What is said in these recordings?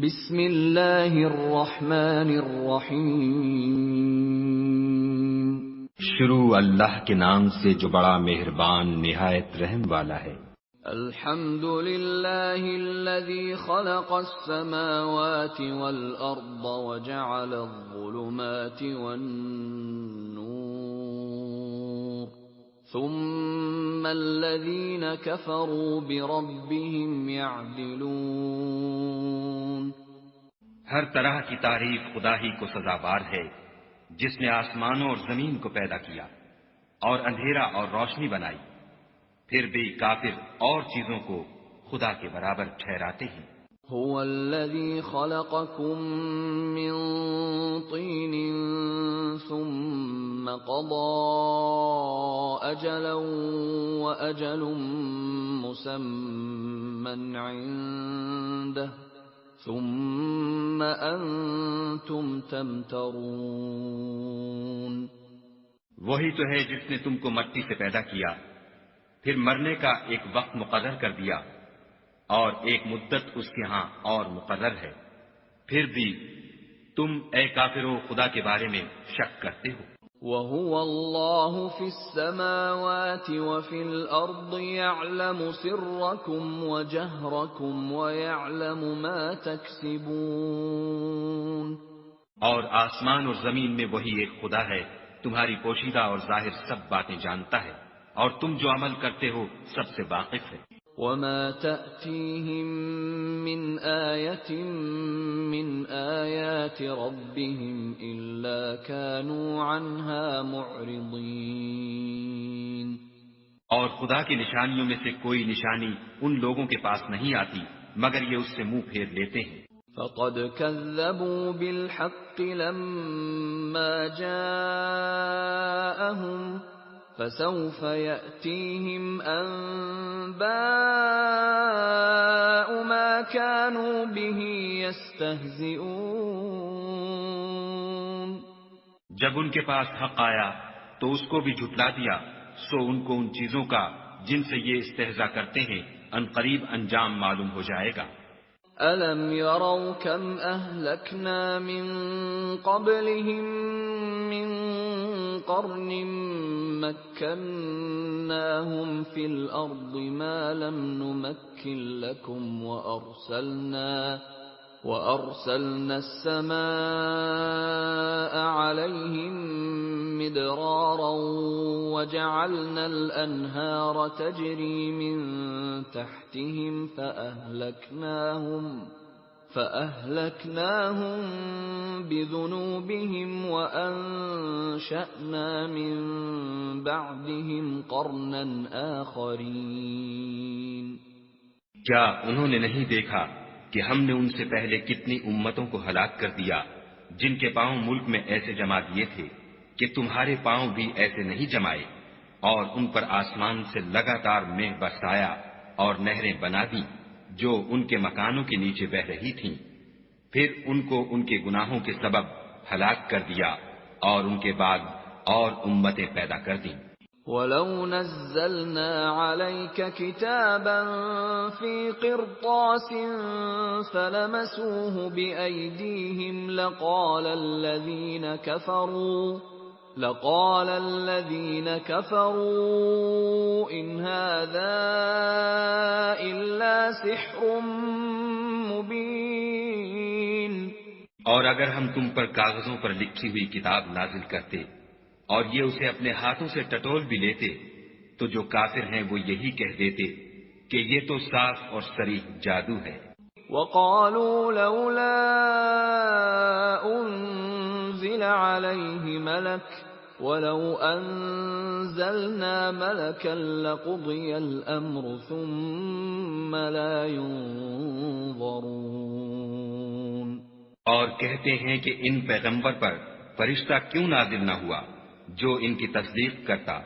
بسم اللہ الرحمن الرحیم۔ شروع اللہ کے نام سے جو بڑا مہربان نہایت رحم والا ہے۔ الحمد للہ الذی خلق السماوات والارض وجعل الظلمات والنور ثم الذین کفروا بربهم یعدلون۔ ہر طرح کی تعریف خدا ہی کو سزاوار ہے جس نے آسمانوں اور زمین کو پیدا کیا اور اندھیرا اور روشنی بنائی، پھر بھی کافر اور چیزوں کو خدا کے برابر ٹھہراتے ہیں۔ هو الذي خلقكم من طين ثم قضى أجلا وأجل مسمى عنده ثم أنتم تمترون۔ وہی تو ہے جس نے تم کو مٹی سے پیدا کیا، پھر مرنے کا ایک وقت مقرر کر دیا اور ایک مدت اس کے ہاں اور مقرر ہے، پھر بھی تم اے کافرو خدا کے بارے میں شک کرتے ہو۔ وَهُوَ اللَّهُ فِي السَّمَاوَاتِ وَفِي الْأَرْضِ يَعْلَمُ سِرَّكُمْ وَجَهْرَكُمْ وَيَعْلَمُ مَا تَكْسِبُونَ۔ اور آسمان اور زمین میں وہی ایک خدا ہے، تمہاری پوشیدہ اور ظاہر سب باتیں جانتا ہے، اور تم جو عمل کرتے ہو سب سے واقف ہے۔ وَمَا تَأْتِيهِم مِّنْ آيَةٍ مِّنْ آيَاتِ رَبِّهِمْ إِلَّا كَانُوا عَنْهَا مُعْرِضِينَ۔ اور خدا کی نشانیوں میں سے کوئی نشانی ان لوگوں کے پاس نہیں آتی مگر یہ اس سے منہ پھیر لیتے ہیں۔ فَقَدْ كَذَّبُوا بِالْحَقِّ لَمَّا جَاءَهُمْ فَسَوْفَ يَأْتِيهِمْ أَنبَاءُ مَا كَانُوا بِهِ يَسْتَهْزِئُونَ۔ جب ان کے پاس حق آیا تو اس کو بھی جھٹلا دیا، سو ان کو ان چیزوں کا جن سے یہ استہزاء کرتے ہیں عنقریب انجام معلوم ہو جائے گا۔ أَلَمْ يَرَوْا كَمْ أَهْلَكْنَا مِنْ قَبْلِهِمْ مِنْ قَرْنٍ مَكَّنَّاهُمْ فِي الْأَرْضِ مَا لَمْ نُمَكِّنْ لَكُمْ وَأَرْسَلْنَا السَّمَاءَ عَلَيْهِمْ مِدْرَارًا وَجَعَلْنَا الْأَنْهَارَ تَجْرِي مِنْ تَحْتِهِمْ فَأَهْلَكْنَاهُمْ بِذُنُوبِهِمْ وَأَنشَأْنَا مِنْ بَعْدِهِمْ قَرْنًا آخَرِينَ۔ کیا انہوں نے نہیں دیکھا کہ ہم نے ان سے پہلے کتنی امتوں کو ہلاک کر دیا جن کے پاؤں ملک میں ایسے جما دیے تھے کہ تمہارے پاؤں بھی ایسے نہیں جمائے، اور ان پر آسمان سے لگاتار مہ برسایا اور نہریں بنا دی جو ان کے مکانوں کے نیچے بہ رہی تھیں، پھر ان کو ان کے گناہوں کے سبب ہلاک کر دیا اور ان کے بعد اور امتیں پیدا کر دیں۔ وَلَوْ نَزَّلْنَا عَلَيْكَ كِتَابًا فِي قِرْطَاسٍ فَلَمَسُوهُ بِأَيْدِيهِمْ لَقَالَ الَّذِينَ كَفَرُوا إِنْ هَذَا إِلَّا سِحْرٌ مُبِينٌ۔ اور اگر ہم تم پر کاغذوں پر لکھی ہوئی کتاب نازل کرتے اور یہ اسے اپنے ہاتھوں سے ٹٹول بھی لیتے تو جو کافر ہیں وہ یہی کہہ دیتے کہ یہ تو صاف اور صریح جادو ہے۔ وَقَالُوا لَوْلَا أُنزِلَ عَلَيْهِ مَلَكٌ وَلَوْ أَنزَلْنَا مَلَكًا لَقُضِيَ الْأَمْرُ ثُمَّ لَا يُنظَرُونَ۔ اور کہتے ہیں کہ ان پیغمبر پر فرشتہ کیوں نازل نہ ہوا جو ان کی تصدیق کرتا،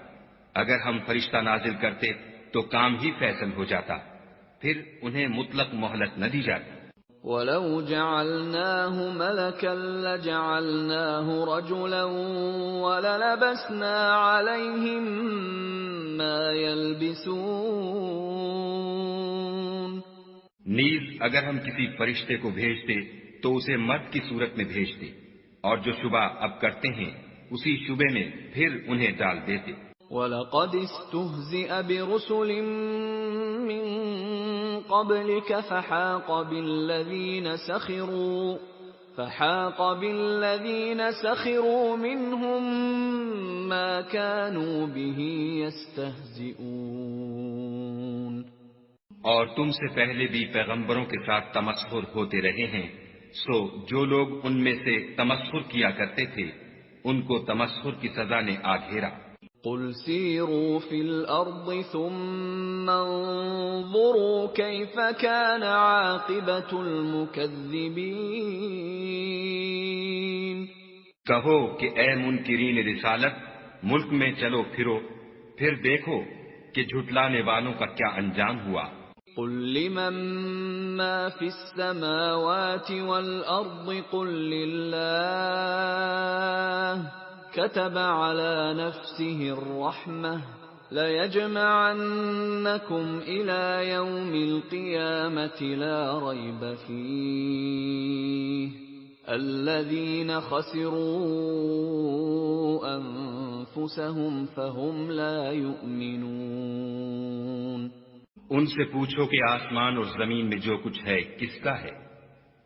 اگر ہم فرشتہ نازل کرتے تو کام ہی فیصل ہو جاتا، پھر انہیں مطلق مہلت نہ دی جاتی۔ وَلَوْ جَعَلْنَاهُ مَلَكًا لَجَعَلْنَاهُ رَجُلًا وَلَلَبَسْنَا عَلَيْهِمْ مَا يَلْبِسُونَ۔ نیز اگر ہم کسی فرشتے کو بھیجتے تو اسے مرد کی صورت میں بھیجتے، اور جو شبہ اب کرتے ہیں اسی شبے میں پھر انہیں ڈال دیتے۔ وَلَقَدِ اسْتُهْزِئَ بِرُسُلٍ مِّن قَبْلِكَ فَحَاقَ بِالَّذِينَ سَخِرُوا مِنْهُم مَّا كَانُوا بِهِ يَسْتَهْزِئُونَ۔ اور تم سے پہلے بھی پیغمبروں کے ساتھ تمسخر ہوتے رہے ہیں، سو جو لوگ ان میں سے تمسخر کیا کرتے تھے ان کو تمسخر کی سزا نے آ گھیرا۔ قُلْ سِيرُوا فِي الْأَرْضِ ثُمَّ انظُرُوا كَيْفَ كَانَ عَاقِبَةُ الْمُكَذِّبِينَ۔ کہو کہ اے منکرین رسالت، ملک میں چلو پھرو، پھر دیکھو کہ جھٹلانے والوں کا کیا انجام ہوا۔ قُل لِّمَن مَّا فِي السَّمَاوَاتِ وَالْأَرْضِ قُل لِّلَّهِ كَتَبَ عَلَى نَفْسِهِ الرَّحْمَةَ لَيَجْمَعَنَّكُمْ إِلَى يَوْمِ الْقِيَامَةِ لَا رَيْبَ فِيهِ الَّذِينَ خَسِرُوا أَنفُسَهُمْ فَهُمْ لَا يُؤْمِنُونَ۔ ان سے پوچھو کہ آسمان اور زمین میں جو کچھ ہے کس کا ہے؟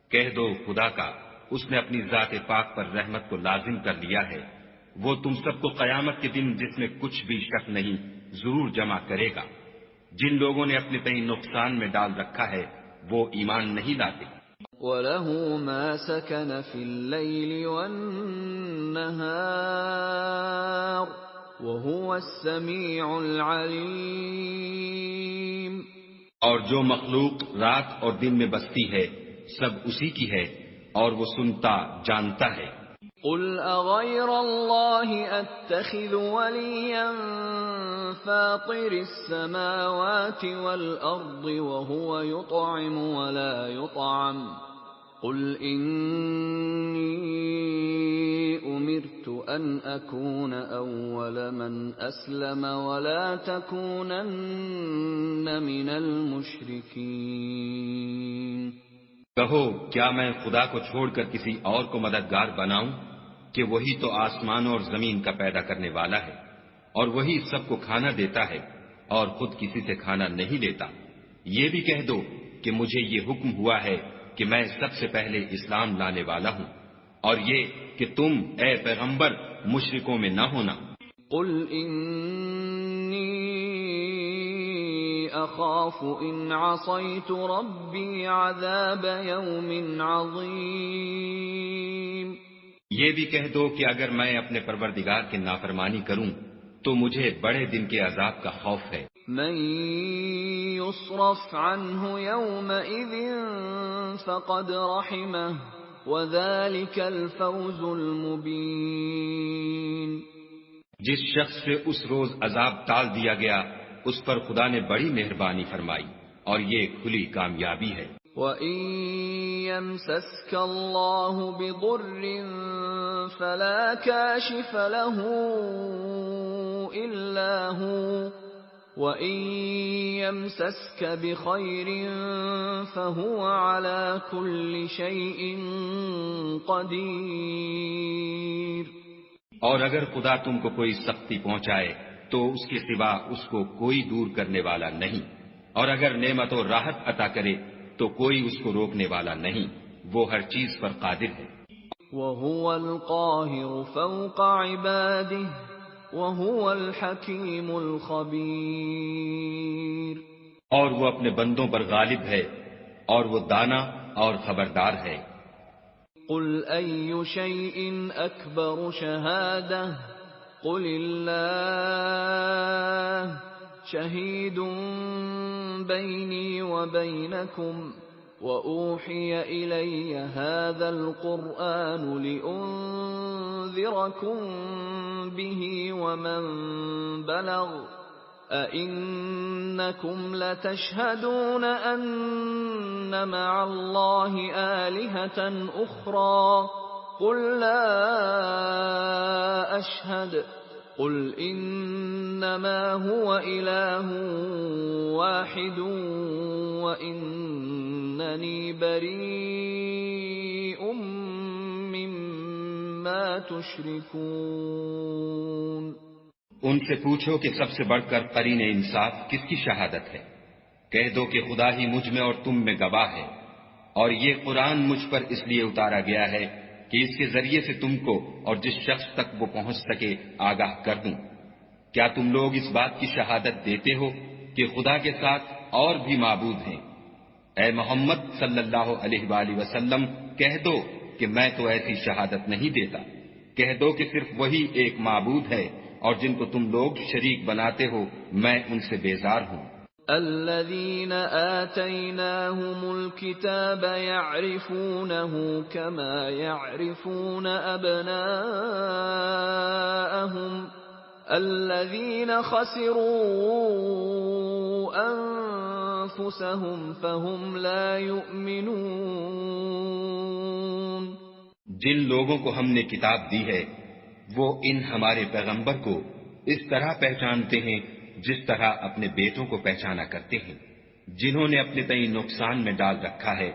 کہہ دو خدا کا، اس نے اپنی ذات پاک پر رحمت کو لازم کر لیا ہے، وہ تم سب کو قیامت کے دن جس میں کچھ بھی شک نہیں ضرور جمع کرے گا۔ جن لوگوں نے اپنے تئیں نقصان میں ڈال رکھا ہے وہ ایمان نہیں لاتے۔ وَلَهُ مَا سَكَنَ فِي اللَّيْلِ وَالنَّهَارِ وَهُوَ السَّمِيعُ الْعَلِيمُ۔ اور جو مخلوق رات اور دن میں بستی ہے سب اسی کی ہے اور وہ سنتا جانتا ہے۔ قُلْ أَغَيْرَ اللَّهِ أَتَّخِذُ وَلِيًّا فَاطِرِ السَّمَاوَاتِ وَالْأَرْضِ وَهُوَ يُطْعِمُ وَلَا يُطْعَمُ قُلْ إِنِّي أُمِرْتُ أَنْ أَكُونَ أَوَّلَ مَنْ أَسْلَمَ وَلَا تَكُونَنَّ مِنَ الْمُشْرِكِينَ۔ کہو کیا میں خدا کو چھوڑ کر کسی اور کو مددگار بناؤں کہ وہی تو آسمانوں اور زمین کا پیدا کرنے والا ہے، اور وہی سب کو کھانا دیتا ہے اور خود کسی سے کھانا نہیں لیتا۔ یہ بھی کہہ دو کہ مجھے یہ حکم ہوا ہے کہ میں سب سے پہلے اسلام لانے والا ہوں، اور یہ کہ تم اے پیغمبر مشرکوں میں نہ ہونا۔ قُلْ إِنِّي أَخَافُ إِنْ عَصَيْتُ رَبِّي عَذَابَ يَوْمٍ عَظِيمٍ۔ یہ بھی کہہ دو کہ اگر میں اپنے پروردگار کی نافرمانی کروں تو مجھے بڑے دن کے عذاب کا خوف ہے۔ مَن يُصْرَفْ عَنْهُ يَوْمَئِذٍ فَقَدْ رَحِمَهُ وَذَلِكَ الْفَوْزُ الْمُبِينُ۔ جس شخص سے اس روز عذاب ٹال دیا گیا اس پر خدا نے بڑی مہربانی فرمائی، اور یہ کھلی کامیابی ہے۔ وَإِن يَمْسَسْكَ اللَّهُ بِضُرٍّ فَلَا كَاشِفَ لَهُ إِلَّا هُوَ وَإِن يَمْسَسْكَ بِخَيْرٍ فَهُوَ عَلَى كُلِّ شَيْءٍ قَدِيرٌ۔ اور اگر خدا تم کو کوئی سختی پہنچائے تو اس کے سوا اس کو کوئی دور کرنے والا نہیں، اور اگر نعمت و راحت عطا کرے تو کوئی اس کو روکنے والا نہیں، وہ ہر چیز پر قادر ہے۔ وَهُوَ الْقَاهِرُ فَوْقَ عِبَادِهِ وَهُوَ الْحَكِيمُ الْخَبِيرُ۔ اور وہ اپنے بندوں پر غالب ہے اور وہ دانا اور خبردار ہے۔ قُلْ أَيُّ شَيْءٍ أَكْبَرُ شَهَادَةً قُلِ اللَّهُ شَهِيدٌ بَيْنِي وَبَيْنَكُمْ وَأُوحِيَ إِلَيَّ هَذَا الْقُرْآنُ لِأُنذِرَكُم بِهِ وَمَن بَلَغَ أَئِنَّكُمْ لَتَشْهَدُونَ أَنَّ مَعَ اللَّهِ آلِهَةً أُخْرَى قُل لَّا أَشْهَدُ قل انما هو الہ واحد واننی بریء مما تشرکون۔ ان سے پوچھو کہ سب سے بڑھ کر قرین انصاف کس کی شہادت ہے؟ کہہ دو کہ خدا ہی مجھ میں اور تم میں گواہ ہے، اور یہ قرآن مجھ پر اس لیے اتارا گیا ہے کہ اس کے ذریعے سے تم کو اور جس شخص تک وہ پہنچ سکے آگاہ کر دوں۔ کیا تم لوگ اس بات کی شہادت دیتے ہو کہ خدا کے ساتھ اور بھی معبود ہیں؟ اے محمد صلی اللہ علیہ وآلہ وسلم کہہ دو کہ میں تو ایسی شہادت نہیں دیتا، کہہ دو کہ صرف وہی ایک معبود ہے، اور جن کو تم لوگ شریک بناتے ہو میں ان سے بیزار ہوں۔ الذين آتيناهم الكتاب يعرفونه كما يعرفون أبناءهم الذين خسروا أنفسهم فهم لا يؤمنون۔ جن لوگوں کو ہم نے کتاب دی ہے وہ ان ہمارے پیغمبر کو اس طرح پہچانتے ہیں جس طرح اپنے بیٹوں کو پہچانا کرتے ہیں۔ جنہوں نے اپنے تئیں نقصان میں ڈال رکھا ہے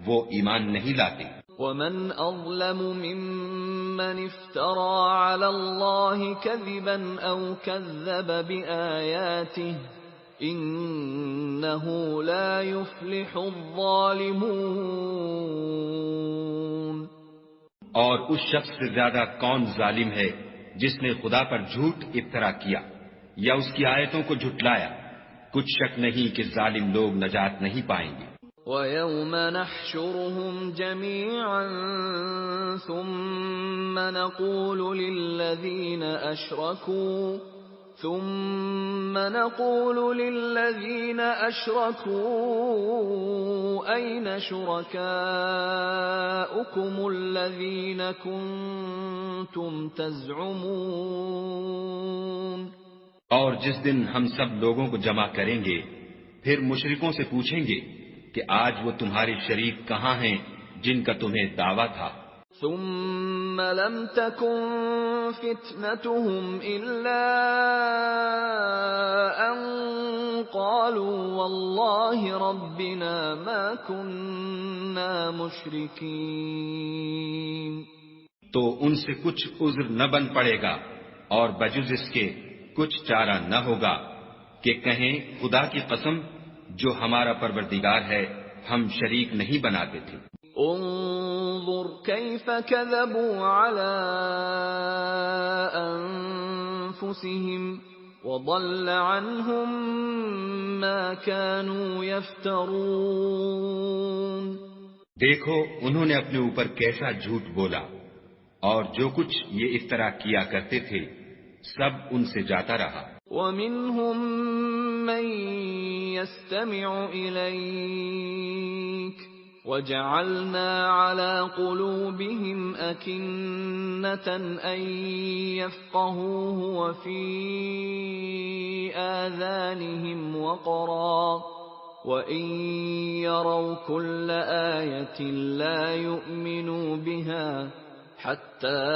وہ ایمان نہیں لاتے۔ وَمَنْ أَظْلَمُ مِمَّنِ افْتَرَى عَلَى اللَّهِ كَذِبًا أَوْ كَذَّبَ بِآيَاتِهِ إِنَّهُ لَا يُفْلِحُ الظَّالِمُونَ۔ اور اس شخص سے زیادہ کون ظالم ہے جس نے خدا پر جھوٹ افطرا کیا یا اس کی آیتوں کو جھٹلایا؟ کچھ شک نہیں کہ ظالم لوگ نجات نہیں پائیں گے۔ وَيَوْمَ نَحْشُرُهُمْ جَمِيعًا ثُمَّ نَقُولُ لِلَّذِينَ أَشْرَكُوا أَيْنَ شُرَكَاؤُكُمُ الَّذِينَ كُنتُمْ تَزْعُمُونَ۔ اور جس دن ہم سب لوگوں کو جمع کریں گے پھر مشرکوں سے پوچھیں گے کہ آج وہ تمہارے شریک کہاں ہیں جن کا تمہیں دعویٰ تھا؟ ثم لم تكن فتنتهم إلا أن قالوا والله ربنا ما كنا مشركين۔ تو ان سے کچھ عذر نہ بن پڑے گا اور بجز اس کے کچھ چارہ نہ ہوگا کہ کہیں خدا کی قسم جو ہمارا پروردگار ہے ہم شریک نہیں بناتے تھے۔ انظر كيف كذبوا على أنفسهم وضل عنهم ما كانوا يفترون۔ دیکھو انہوں نے اپنے اوپر کیسا جھوٹ بولا، اور جو کچھ یہ افطرا کیا کرتے تھے سب ان سے جاتا رہا۔ وَمِنْهُمْ مَنْ يَسْتَمِعُ إِلَيْكَ وَجَعَلْنَا عَلَى قُلُوبِهِمْ أَكِنَّةً أَنْ يَفْقَهُوهُ وَفِي آذَانِهِمْ وَقْرًا وَإِنْ يَرَوْا كُلَّ آيَةٍ لَا يُؤْمِنُوا بِهَا حَتَّى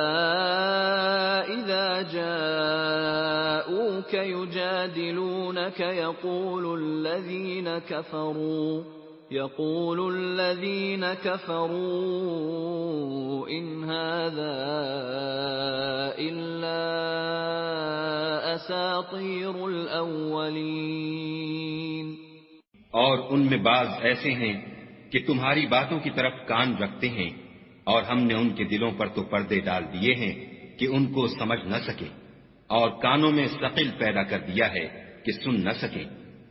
إِذَا جَاءُوكَ يُجَادِلُونَكَ يقول الذين كفروا إن هذا إلا أساطير الأولين۔ اور ان میں بعض ایسے ہیں کہ تمہاری باتوں کی طرف کان رکھتے ہیں، اور ہم نے ان کے دلوں پر تو پردے ڈال دیے ہیں کہ ان کو سمجھ نہ سکیں، اور کانوں میں ثقل پیدا کر دیا ہے کہ سن نہ سکیں،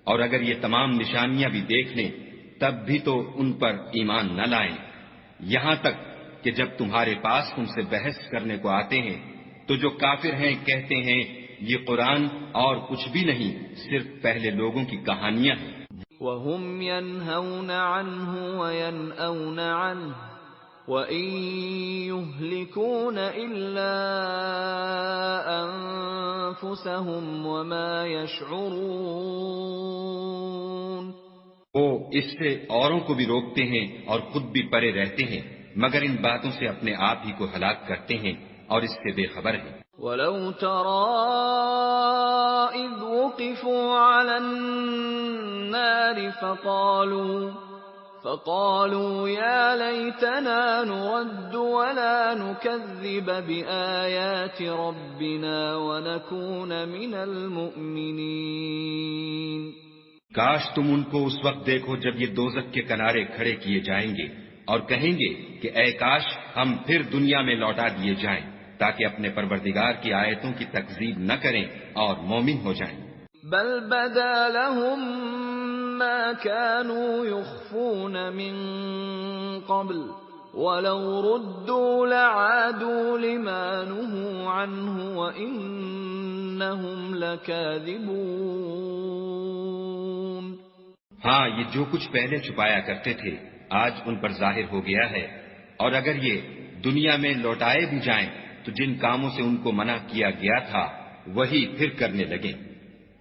اور اگر یہ تمام نشانیاں بھی دیکھ لیں تب بھی تو ان پر ایمان نہ لائیں، یہاں تک کہ جب تمہارے پاس ان سے بحث کرنے کو آتے ہیں تو جو کافر ہیں کہتے ہیں یہ قرآن اور کچھ بھی نہیں صرف پہلے لوگوں کی کہانیاں ہیں۔ وَهُمْ يَنْهَوْنَ عَنْهُ وَيَنْأَوْنَ عَنْهُ وَإِنْ يُهْلِكُونَ إِلَّا أَنفُسَهُمْ وَمَا يَشْعُرُونَ۔ وہ اس سے اوروں کو بھی روکتے ہیں اور خود بھی پرے رہتے ہیں، مگر ان باتوں سے اپنے آپ ہی کو ہلاک کرتے ہیں اور اس سے بے خبر ہیں۔ وَلَوْ تَرَىٰ إِذْ وُقِفُوا عَلَى النَّارِ فَقَالُوا يَا لَيْتَنَا نُرَدُّ وَلَا نُكَذِّبَ بِآيَاتِ رَبِّنَا وَنَكُونَ مِنَ الْمُؤْمِنِينَ۔ کاش تم ان کو اس وقت دیکھو جب یہ دوزخ کے کنارے کھڑے کیے جائیں گے اور کہیں گے کہ اے کاش ہم پھر دنیا میں لوٹا دیے جائیں تاکہ اپنے پروردگار کی آیتوں کی تکذیب نہ کریں اور مومن ہو جائیں۔ بل بدا لهم ما كانوا يخفون من قبل ولو ردوا لعادوا لما نهوا عنه وإنهم لكاذبون۔ ہاں، یہ جو کچھ پہلے چھپایا کرتے تھے آج ان پر ظاہر ہو گیا ہے، اور اگر یہ دنیا میں لوٹائے بھی جائیں تو جن کاموں سے ان کو منع کیا گیا تھا وہی پھر کرنے لگیں۔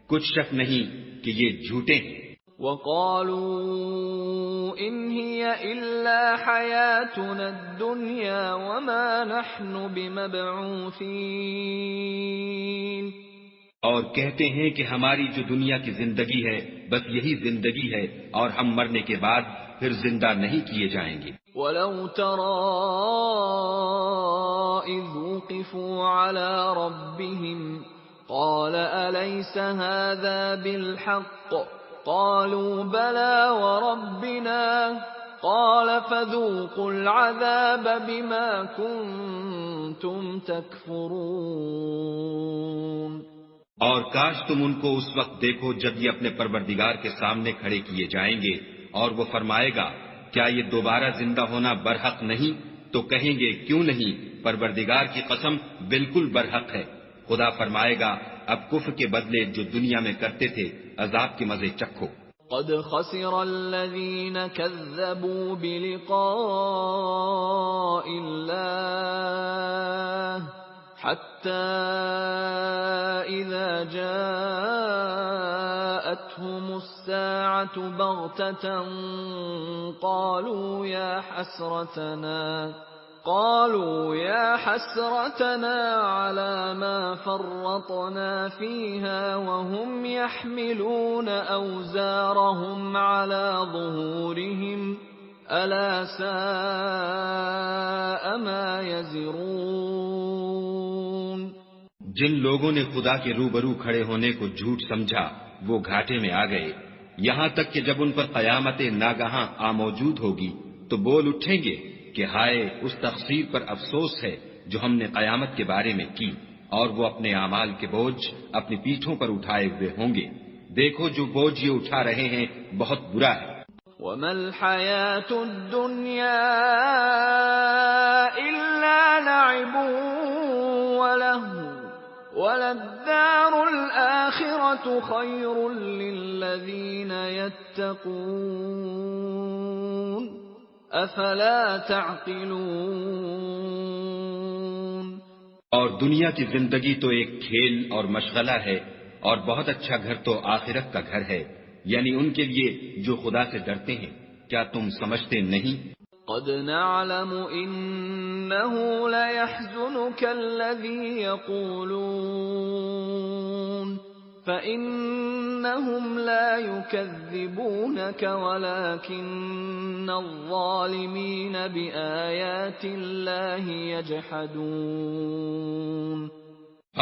کچھ شک نہیں کہ یہ جھوٹے ہیں۔ وَقَالُوا إِنْ هِيَ إِلَّا حَيَاتُنَا الدُّنْيَا وَمَا نَحْنُ بِمَبْعُوثِينَ۔ اور کہتے ہیں کہ ہماری جو دنیا کی زندگی ہے بس یہی زندگی ہے اور ہم مرنے کے بعد پھر زندہ نہیں کیے جائیں گے۔ وَلَوْ تَرَىٰ إِذْ وُقِفُوا عَلَىٰ رَبِّهِمْ قَالَ أَلَيْسَ هَٰذَا بِالْحَقِّ قَالُوا بَلَىٰ وَرَبِّنَا قَالَ فَذُوقُوا الْعَذَابَ بِمَا كُنتُمْ تَكْفُرُونَ۔ اور کاش تم ان کو اس وقت دیکھو جب یہ اپنے پروردگار کے سامنے کھڑے کیے جائیں گے اور وہ فرمائے گا کیا یہ دوبارہ زندہ ہونا برحق نہیں؟ تو کہیں گے کیوں نہیں، پروردگار کی قسم بالکل برحق ہے۔ خدا فرمائے گا اب کفر کے بدلے جو دنیا میں کرتے تھے عذاب کے مزے چکھو۔ قد خسر الذين كذبوا بلقاء الله حتى إذا جاءتهم الساعة بغتة قالوا يا حسرتنا على ما فرطنا فيها وهم يحملون أوزارهم على ظهورهم ألا ساء ما يزرون۔ جن لوگوں نے خدا کے روبرو کھڑے ہونے کو جھوٹ سمجھا وہ گھاٹے میں آ گئے، یہاں تک کہ جب ان پر قیامت ناگہاں موجود ہوگی تو بول اٹھیں گے کہ ہائے اس تقصیر پر افسوس ہے جو ہم نے قیامت کے بارے میں کی، اور وہ اپنے اعمال کے بوجھ اپنی پیٹھوں پر اٹھائے ہوئے ہوں گے۔ دیکھو جو بوجھ یہ اٹھا رہے ہیں بہت برا ہے۔ وَمَا الْحَيَاةُ الدُّنْيَا إِلَّا لَعِبٌ وَلَهْوٌ وَلَلدَّارُ الْآخِرَةُ خَيْرٌ لِّلَّذِينَ يَتَّقُونَ أَفَلَا تَعْقِلُونَ۔ اور دنیا کی زندگی تو ایک کھیل اور مشغلہ ہے، اور بہت اچھا گھر تو آخرت کا گھر ہے، یعنی ان کے لیے جو خدا سے ڈرتے ہیں۔ کیا تم سمجھتے نہیں؟ قد نعلم إنه ليحزنك الذي يقولون فإنهم لا يكذبونك ولكن الظالمين بآيات الله يجحدون۔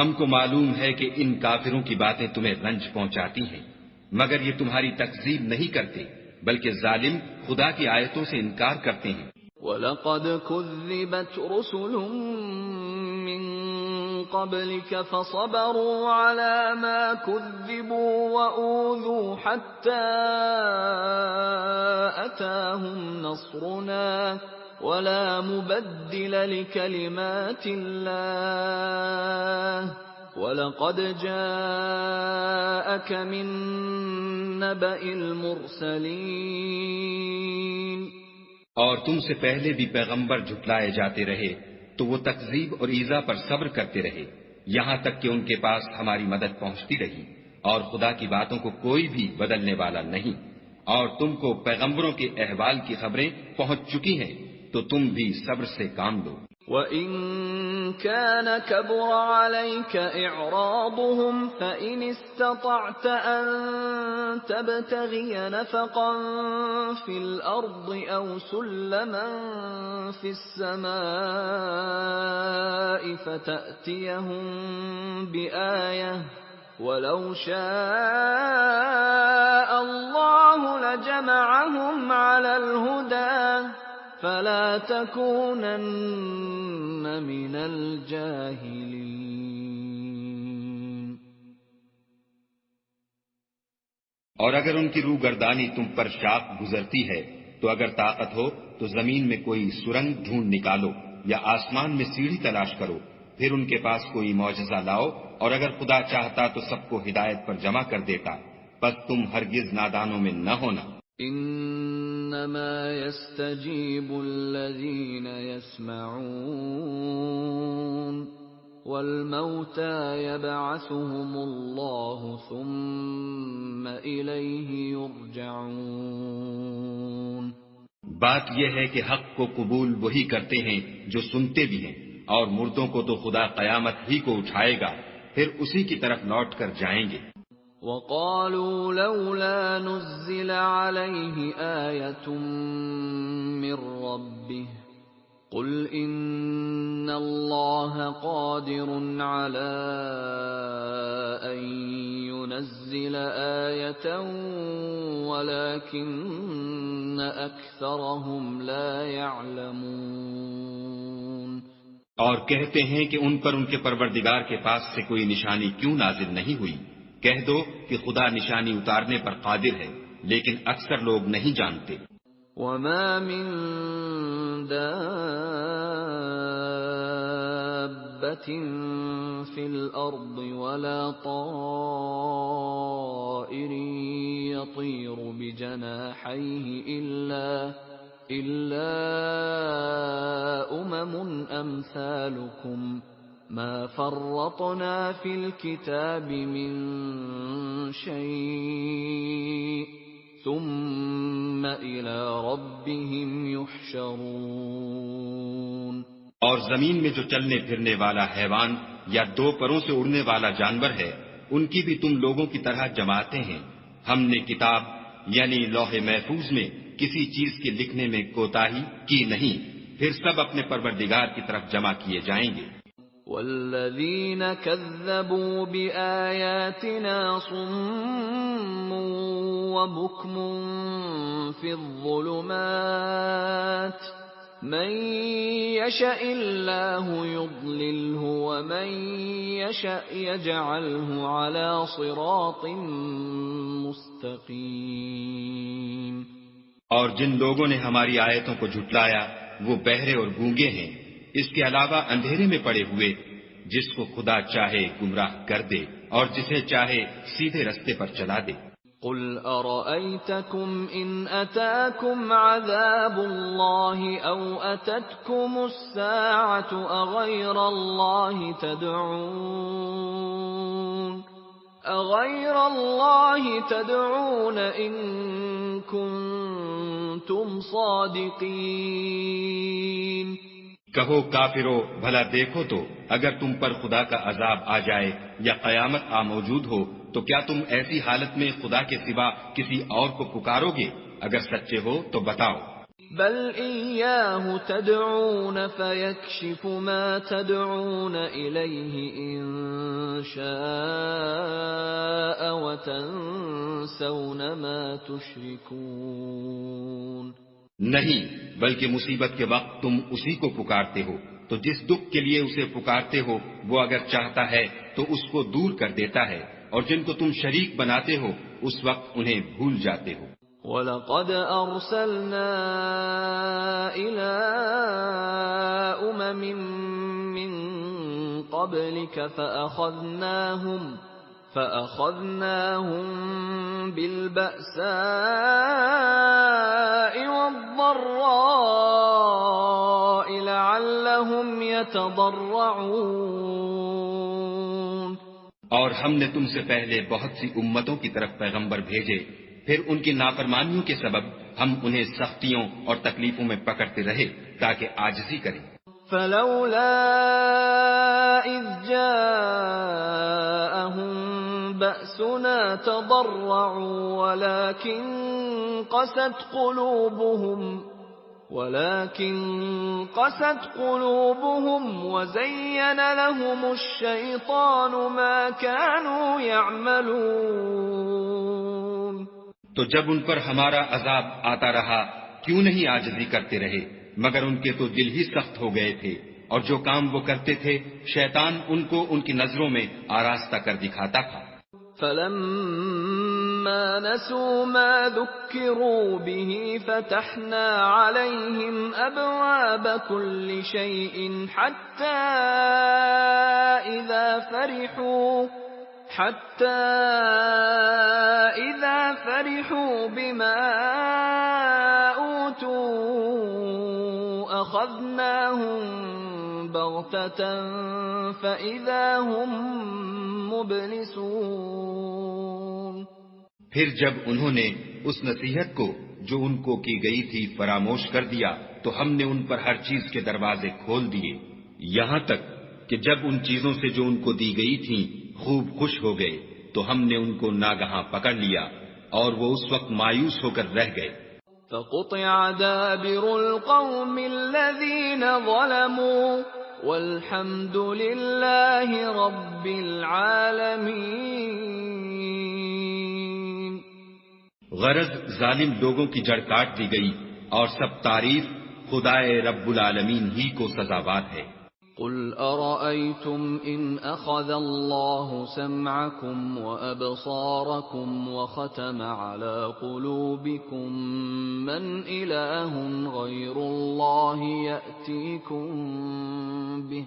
ہم کو معلوم ہے کہ ان کافروں کی باتیں تمہیں رنج پہنچاتی ہیں، مگر یہ تمہاری تکذیب نہیں کرتے بلکہ ظالم خدا کی آیتوں سے انکار کرتے ہیں۔ وَلَقَدْ كُذِّبَتْ رُسُلٌ مِّن قَبْلِكَ فَصَبَرُوا عَلَى مَا كُذِّبُوا وَأُوذُوا حَتَّى أَتَاهُمْ نَصْرُنَا وَلَا مُبَدِّلَ لِكَلِمَاتِ اللَّهِ وَلَقَدْ جَاءَكَ مِن نَّبَإِ الْمُرْسَلِينَ۔ اور تم سے پہلے بھی پیغمبر جھٹلائے جاتے رہے تو وہ تکذیب اور ایذا پر صبر کرتے رہے، یہاں تک کہ ان کے پاس ہماری مدد پہنچتی رہی، اور خدا کی باتوں کو کوئی بھی بدلنے والا نہیں۔ اور تم کو پیغمبروں کے احوال کی خبریں پہنچ چکی ہیں تو تم بھی صبر سے کام لو۔ وَإِن كَانَ كَبُرَ عَلَيْكَ إِعْرَاضُهُمْ فَإِنِ اسْتَطَعْتَ أَن تَبْتَغِيَ نَفَقًا فِي الْأَرْضِ أَوْ سُلَّمًا فِي السَّمَاءِ فَتَأْتِيَهُم بِآيَةٍ ۚ وَلَوْ شَاءَ اللَّهُ لَجَمَعَهُمْ عَلَى الْهُدَىٰ فَلَا تَكُونَنَّ مِنَ الْجَاهِلِينَ۔ اور اگر ان کی روگردانی تم پر شاق گزرتی ہے تو اگر طاقت ہو تو زمین میں کوئی سرنگ ڈھونڈ نکالو یا آسمان میں سیڑھی تلاش کرو، پھر ان کے پاس کوئی معجزہ لاؤ، اور اگر خدا چاہتا تو سب کو ہدایت پر جمع کر دیتا، بس تم ہرگز نادانوں میں نہ ہونا۔ انما يستجيب الذين يسمعون والموتى يبعثهم الله ثم إليه يرجعون۔ بات یہ ہے کہ حق کو قبول وہی کرتے ہیں جو سنتے بھی ہیں، اور مردوں کو تو خدا قیامت ہی کو اٹھائے گا، پھر اسی کی طرف لوٹ کر جائیں گے۔ وَقَالُوا لَوْلَا نُزِّلَ عَلَيْهِ آيَةٌ مِّن رَّبِّهِ ۖ قُلْ إِنَّ اللَّهَ قَادِرٌ عَلَىٰ أَن يُنَزِّلَ آيَةً وَلَٰكِنَّ أَكْثَرَهُمْ لَا يَعْلَمُونَ۔ اور کہتے ہیں کہ ان پر ان کے پروردگار کے پاس سے کوئی نشانی کیوں نازل نہیں ہوئی؟ کہہ دو کہ خدا نشانی اتارنے پر قادر ہے، لیکن اکثر لوگ نہیں جانتے۔ وَمَا مِن دَابَّةٍ فِي الْأَرْضِ وَلَا طَائِرٍ يَطِيرُ بِجَنَاحَيْهِ إِلَّا أُمَمٌ أَمْثَالُكُمْ مَا فَرَّطْنَا فِي الْكِتَابِ مِن شَيْءٍ ثُمَّ إِلَىٰ رَبِّهِمْ يُحْشَرُونَ۔ اور زمین میں جو چلنے پھرنے والا حیوان یا دو پروں سے اڑنے والا جانور ہے، ان کی بھی تم لوگوں کی طرح جماعتیں ہیں۔ ہم نے کتاب یعنی لوح محفوظ میں کسی چیز کے لکھنے میں کوتاہی کی نہیں، پھر سب اپنے پروردگار کی طرف جمع کیے جائیں گے۔ وَالَّذِينَ كَذَّبُوا بِآيَاتِنَا صُمٌّ وَبُكْمٌ فِي الظُّلُمَاتِ مَن يَشَإِ اللَّهُ يُضْلِلْهُ وَمَن يَشَأْ يَجْعَلْهُ عَلَىٰ صِرَاطٍ مُّسْتَقِيمٍ۔ اور جن لوگوں نے ہماری آیتوں کو جھٹلایا وہ بہرے اور گونگے ہیں، اس کے علاوہ اندھیرے میں پڑے ہوئے، جس کو خدا چاہے گمراہ کر دے اور جسے چاہے سیدھے رستے پر چلا دے۔ قُلْ أَرَأَيْتَكُمْ إِنْ أَتَاكُمْ عَذَابُ اللَّهِ أَوْ أَتَتْكُمُ السَّاعَةُ أَغَيْرَ اللَّهِ تَدْعُونَ إِن كُنتُمْ صَادِقِينَ۔ کہو کافرو، بھلا دیکھو تو اگر تم پر خدا کا عذاب آ جائے یا قیامت آ موجود ہو تو کیا تم ایسی حالت میں خدا کے سوا کسی اور کو پکارو گے؟ اگر سچے ہو تو بتاؤ۔ بل إِيَّاهُ تَدْعُونَ فَيَكْشِفُ مَا تَدْعُونَ إِلَيْهِ إِن شَاءَ وَتَنسَوْنَ مَا تُشْرِكُونَ۔ نہیں، بلکہ مصیبت کے وقت تم اسی کو پکارتے ہو، تو جس دکھ کے لیے اسے پکارتے ہو وہ اگر چاہتا ہے تو اس کو دور کر دیتا ہے، اور جن کو تم شریک بناتے ہو اس وقت انہیں بھول جاتے ہو۔ وَلَقَدْ أَرْسَلْنَا إِلَىٰ أُمَمٍ مِّن قَبْلِكَ فَأَخَذْنَاهُم بِالْبَأْسَاءِ وَالضَّرَّاءِ لَعَلَّهُمْ يَتَضَرَّعُونَ۔ اور ہم نے تم سے پہلے بہت سی امتوں کی طرف پیغمبر بھیجے، پھر ان کی نافرمانیوں کے سبب ہم انہیں سختیوں اور تکلیفوں میں پکڑتے رہے تاکہ عاجزی کریں۔ فلولا إذ جاءهم بأسنا تضرعوا ولكن قست قلوبهم وزين لهم الشيطان ما كانوا يعملون۔ تو جب ان پر ہمارا عذاب آتا رہا کیوں نہیں عاجزی کرتے رہے، مگر ان کے تو دل ہی سخت ہو گئے تھے، اور جو کام وہ کرتے تھے شیطان ان کو ان کی نظروں میں آراستہ کر دکھاتا تھا۔ فلما نسوا ما ذكروا به فتحنا عليهم أبواب كل شيء حتى إذا فرحوا بما أوتوا أخذناهم بغتة فإذا هم مبلسون۔ پھر جب انہوں نے اس نصیحت کو جو ان کو کی گئی تھی فراموش کر دیا تو ہم نے ان پر ہر چیز کے دروازے کھول دیے، یہاں تک کہ جب ان چیزوں سے جو ان کو دی گئی تھیں خوب خوش ہو گئے تو ہم نے ان کو ناگہاں پکڑ لیا اور وہ اس وقت مایوس ہو کر رہ گئے۔ فقطع دابر القوم الذين ظلموا والحمد لله رب العالمين۔ غرض ظالم لوگوں کی جڑ کاٹ دی گئی اور سب تعریف خدائے رب العالمین ہی کو سزاوار ہے۔ قل أرأيتم إن أخذ الله سمعكم وأبصاركم وختم على قلوبكم من إله غير الله يأتيكم به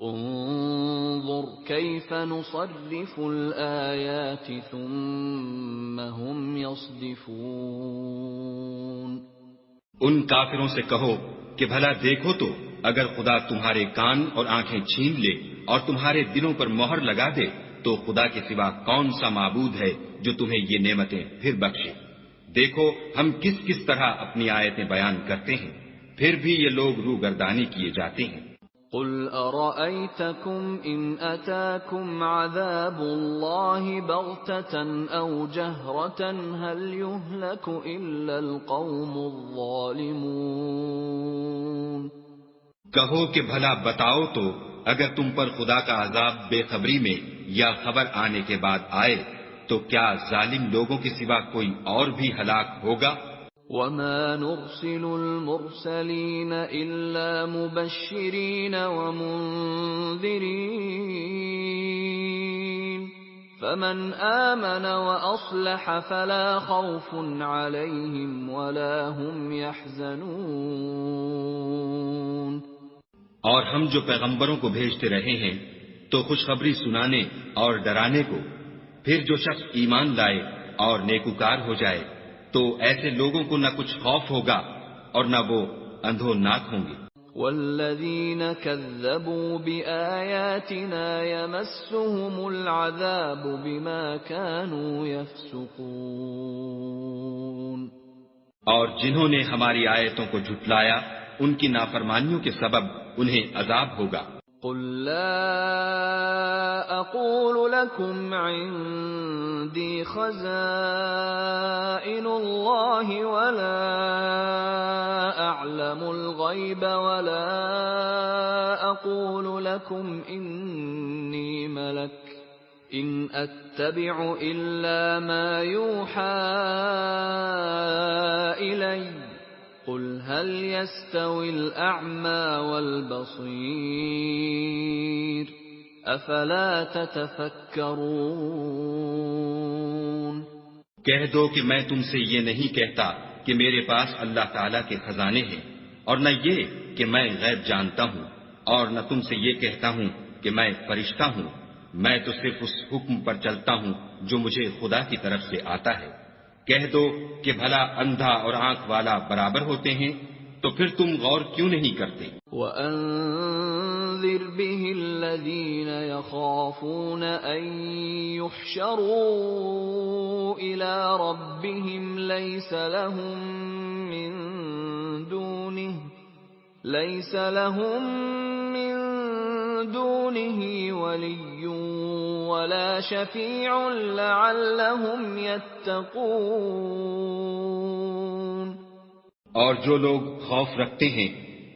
انظر كيف نصرف الآيات ثم هم يصدفون۔ ان کافروں سے کہو کہ بھلا دیکھو تو اگر خدا تمہارے کان اور آنکھیں چھین لے اور تمہارے دلوں پر مہر لگا دے تو خدا کے سوا کون سا معبود ہے جو تمہیں یہ نعمتیں پھر بخشے۔ دیکھو ہم کس کس طرح اپنی آیتیں بیان کرتے ہیں، پھر بھی یہ لوگ روگردانی کیے جاتے ہیں۔ قل أرأيتكم إن أتاكم عذاب الله بغتة أو جهرة هل يهلك إلا القوم الظالمون۔ کہو کہ بھلا بتاؤ تو اگر تم پر خدا کا عذاب بے خبری میں یا خبر آنے کے بعد آئے تو کیا ظالم لوگوں کے سوا کوئی اور بھی ہلاک ہوگا؟ وَمَا نُرْسِلُ الْمُرْسَلِينَ إِلَّا مُبَشِّرِينَ وَمُنذِرِينَ فَمَنْ آمَنَ وَأَصْلَحَ فَلَا خَوْفٌ عَلَيْهِمْ وَلَا هُمْ يَحْزَنُونَ۔ اور ہم جو پیغمبروں کو بھیجتے رہے ہیں تو خوشخبری سنانے اور ڈرانے کو، پھر جو شخص ایمان لائے اور نیکوکار ہو جائے تو ایسے لوگوں کو نہ کچھ خوف ہوگا اور نہ وہ اندھوناک ہوں گے۔ والذین کذبوا بآیاتنا یمسهم العذاب بما كانوا یفسقون۔ اور جنہوں نے ہماری آیتوں کو جھٹلایا ان کی نافرمانیوں کے سبب انہیں عذاب ہوگا۔ قل لا اقول لكم عندي خزائن الله ولا اعلم الغيب ولا اقول لكم اني ملك ان اتبع الا ما يوحى الي قل هل يستوي الأعمى والبصير أفلا تتفكرون۔ کہہ دو کہ میں تم سے یہ نہیں کہتا کہ میرے پاس اللہ تعالیٰ کے خزانے ہیں، اور نہ یہ کہ میں غیب جانتا ہوں، اور نہ تم سے یہ کہتا ہوں کہ میں فرشتہ ہوں، میں تو صرف اس حکم پر چلتا ہوں جو مجھے خدا کی طرف سے آتا ہے۔ کہہ دو کہ بھلا اندھا اور آنکھ والا برابر ہوتے ہیں، تو پھر تم غور کیوں نہیں کرتے؟ وَأَنذِرْ بِهِ الَّذِينَ يَخَافُونَ أَن يُحْشَرُوا إِلَى رَبِّهِمْ لَيْسَ لَهُم مِّن دُونِهِ ليس لهم من دونه ولي ولا شفيع لعلهم يتقون۔ اور جو لوگ خوف رکھتے ہیں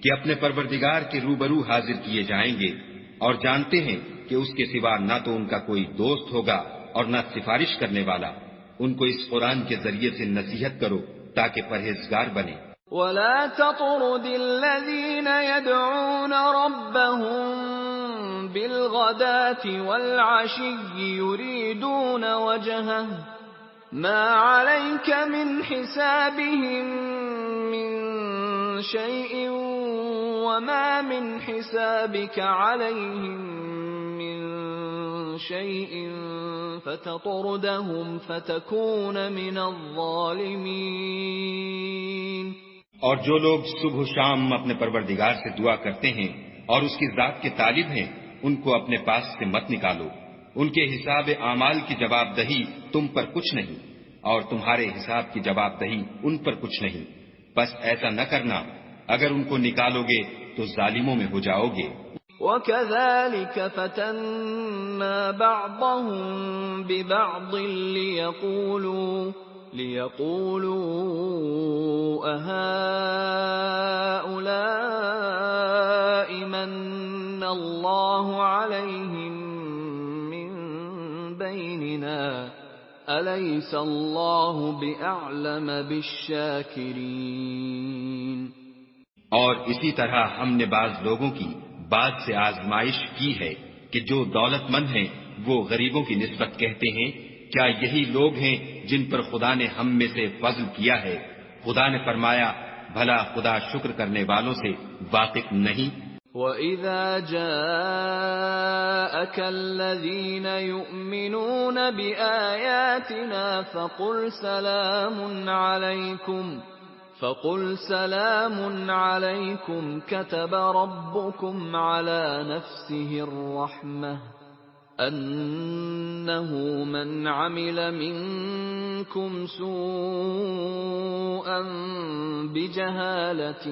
کہ اپنے پروردگار کے روبرو حاضر کیے جائیں گے اور جانتے ہیں کہ اس کے سوا نہ تو ان کا کوئی دوست ہوگا اور نہ سفارش کرنے والا، ان کو اس قرآن کے ذریعے سے نصیحت کرو تاکہ پرہیزگار بنے۔ ولا تطرد الذين يدعون ربهم بالغداة والعشي يريدون وجهه ما عليك من حسابهم من شيء وما من حسابك عليهم من شيء فتطردهم فتكون من الظالمين۔ اور جو لوگ صبح و شام اپنے پروردگار سے دعا کرتے ہیں اور اس کی ذات کے طالب ہیں، ان کو اپنے پاس سے مت نکالو۔ ان کے حساب اعمال کی جواب دہی تم پر کچھ نہیں، اور تمہارے حساب کی جواب دہی ان پر کچھ نہیں، بس ایسا نہ کرنا، اگر ان کو نکالو گے تو ظالموں میں ہو جاؤ گے۔ وَكَذَلِكَ فَتَنَّا بَعْضَهُم بِبَعْضٍ لِيَقُولُوا أَهَٰؤُلَاءِ مَنَّ اللَّهُ عَلَيْهِم مِّن بَيْنِنَا أَلَيْسَ اللَّهُ بِأَعْلَمَ بِالشَّاكِرِينَ۔ اور اسی طرح ہم نے بعض لوگوں کی بعض سے آزمائش کی ہے کہ جو دولت مند ہیں وہ غریبوں کی نسبت کہتے ہیں کیا یہی لوگ ہیں جن پر خدا نے ہم میں سے فضل کیا ہے؟ خدا نے فرمایا بھلا خدا شکر کرنے والوں سے واقف نہیں؟ وَإِذَا جَاءَكَ الَّذِينَ يُؤْمِنُونَ بِآيَاتِنَا فَقُلْ سَلَامٌ عَلَيْكُمْ كَتَبَ رَبُّكُمْ عَلَى نَفْسِهِ الرَّحْمَةَ أَنَّهُ مَنْ عَمِلَ مِنْكُمْ سُوءًا بِجَهَالَةٍ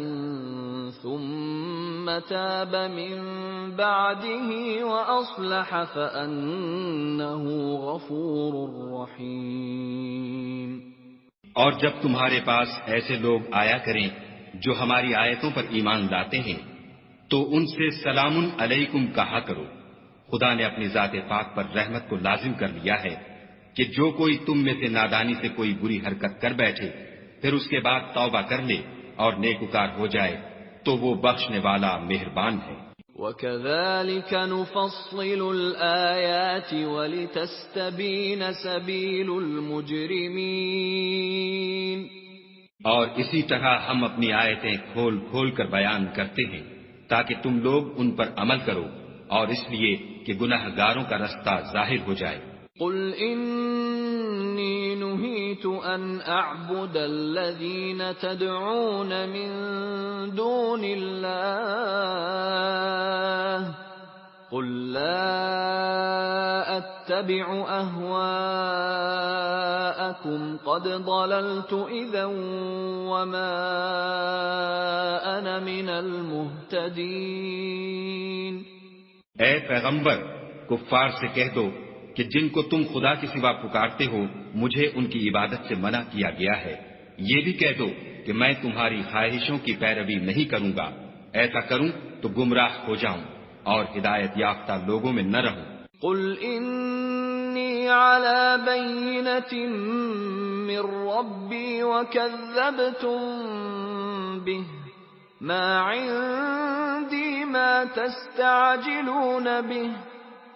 ثُمَّ تَابَ مِنْ بَعْدِهِ وَأَصْلَحَ فَأَنَّهُ غَفُورٌ رَحِيمٌ۔ اور جب تمہارے پاس ایسے لوگ آیا کریں جو ہماری آیتوں پر ایمان لاتے ہیں تو ان سے سلام علیکم کہا کرو۔ خدا نے اپنی ذات پاک پر رحمت کو لازم کر لیا ہے کہ جو کوئی تم میں سے نادانی سے کوئی بری حرکت کر بیٹھے پھر اس کے بعد توبہ کر لے اور نیکوکار ہو جائے تو وہ بخشنے والا مہربان ہے۔ وَكَذَلِكَ نُفَصِّلُ الْآيَاتِ وَلِتَسْتَبِينَ سَبِيلُ الْمُجْرِمِينَ۔ اور اسی طرح ہم اپنی آیتیں کھول کھول کر بیان کرتے ہیں تاکہ تم لوگ ان پر عمل کرو، اور اس لیے کہ گناہ گاروں کا رستہ ظاہر ہو جائے۔ قُلْ إِنِّي نُهِيتُ أَنْ أَعْبُدَ الَّذِينَ تَدْعُونَ مِن دُونِ اللَّهِ قُلْ لَا أَتَّبِعُ أَهْوَاءَكُمْ قَدْ ضَلَلْتُ إِذًا وَمَا أَنَا مِنَ الْمُهْتَدِينَ۔ اے پیغمبر، کفار سے کہہ دو کہ جن کو تم خدا کے سوا پکارتے ہو مجھے ان کی عبادت سے منع کیا گیا ہے۔ یہ بھی کہہ دو کہ میں تمہاری خواہشوں کی پیروی نہیں کروں گا، ایسا کروں تو گمراہ ہو جاؤں اور ہدایت یافتہ لوگوں میں نہ رہوں۔ قل انی علی بینۃ من ربی وکذبتم به ما عندي ما تستعجلون به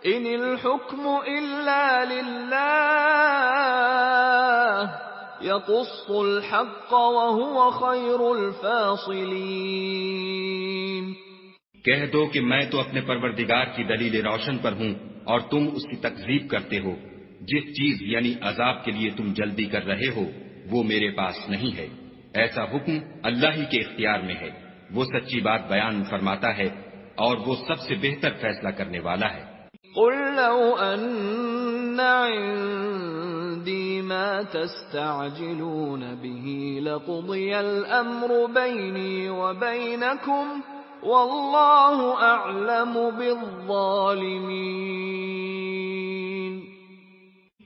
ان الحكم الا لله يقص الحق وهو خير الفاصلين۔ کہہ دو کہ میں تو اپنے پروردگار کی دلیل روشن پر ہوں اور تم اس کی تکذیب کرتے ہو۔ جس چیز یعنی عذاب کے لیے تم جلدی کر رہے ہو وہ میرے پاس نہیں ہے، ایسا حکم اللہ ہی کے اختیار میں ہے، وہ سچی بات بیان فرماتا ہے اور وہ سب سے بہتر فیصلہ کرنے والا ہے۔ قل لو ان عندي ما تستعجلون به لقضي الأمر بيني وبينكم والله أعلم بالظالمين۔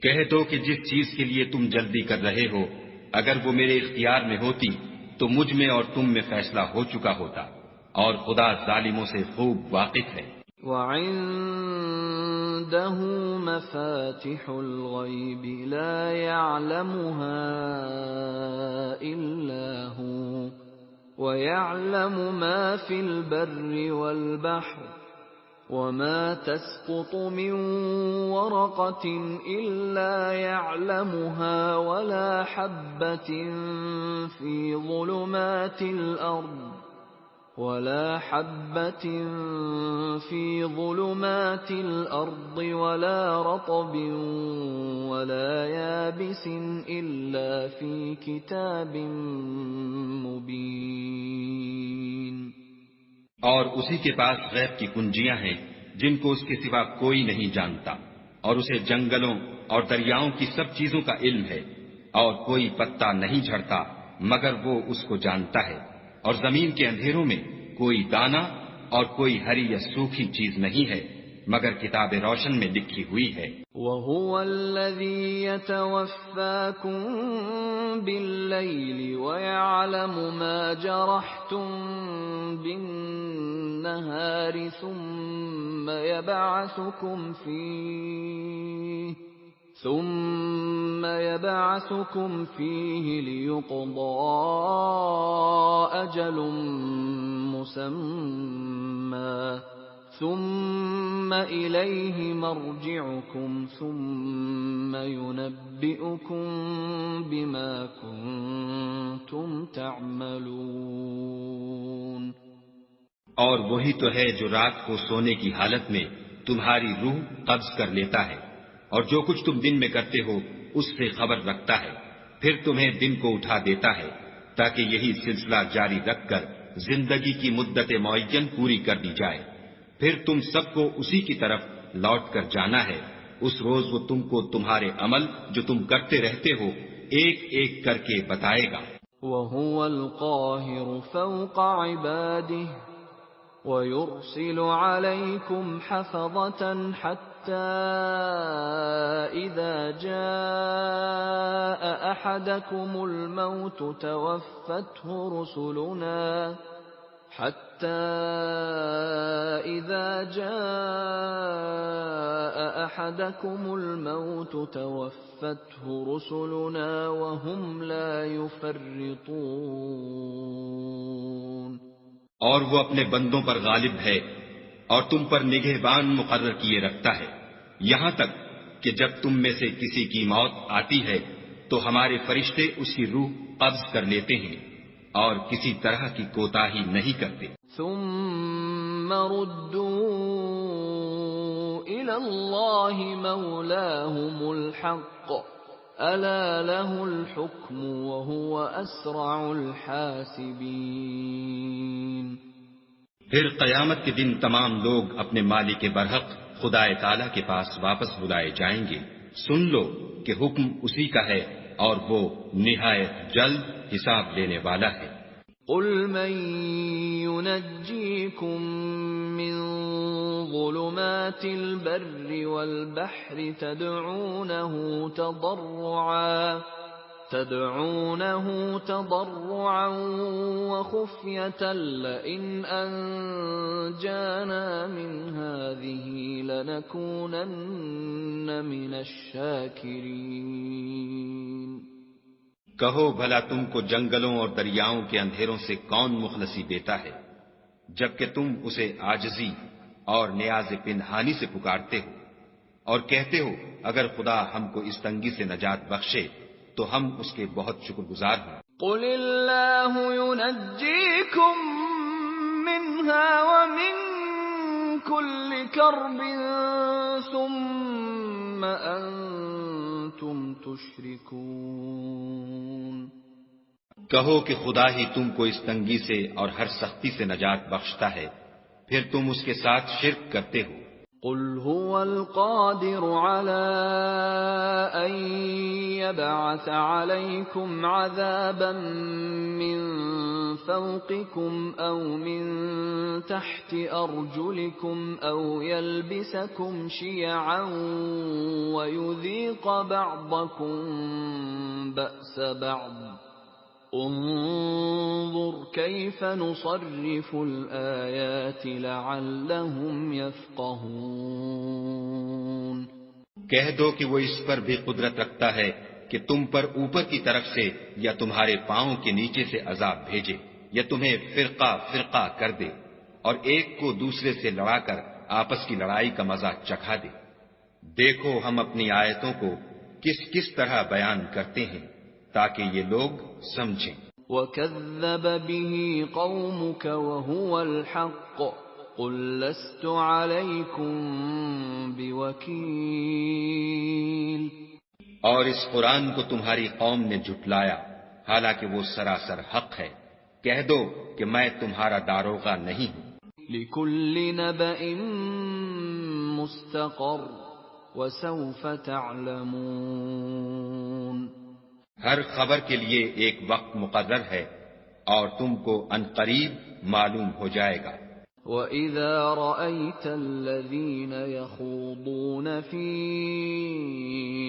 کہہ دو کہ جس چیز کے لیے تم جلدی کر رہے ہو اگر وہ میرے اختیار میں ہوتی تو مجھ میں اور تم میں فیصلہ ہو چکا ہوتا، اور خدا ظالموں سے خوب واقف ہے۔ وعنده مفاتح الغيب لا يعلمها إلا هو ويعلم ما في البر والبحر وما تسقط من ورقة إلا يعلمها ولا حبة في ظلمات الأرض ولا رطب ولا يابس إلا في كتاب مبين۔ اور اسی کے پاس غیب کی کنجیاں ہیں جن کو اس کے سوا کوئی نہیں جانتا، اور اسے جنگلوں اور دریاؤں کی سب چیزوں کا علم ہے، اور کوئی پتا نہیں جھڑتا مگر وہ اس کو جانتا ہے، اور زمین کے اندھیروں میں کوئی دانہ اور کوئی ہری یا سوکھی چیز نہیں ہے مگر کتاب روشن میں لکھی ہوئی ہے۔ وَهُوَ الَّذِي يَتَوَفَّاكُم بِاللَّيْلِ وَيَعْلَمُ مَا جَرَحْتُم بِالنَّهَارِ ثُمَّ يَبْعَثُكُمْ فِيهِ لِيُقْضَىٰ أَجَلٌ مُّسَمًّى ثُمَّ إِلَيْهِ مَرْجِعُكُمْ ثُمَّ يُنَبِّئُكُم بِمَا كُنتُمْ تَعْمَلُونَ۔ اور وہی تو ہے جو رات کو سونے کی حالت میں تمہاری روح قبض کر لیتا ہے، اور جو کچھ تم دن میں کرتے ہو اس سے خبر رکھتا ہے، پھر تمہیں دن کو اٹھا دیتا ہے تاکہ یہی سلسلہ جاری رکھ کر زندگی کی مدت معین پوری کر دی جائے، پھر تم سب کو اسی کی طرف لوٹ کر جانا ہے۔ اس روز وہ تم کو تمہارے عمل جو تم کرتے رہتے ہو ایک ایک کر کے بتائے گا۔ وَهُوَ الْقَاهِرُ فَوْقَ عِبَادِهِ وَيُرْسِلُ عَلَيْكُمْ حَفَظَةً حَتَّى إِذَا جَاءَ أَحَدَكُمُ الموت توفته رسلنا وهم لا يفرطون۔ اور وہ اپنے بندوں پر غالب ہے اور تم پر نگہبان مقرر کیے رکھتا ہے، یہاں تک کہ جب تم میں سے کسی کی موت آتی ہے تو ہمارے فرشتے اس کی روح قبض کر لیتے ہیں اور کسی طرح کی کوتاہی نہیں کرتے۔ ثم ردوا إلى الله مولاهم الحق ألا له الحكم وهو أسرع الحاسبين۔ پھر قیامت کے دن تمام لوگ اپنے مالک برحق خدا تعالی کے پاس واپس بلائے جائیں گے۔ سن لو کہ حکم اسی کا ہے اور وہ نہایت جلد حساب لینے والا ہے۔ قل من ينجيكم من ظلمات البر والبحر تدعونه تضرعا وخفية لئن أنجانا من هذه لنكونن من الشاكرين۔ کہو بھلا تم کو جنگلوں اور دریاؤں کے اندھیروں سے کون مخلصی دیتا ہے جبکہ تم اسے عاجزی اور نیاز پنہانی سے پکارتے ہو اور کہتے ہو اگر خدا ہم کو اس تنگی سے نجات بخشے تو ہم اس کے بہت شکر گزار ہیں۔ قل اللہ ينجيكم منها ومن كل كرب ثم أنتم تشركون۔ کہو کہ خدا ہی تم کو اس تنگی سے اور ہر سختی سے نجات بخشتا ہے، پھر تم اس کے ساتھ شرک کرتے ہو۔ قل هو القادر على أن يبعث عليكم عذابا من فوقكم أو من تحت أرجلكم أو يلبسكم شيعا ويذيق بعضكم بأس بعض انظر كيف نصرف الآيات لعلهم يفقهون۔ کہہ دو کہ وہ اس پر بھی قدرت رکھتا ہے کہ تم پر اوپر کی طرف سے یا تمہارے پاؤں کے نیچے سے عذاب بھیجے یا تمہیں فرقہ فرقہ کر دے اور ایک کو دوسرے سے لڑا کر آپس کی لڑائی کا مزہ چکھا دے۔ دیکھو ہم اپنی آیتوں کو کس کس طرح بیان کرتے ہیں تاکہ یہ لوگ سمجھیں۔ وَكَذَّبَ بِهِ قَوْمُكَ وَهُوَ الْحَقُّ قُلْ لَسْتُ عَلَيْكُمْ بِوَكِيلٍ۔ اور اس قرآن کو تمہاری قوم نے جھٹلایا حالانکہ وہ سراسر حق ہے، کہہ دو کہ میں تمہارا داروغہ نہیں ہوں۔ لِكُلِّ نَبَإٍ مُسْتَقَرٌّ وَسَوْفَ تَعْلَمُونَ۔ ہر خبر کے لیے ایک وقت مقرر ہے اور تم کو عنقریب معلوم ہو جائے گا۔ وَإِذَا رَأَيْتَ الَّذِينَ يَخُوضُونَ فِي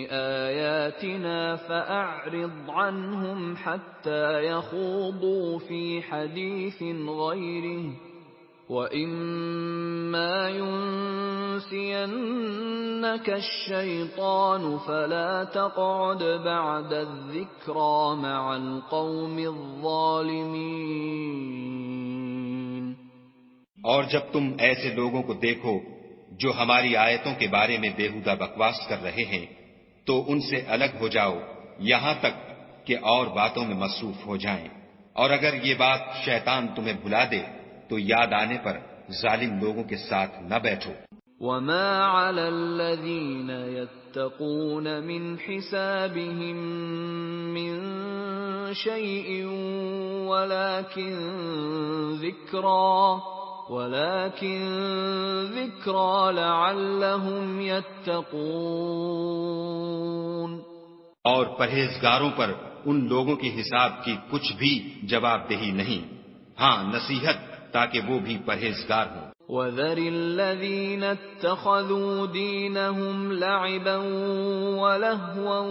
آيَاتِنَا فَأَعْرِضْ عَنْهُمْ حَتَّى يَخُوضُوا فِي حَدِيثٍ غَيْرِهِ وَإِمَّا يُنْسِيَنَّكَ الشَّيْطَانُ فَلَا تَقْعُدْ بَعْدَ الذِّكْرَى مَعَ الْقَوْمِ الظَّالِمِينَ۔ اور جب تم ایسے لوگوں کو دیکھو جو ہماری آیتوں کے بارے میں بےہودہ بکواس کر رہے ہیں تو ان سے الگ ہو جاؤ یہاں تک کہ اور باتوں میں مصروف ہو جائیں، اور اگر یہ بات شیطان تمہیں بھلا دے تو یاد آنے پر ظالم لوگوں کے ساتھ نہ بیٹھو۔ وَمَا عَلَى الَّذِينَ يَتَّقُونَ مِنْ حِسَابِهِمْ مِنْ شَيْءٍ وَلَكِنْ ذِكْرَى لَعَلَّهُمْ يَتَّقُونَ۔ اور پرہیزگاروں پر ان لوگوں کے حساب کی کچھ بھی جواب دہی نہیں، ہاں نصیحت تاکہ وہ بھی پرہیزگار ہوں۔ وَذَرِ الَّذِينَ اتَّخَذُوا دِينَهُمْ لَعِبًا وَلَهْوًا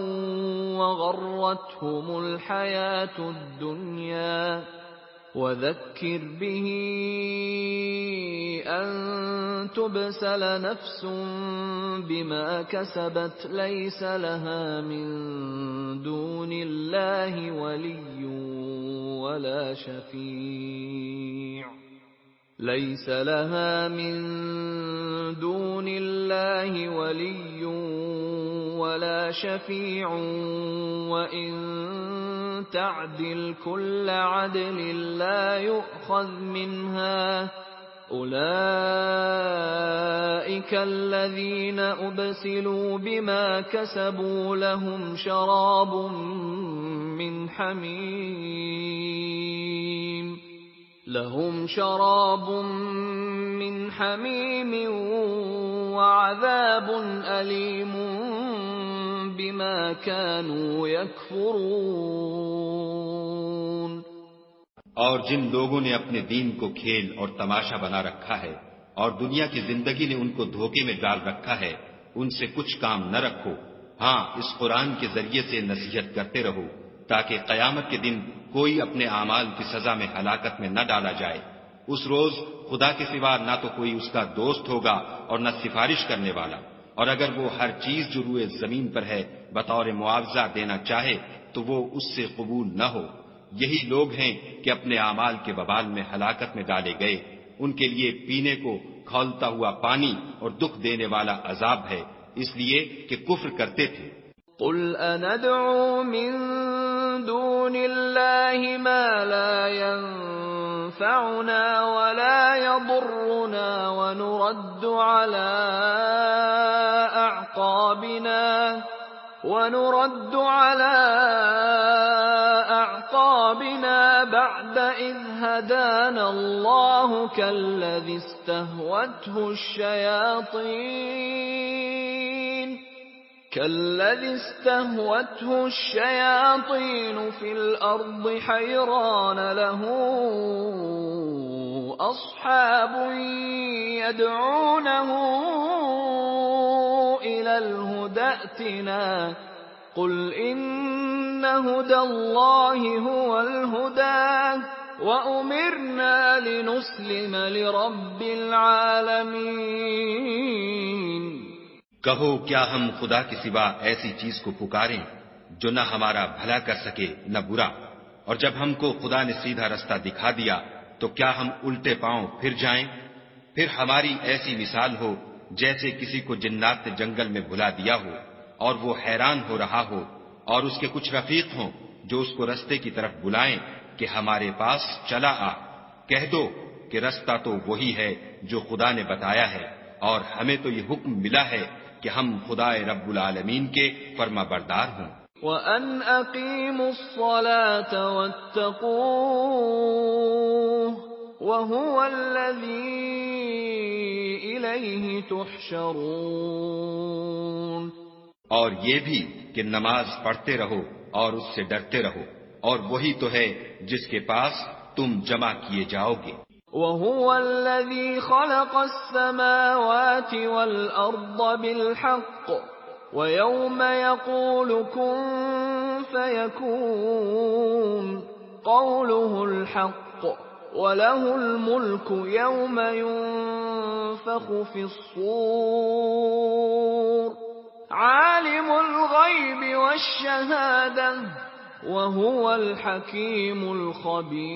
وَغَرَّتْهُمُ الْحَيَاةُ الدُّنْيَا وَذَكِّرْ بِهِ أَن تُبْسَلَ نَفْسٌ بِمَا كَسَبَتْ لَيْسَ لَهَا مِن دُونِ اللَّهِ وَلِيٌّ وَلَا شَفِيعٌ لَيْسَ لَهَا مِن دُونِ اللَّهِ وَلِيٌّ وَلَا شَفِيعٌ وَإِن تَعْدِلْ كُلَّ عَدْلٍ لَّا يُؤْخَذْ مِنْهَا أُولَئِكَ الَّذِينَ أُبْسِلُوا بِمَا كَسَبُوا لَهُمْ شَرَابٌ من حميم وعذاب أليم بما كانوا يكفرون۔ اور جن لوگوں نے اپنے دین کو کھیل اور تماشا بنا رکھا ہے اور دنیا کی زندگی نے ان کو دھوکے میں ڈال رکھا ہے، ان سے کچھ کام نہ رکھو، ہاں اس قرآن کے ذریعے سے نصیحت کرتے رہو تاکہ قیامت کے دن کوئی اپنے اعمال کی سزا میں ہلاکت میں نہ ڈالا جائے۔ اس روز خدا کے سوا نہ تو کوئی اس کا دوست ہوگا اور نہ سفارش کرنے والا، اور اگر وہ ہر چیز جو روئے زمین پر ہے بطور معاوضہ دینا چاہے تو وہ اس سے قبول نہ ہو۔ یہی لوگ ہیں کہ اپنے اعمال کے وبال میں ہلاکت میں ڈالے گئے، ان کے لیے پینے کو کھولتا ہوا پانی اور دکھ دینے والا عذاب ہے، اس لیے کہ کفر کرتے تھے۔ قُلْ أَنَدْعُو مِن دُونِ اللَّهِ مَا لَا يَنفَعُنَا وَلَا يَضُرُّنَا ونرد على أعقابنا بعد إذ هدانا الله كالذي استهوته الشياطين في الأرض حيران له أصحاب يدعونه إلى الهدى ائتنا قل إن هدى الله هو الهدى وأمرنا لنسلم لرب العالمين۔ کہو کیا ہم خدا کے سوا ایسی چیز کو پکاریں جو نہ ہمارا بھلا کر سکے نہ برا، اور جب ہم کو خدا نے سیدھا رستہ دکھا دیا تو کیا ہم الٹے پاؤں پھر جائیں؟ پھر ہماری ایسی مثال ہو جیسے کسی کو جنات نے جنگل میں بھلا دیا ہو اور وہ حیران ہو رہا ہو، اور اس کے کچھ رفیق ہوں جو اس کو رستے کی طرف بلائیں کہ ہمارے پاس چلا آ۔ کہہ دو کہ رستہ تو وہی ہے جو خدا نے بتایا ہے، اور ہمیں تو یہ حکم ملا ہے کہ ہم خدا رب العالمین کے فرما بردار ہوں۔ وَأَنْ أَقِيمُوا الصَّلَاةَ وَاتَّقُوهُ وَهُوَ الَّذِي إِلَيْهِ تُحْشَرُونَ۔ اور یہ بھی کہ نماز پڑھتے رہو اور اس سے ڈرتے رہو، اور وہی تو ہے جس کے پاس تم جمع کیے جاؤ گے۔ وَهُوَ الَّذِي خَلَقَ السَّمَاوَاتِ وَالْأَرْضَ بِالْحَقِّ وَيَوْمَ يَقُولُ كُن فَيَكُونُ قَوْلُهُ الْحَقُّ وَلَهُ الْمُلْكُ يَوْمَ يُنفَخُ فِي الصُّورِ عَالِمُ الْغَيْبِ وَالشَّهَادَةِ وَهُوَ الْحَكِيمُ الْخَبِيرُ۔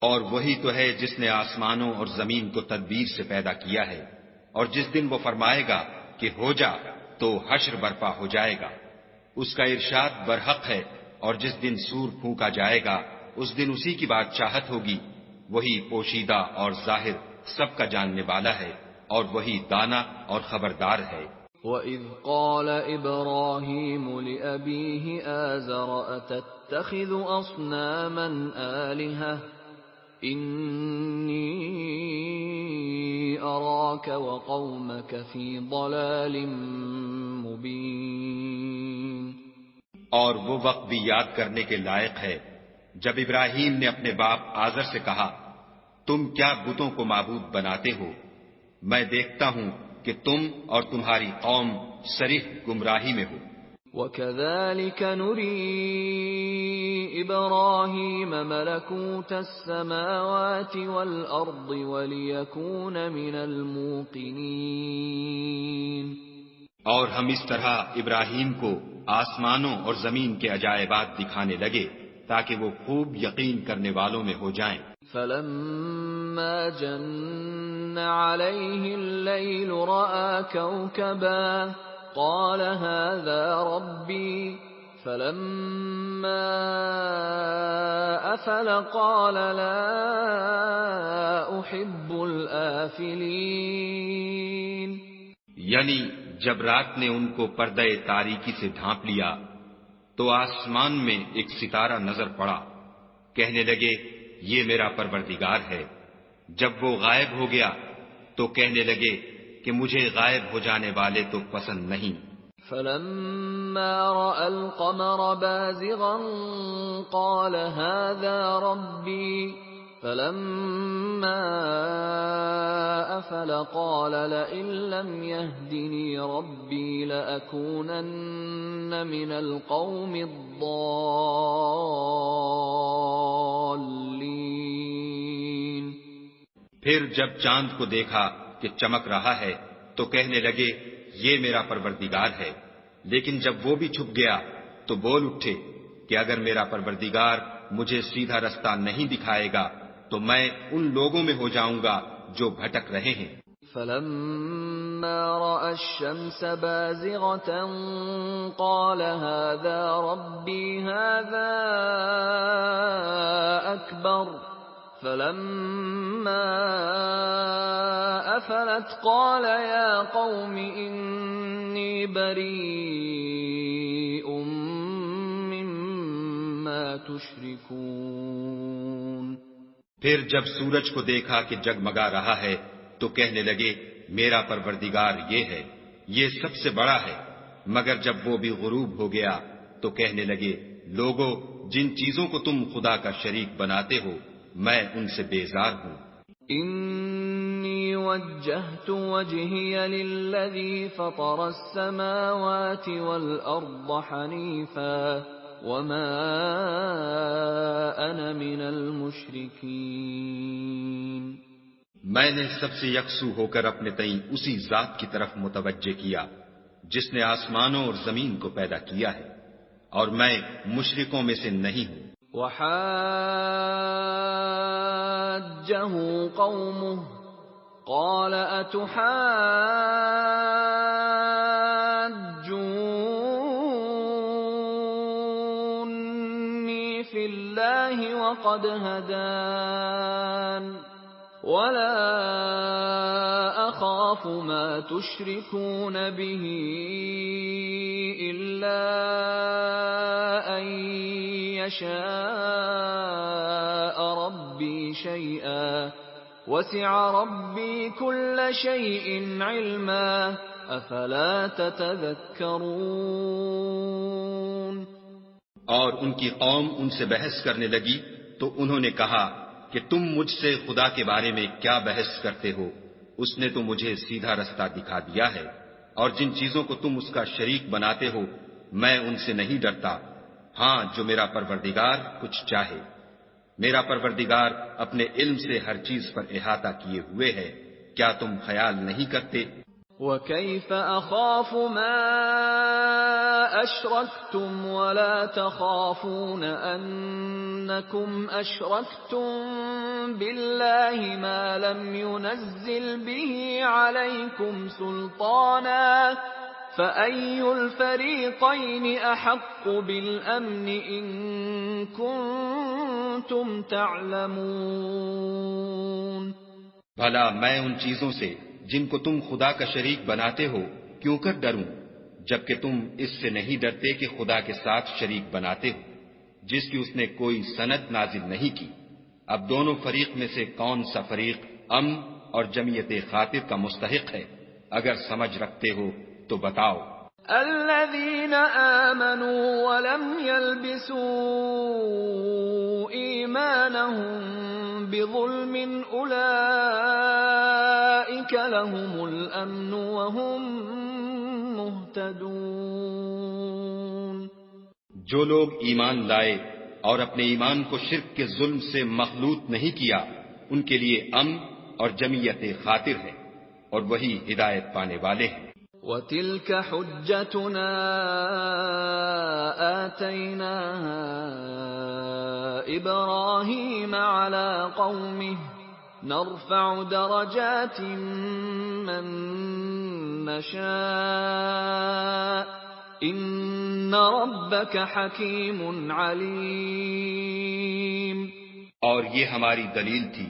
اور وہی تو ہے جس نے آسمانوں اور زمین کو تدبیر سے پیدا کیا ہے، اور جس دن وہ فرمائے گا کہ ہو جا تو حشر برپا ہو جائے گا، اس کا ارشاد برحق ہے، اور جس دن سور پھونکا جائے گا اس دن اسی کی بادشاہت ہوگی، وہی پوشیدہ اور ظاہر سب کا جاننے والا ہے، اور وہی دانا اور خبردار ہے۔ وَإِذْ قَالَ إِبْرَاهِيمُ لِأَبِيهِ آزَرَ أَتَتَّخِذُ أَصْنَامًا آلِهَةً إِنِّي أَرَاكَ وَقَوْمَكَ فِي ضَلَالٍ مُبِينٍ۔ اور وہ وقت بھی یاد کرنے کے لائق ہے جب ابراہیم نے اپنے باپ آزر سے کہا، تم کیا بتوں کو معبود بناتے ہو؟ میں دیکھتا ہوں کہ تم اور تمہاری قوم صریح گمراہی میں ہو۔ وَكَذَلِكَ نُرِي إِبْرَاهِيمَ مَلَكُوتَ السَّمَاوَاتِ وَالْأَرْضِ وَلِيَكُونَ مِنَ الْمُوقِنِينَ۔ اور ہم اس طرح ابراہیم کو آسمانوں اور زمین کے عجائبات دکھانے لگے تاکہ وہ خوب یقین کرنے والوں میں ہو جائیں۔ فَلَمَّا جَنَّ عَلَيْهِ اللَّيْلُ رَأَى كَوْكَبًا قَالَ هَذَا رَبِّي فَلَمَّا أَفَلَ قَالَ لَا أُحِبُّ الْآفِلِينَ۔ یعنی جب رات نے ان کو پردہ تاریکی سے ڈھانپ لیا تو آسمان میں ایک ستارہ نظر پڑا، کہنے لگے یہ میرا پروردگار ہے۔ جب وہ غائب ہو گیا تو کہنے لگے کہ مجھے غائب ہو جانے والے تو پسند نہیں۔ فَلَمَّا رَأَى الْقَمَرَ بَازِغًا قَالَ هَذَا رَبِّي فَلَمَّا أَفَلَ قَالَ لَئِن لَّمْ يَهْدِنِي رَبِّي لَأَكُونَنَّ مِنَ الْقَوْمِ الضَّالِّينَ۔ پھر جب چاند کو دیکھا کہ چمک رہا ہے تو کہنے لگے یہ میرا پروردگار ہے، لیکن جب وہ بھی چھپ گیا تو بول اٹھے کہ اگر میرا پروردگار مجھے سیدھا رستہ نہیں دکھائے گا تو میں ان لوگوں میں ہو جاؤں گا جو بھٹک رہے ہیں۔ فَلَمَّا رَأَى الشَّمْسَ بَازِغَةً قَالَ هَذَا رَبِّي هَذَا أَكْبَرُ فَلَمَّا أَفَلَتْ قَالَ يَا قَوْمِ إِنِّي بریء مما تشرکون۔ پھر جب سورج کو دیکھا کہ جگمگا رہا ہے تو کہنے لگے میرا پروردگار یہ ہے، یہ سب سے بڑا ہے، مگر جب وہ بھی غروب ہو گیا تو کہنے لگے لوگو جن چیزوں کو تم خدا کا شریک بناتے ہو میں ان سے بیزار ہوں۔ انی وجہت وجہی للذی فطر السماوات والارض حنیفا وما انا من المشرکین۔ میں نے سب سے یکسو ہو کر اپنے تئیں اسی ذات کی طرف متوجہ کیا جس نے آسمانوں اور زمین کو پیدا کیا ہے، اور میں مشرکوں میں سے نہیں ہوں۔ وحاجہ قومہ قال اتحاجونی فی اللہ وقد ہدان ولا اخاف ما تشركون به الا ان يشاء ربي شيئا وسع ربي كل شيء علما افلا تتذكرون۔ اور ان کی قوم ان سے بحث کرنے لگی تو انہوں نے کہا کہ تم مجھ سے خدا کے بارے میں کیا بحث کرتے ہو؟ اس نے تو مجھے سیدھا رستہ دکھا دیا ہے، اور جن چیزوں کو تم اس کا شریک بناتے ہو میں ان سے نہیں ڈرتا، ہاں جو میرا پروردگار کچھ چاہے۔ میرا پروردگار اپنے علم سے ہر چیز پر احاطہ کیے ہوئے ہے، کیا تم خیال نہیں کرتے؟ وَكَيْفَ أَخَافُ مَا أَشْرَكْتُمْ وَلَا تَخَافُونَ أَنَّكُمْ أَشْرَكْتُمْ بِاللَّهِ مَا لَمْ يُنَزِّلْ بِهِ عَلَيْكُمْ سُلْطَانًا فَأَيُّ الْفَرِيقَيْنِ أَحَقُّ بِالْأَمْنِ إِن كُنتُمْ تَعْلَمُونَ۔ بھلا میں ان چیزوں سے جن کو تم خدا کا شریک بناتے ہو کیوں کر ڈروں، جبکہ تم اس سے نہیں ڈرتے کہ خدا کے ساتھ شریک بناتے ہو جس کی اس نے کوئی سند نازل نہیں کی۔ اب دونوں فریق میں سے کون سا فریق امن اور جمعیت خاطر کا مستحق ہے؟ اگر سمجھ رکھتے ہو تو بتاؤ۔ الذين آمنوا ولم يلبسوا إيمانهم بظلم أولئك لهم الأمن وهم مهتدون۔ جو لوگ ایمان لائے اور اپنے ایمان کو شرک کے ظلم سے مخلوط نہیں کیا ان کے لیے امن اور جمعیت خاطر ہے، اور وہی ہدایت پانے والے ہیں۔ وَتِلْكَ حُجَّتُنَا آتَيْنَاهَا إِبْرَاهِيمَ عَلَى قَوْمِهِ نَرْفَعُ دَرَجَاتٍ مَّن نَّشَاءُ إِنَّ رَبَّكَ حَكِيمٌ عَلِيمٌ۔ اور یہ ہماری دلیل تھی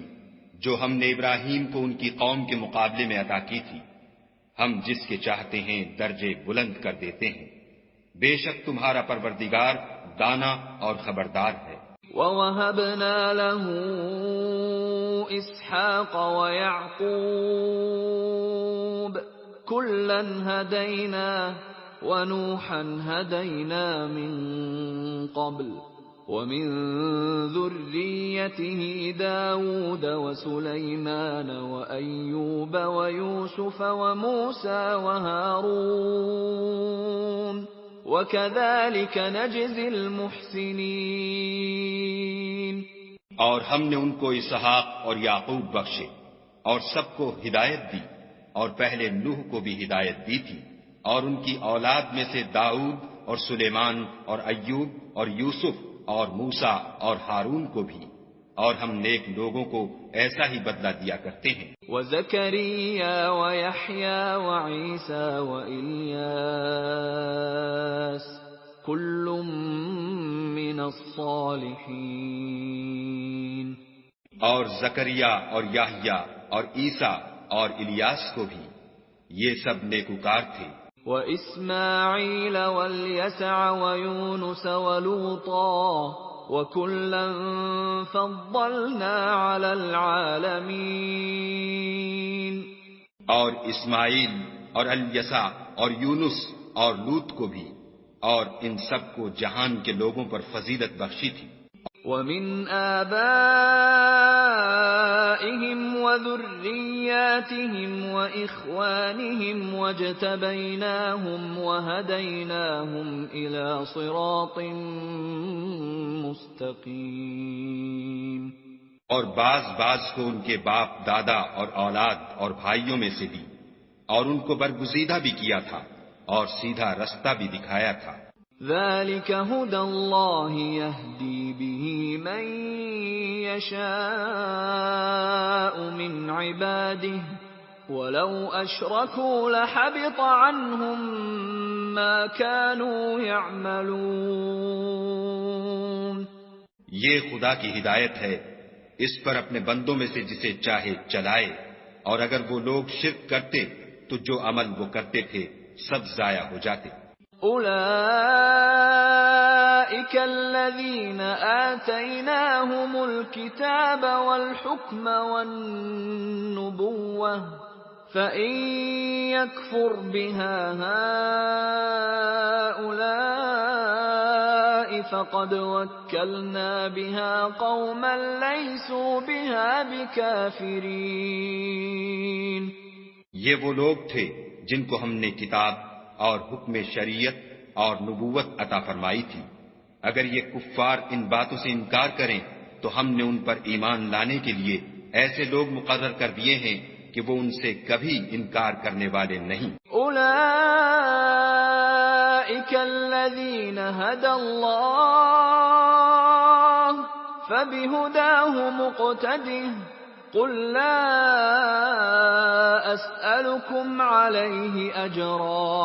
جو ہم نے ابراہیم کو ان کی قوم کے مقابلے میں عطا کی تھی، ہم جس کے چاہتے ہیں درجے بلند کر دیتے ہیں، بے شک تمہارا پروردگار دانا اور خبردار ہے۔ وَوَهَبْنَا لَهُ إِسْحَاقَ وَيَعْقُوبَ كُلًّا هَدَيْنَا وَنُوحًا هَدَيْنَا مِن قَبْلُ وَمِن ذُرِّيَّتِهِ دَاوُودَ وَسُلَيْمَانَ وَأَيُّوبَ وَيُوسُفَ وَمُوسَى وَهَارُونَ وَكَذَلِكَ نَجْزِي الْمُحْسِنِينَ۔ اور ہم نے ان کو اسحاق اور یعقوب بخشے اور سب کو ہدایت دی، اور پہلے نوح کو بھی ہدایت دی تھی، اور ان کی اولاد میں سے داؤد اور سلیمان اور ایوب اور یوسف اور موسیٰ اور ہارون کو بھی، اور ہم نیک لوگوں کو ایسا ہی بدلہ دیا کرتے ہیں۔ وَزَكَرِيَّا وَيَحْيَىٰ وَعِيسَىٰ وَإِلْيَاسَ كُلٌّ مِّنَ الصَّالِحِينَ۔ اور زکریا اور یحییٰ اور عیسیٰ اور الیاس کو بھی، یہ سب نیکوکار تھے۔ وإسماعيل واليسع ويونس ولوطا وكلا فضلنا على العالمين. اور اسماعیل اور الیسع اور یونس اور لوط کو بھی، اور ان سب کو جہان کے لوگوں پر فضیلت بخشی تھی. وَمِنْ آبَائِهِمْ وَذُرِّيَّاتِهِمْ وَإِخْوَانِهِمْ وَاجْتَبَيْنَاهُمْ وَهَدَيْنَاهُمْ إِلَى صِرَاطٍ مُسْتَقِيمٍ. اور بعض کو ان کے باپ دادا اور اولاد اور بھائیوں میں سے دی، اور ان کو برگزیدہ بھی کیا تھا اور سیدھا رستہ بھی دکھایا تھا. ذَلِكَ هُدَى اللَّهِ يَهْدِي بِهِ مَن يَشَاءُ مِنْ عِبَادِهِ وَلَوْ أَشْرَكُوا لَحَبِطَ عَنْهُمْ مَا كَانُوا يَعْمَلُونَ. یہ خدا کی ہدایت ہے، اس پر اپنے بندوں میں سے جسے چاہے چلائے، اور اگر وہ لوگ شرک کرتے تو جو عمل وہ کرتے تھے سب ضائع ہو جاتے. أولئك الذين آتيناهم الكتاب والحكم والنبوة فإن يكفر بها هؤلاء فقد وكلنا بها قوما ليسوا بها بكافرين. یہ وہ لوگ تھے جن کو ہم نے کتاب اور حکم شریعت اور نبوت عطا فرمائی تھی. اگر یہ کفار ان باتوں سے انکار کریں تو ہم نے ان پر ایمان لانے کے لیے ایسے لوگ مقرر کر دیے ہیں کہ وہ ان سے کبھی انکار کرنے والے نہیں. اولئک الذین ھدی اللہ فبہداہ مقتدہ قل لا أسألكم عليه أجرا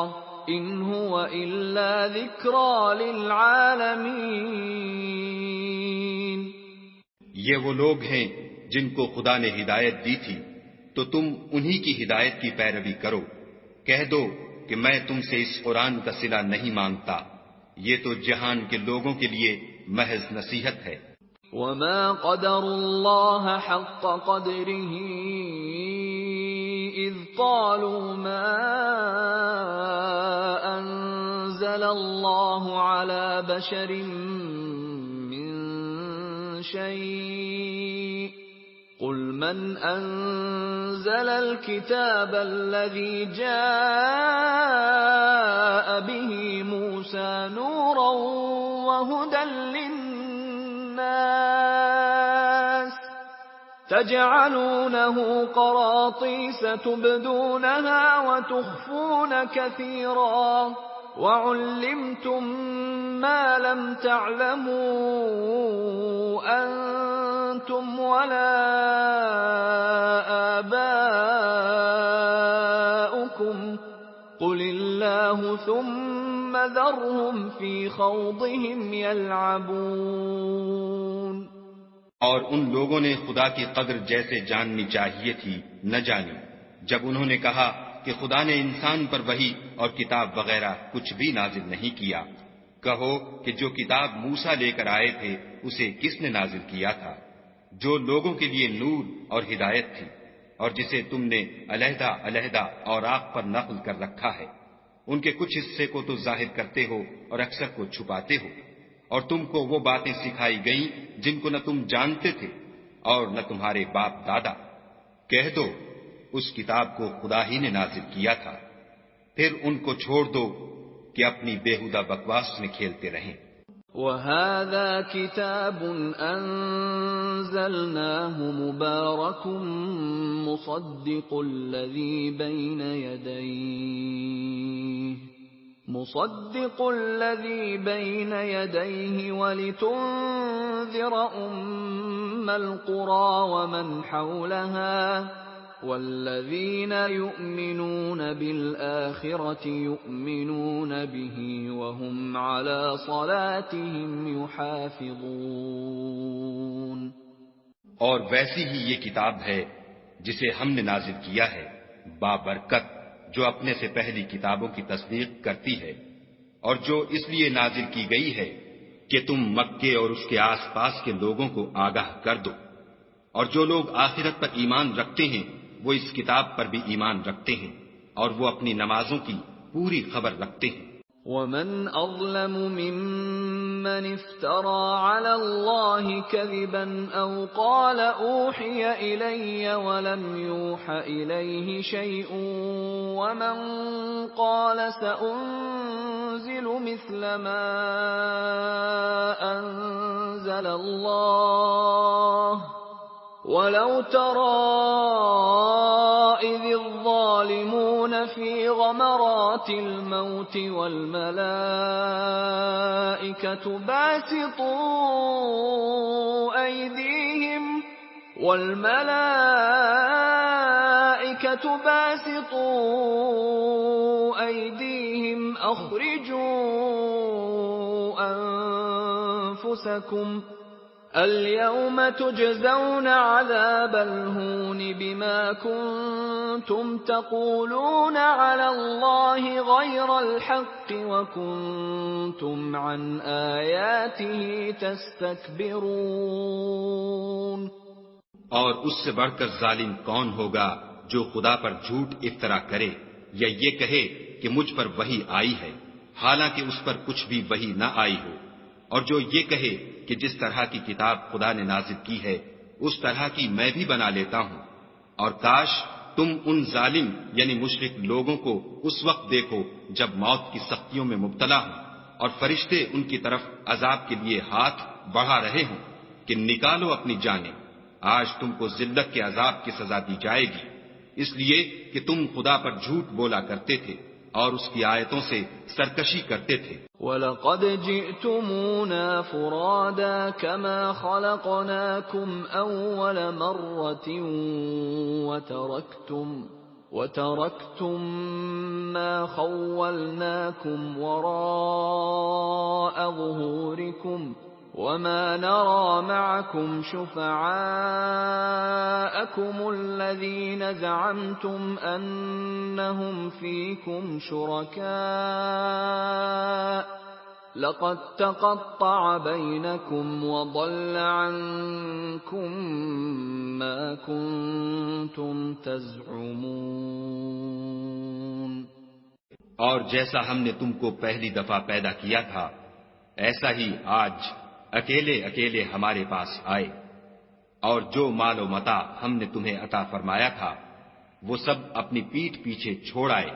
إن هو إلا ذكرى للعالمين. یہ وہ لوگ ہیں جن کو خدا نے ہدایت دی تھی تو تم انہی کی ہدایت کی پیروی کرو. کہہ دو کہ میں تم سے اس قرآن کا صلہ نہیں مانگتا، یہ تو جہان کے لوگوں کے لیے محض نصیحت ہے. وما قدر الله حق قدره إذ قالوا ما أنزل الله على بشر من شيء قل من أنزل الكتاب الذي جاء به موسى نورا وهدى للناس تجعلونه قراطيس تبدونها وتخفون كثيرا وعلمتم ما لم تعلموا أنتم ولا آباؤكم قل الله ثم ذرهم في خوضهم يلعبون. اور ان لوگوں نے خدا کی قدر جیسے جاننی چاہیے تھی نہ جانی جب انہوں نے کہا کہ خدا نے انسان پر وحی اور کتاب وغیرہ کچھ بھی نازل نہیں کیا. کہو کہ جو کتاب موسیٰ لے کر آئے تھے اسے کس نے نازل کیا تھا؟ جو لوگوں کے لیے نور اور ہدایت تھی، اور جسے تم نے علیحدہ علیحدہ اوراق پر نقل کر رکھا ہے. ان کے کچھ حصے کو تو ظاہر کرتے ہو اور اکثر کو چھپاتے ہو، اور تم کو وہ باتیں سکھائی گئیں جن کو نہ تم جانتے تھے اور نہ تمہارے باپ دادا. کہہ دو اس کتاب کو خدا ہی نے نازل کیا تھا، پھر ان کو چھوڑ دو کہ اپنی بیہودہ بکواس میں کھیلتے رہیں. وَهَذَا كِتَابٌ أَنزَلْنَاهُ مُبَارَكٌ مُصَدِّقُ الَّذِي بَيْنَ يَدَيْهِ وَلِتُنذِرَ أُمَّ الْقُرَى وَمَنْ حَوْلَهَا وَالَّذِينَ يُؤْمِنُونَ بِالْآخِرَةِ يُؤْمِنُونَ بِهِ وَهُمْ عَلَى صَلَاتِهِمْ يُحَافِظُونَ. اور ویسی ہی یہ کتاب ہے جسے ہم نے نازل کیا ہے، بابرکت، جو اپنے سے پہلی کتابوں کی تصدیق کرتی ہے اور جو اس لیے نازل کی گئی ہے کہ تم مکے اور اس کے آس پاس کے لوگوں کو آگاہ کر دو، اور جو لوگ آخرت پر ایمان رکھتے ہیں وہ اس کتاب پر بھی ایمان رکھتے ہیں اور وہ اپنی نمازوں کی پوری خبر رکھتے ہیں۔ ومن أظلم ممن افترى على الله كذبا أو قال أوحي إلي ولم يوح إليه شيء ومن قال سأنزل مثل ما أنزل الله ولو ترى إذ الظالمون في غمرات الموت والملائكة باسطوا أيديهم أخرجوا أنفسكم اليوم تجزون عذاب الهون بما كنتم تقولون على الله غير الحق وكنتم عن آياته تستكبرون۔ اور اس سے بڑھ کر ظالم کون ہوگا جو خدا پر جھوٹ افطرا کرے یا یہ کہے کہ مجھ پر وحی آئی ہے حالانکہ اس پر کچھ بھی وحی نہ آئی ہو، اور جو یہ کہے کہ جس طرح کی کتاب خدا نے نازل کی ہے اس طرح کی میں بھی بنا لیتا ہوں، اور کاش تم ان ظالم یعنی مشرک لوگوں کو اس وقت دیکھو جب موت کی سختیوں میں مبتلا ہوں اور فرشتے ان کی طرف عذاب کے لیے ہاتھ بڑھا رہے ہوں کہ نکالو اپنی جانیں، آج تم کو ذلت کے عذاب کی سزا دی جائے گی، اس لیے کہ تم خدا پر جھوٹ بولا کرتے تھے اور اس کی آیتوں سے سرکشی کرتے تھے۔ وَلَقَدْ جِئْتُمُونَا فُرَادَى كَمَا خَلَقْنَاكُمْ أَوَّلَ مَرَّةٍ وَتَرَكْتُمْ مَا خَوَّلْنَاكُمْ وَرَاءَ ظُهُورِكُمْ وَمَا نَرَى مَعَكُمْ شُفَعَاءَكُمُ الَّذِينَ زَعَمْتُمْ أَنَّهُمْ فِيكُمْ شُرَكَاءُ لَقَدْ تَقَطَّعَ بَيْنَكُمْ وَضَلَّ عَنكُمْ مَا كُنتُمْ تَزْعُمُونَ۔ اور جیسا ہم نے تم کو پہلی دفعہ پیدا کیا تھا ایسا ہی آج اکیلے اکیلے ہمارے پاس آئے، اور جو مال و متاع ہم نے تمہیں عطا فرمایا تھا وہ سب اپنی پیٹھ پیچھے چھوڑ آئے،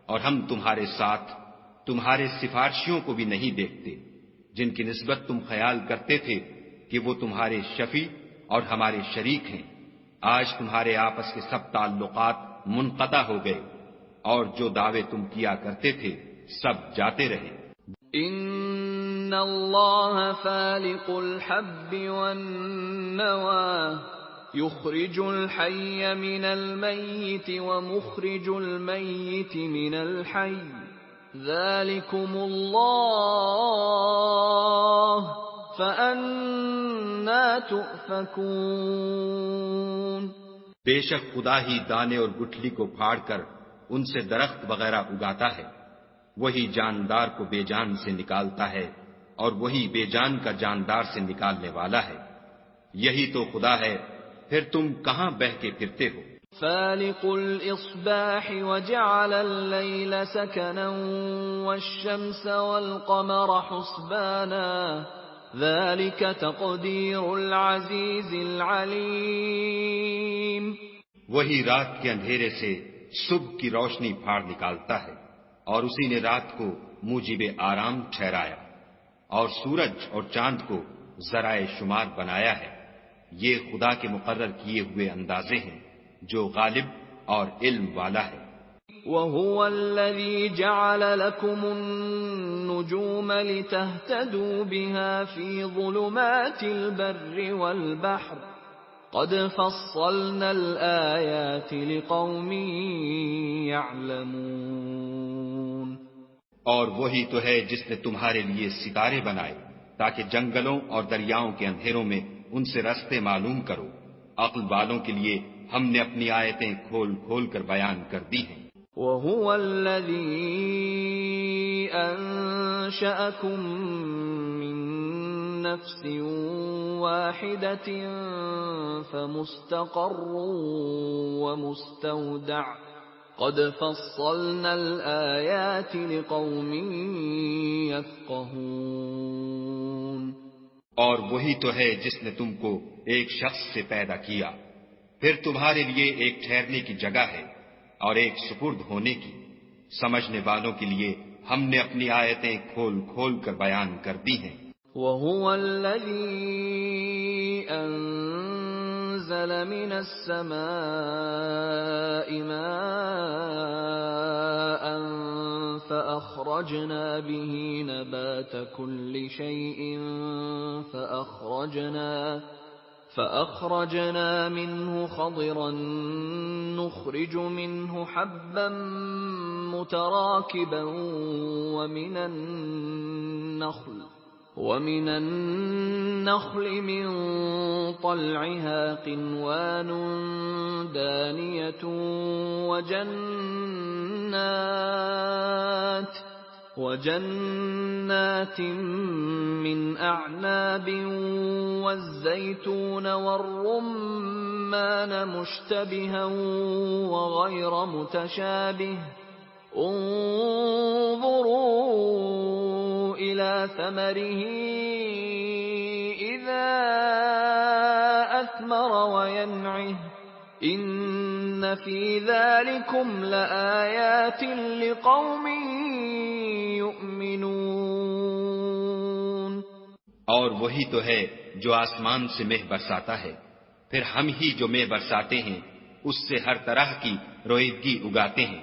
اور ہم تمہارے ساتھ تمہارے سفارشیوں کو بھی نہیں دیکھتے جن کی نسبت تم خیال کرتے تھے کہ وہ تمہارے شفیع اور ہمارے شریک ہیں۔ آج تمہارے آپس کے سب تعلقات منقطع ہو گئے اور جو دعوے تم کیا کرتے تھے سب جاتے رہے۔ ان اللہ فالق الحب والنوى يخرج الحي من الميت ومخرج الميت من الحي ذلكم الله فأنا تؤفكون۔ بے شک خدا ہی دانے اور گٹھلی کو پھاڑ کر ان سے درخت وغیرہ اگاتا ہے، وہی جاندار کو بے جان سے نکالتا ہے اور وہی بے جان کا جاندار سے نکالنے والا ہے، یہی تو خدا ہے، پھر تم کہاں بہ کے پھرتے ہو۔ فالق الإصباح وجعل الليل سكنا والشمس والقمر حسبانا ذلك تقدير العزيز العليم۔ وہی رات کے اندھیرے سے صبح کی روشنی پھاڑ نکالتا ہے اور اسی نے رات کو موجب آرام ٹھہرایا اور سورج اور چاند کو ذرائع شمار بنایا ہے، یہ خدا کے مقرر کیے ہوئے اندازے ہیں جو غالب اور علم والا ہے۔ وَهُوَ الَّذِي جَعَلَ لَكُمُ النُّجُومَ لِتَهْتَدُوا بِهَا فِي ظُلُمَاتِ الْبَرِّ وَالْبَحْرِ قَدْ فَصَّلْنَا الْآيَاتِ لِقَوْمٍ يَعْلَمُونَ۔ اور وہی تو ہے جس نے تمہارے لیے ستارے بنائے تاکہ جنگلوں اور دریاؤں کے اندھیروں میں ان سے راستے معلوم کرو، عقل والوں کے لیے ہم نے اپنی آیتیں کھول کھول کر بیان کر دی ہیں۔ وَهُوَ الَّذِي أَنشَأَكُم مِّن نَّفْسٍ وَاحِدَةٍ فَمُسْتَقَرٌّ وَمُسْتَوْدَعٌ ۗ قَدْ فَصَّلْنَا الْآيَاتِ لِقَوْمٍ يَفْقَهُونَ۔ اور وہی تو ہے جس نے تم کو ایک شخص سے پیدا کیا، پھر تمہارے لیے ایک ٹھہرنے کی جگہ ہے اور ایک سپرد ہونے کی۔ سمجھنے والوں کے لیے ہم نے اپنی آیتیں کھول کھول کر بیان کر دی ہیں۔ وَهُوَ الَّذِي أَنزَلَ مِنَ السَّمَاءِ مَاءً فَأَخْرَجْنَا بِهِ نَبَاتَ كُلِّ شَيْءٍ فَأَخْرَجْنَا مِنْهُ خَضِرًا نُخْرِجُ مِنْهُ حَبًّا مُتَرَاكِبًا وَمِنَ النَّخْلِ مِنْ طَلْعِهَا قِنْوَانٌ دَانِيَةٌ وَجَنَّاتٍ مِّنْ أَعْنَابٍ وَالزَّيْتُونَ وَالرُّمَّانَ مُشْتَبِهًا وَغَيْرَ مُتَشَابِهٍ ۗ انظُرُوا إِلَى ثَمَرِهِ إِذَا أَثْمَرَ وَيَنْعِهِ ۚ إِنَّ فِي ذَلِكُمْ لَآيَاتٍ لِقَوْمٍ يُؤْمِنُونَ۔ اور وہی تو ہے جو آسمان سے مہ برساتا ہے، پھر ہم ہی جو مہ برساتے ہیں اس سے ہر طرح کی رویدگی اگاتے ہیں،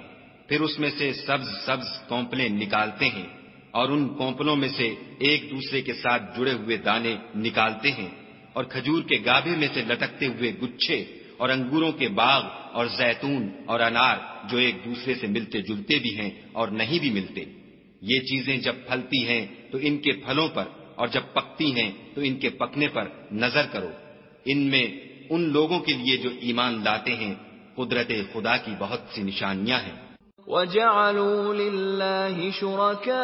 پھر اس میں سے سبز سبز کونپلیں نکالتے ہیں اور ان کونپلوں میں سے ایک دوسرے کے ساتھ جڑے ہوئے دانے نکالتے ہیں، اور کھجور کے گابھے میں سے لٹکتے ہوئے گچھے، اور انگوروں کے باغ اور زیتون اور انار جو ایک دوسرے سے ملتے جلتے بھی ہیں اور نہیں بھی ملتے۔ یہ چیزیں جب پھلتی ہیں تو ان کے پھلوں پر، اور جب پکتی ہیں تو ان کے پکنے پر نظر کرو۔ ان میں ان لوگوں کے لیے جو ایمان لاتے ہیں قدرت خدا کی بہت سی نشانیاں ہیں۔ وَجَعَلُوا لِلَّهِ شُرَكَاءَ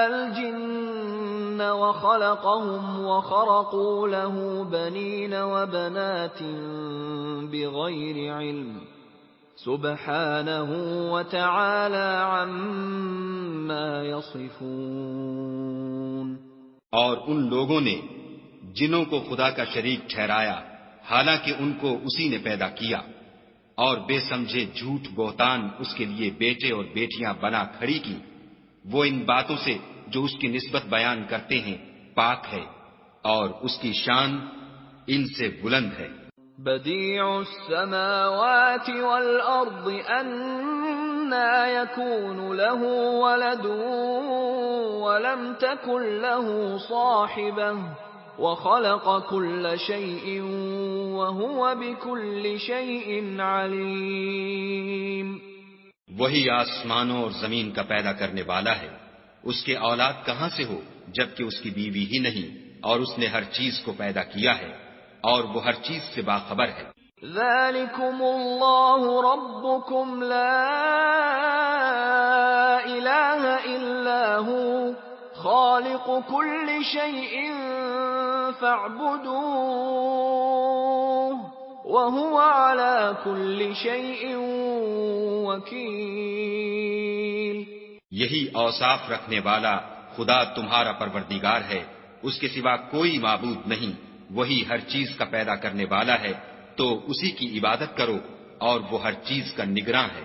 الْجِنَّ وَخَلَقَهُمْ وَخَرَقُوا لَهُ بَنِينَ وَبَنَاتٍ بِغَيْرِ عِلْمٍ ۚ سُبْحَانَهُ وَتَعَالَى عَمَّا يَصِفُونَ۔ اور ان لوگوں نے جنوں کو خدا کا شریک ٹھہرایا حالانکہ ان کو اسی نے پیدا کیا، اور بے سمجھے جھوٹ بہتان اس کے لیے بیٹے اور بیٹیاں بنا کھڑی کی۔ وہ ان باتوں سے جو اس کی نسبت بیان کرتے ہیں پاک ہے، اور اس کی شان ان سے بلند ہے۔ بدیع السماوات والارض انا یکون له ولد ولم تکن له صاحبہ وخلق كل شيء وهو بكل شيء عليم۔ وہی آسمانوں اور زمین کا پیدا کرنے والا ہے، اس کے اولاد کہاں سے ہو جبکہ اس کی بیوی ہی نہیں، اور اس نے ہر چیز کو پیدا کیا ہے اور وہ ہر چیز سے باخبر ہے۔ ذالکم اللہ ربکم لا الہ الا هو خالق كل شيء فاعبدوه وهو على كل شيء وكيل۔ یہی اوصاف رکھنے والا خدا تمہارا پروردگار ہے، اس کے سوا کوئی معبود نہیں، وہی ہر چیز کا پیدا کرنے والا ہے، تو اسی کی عبادت کرو اور وہ ہر چیز کا نگراں ہے۔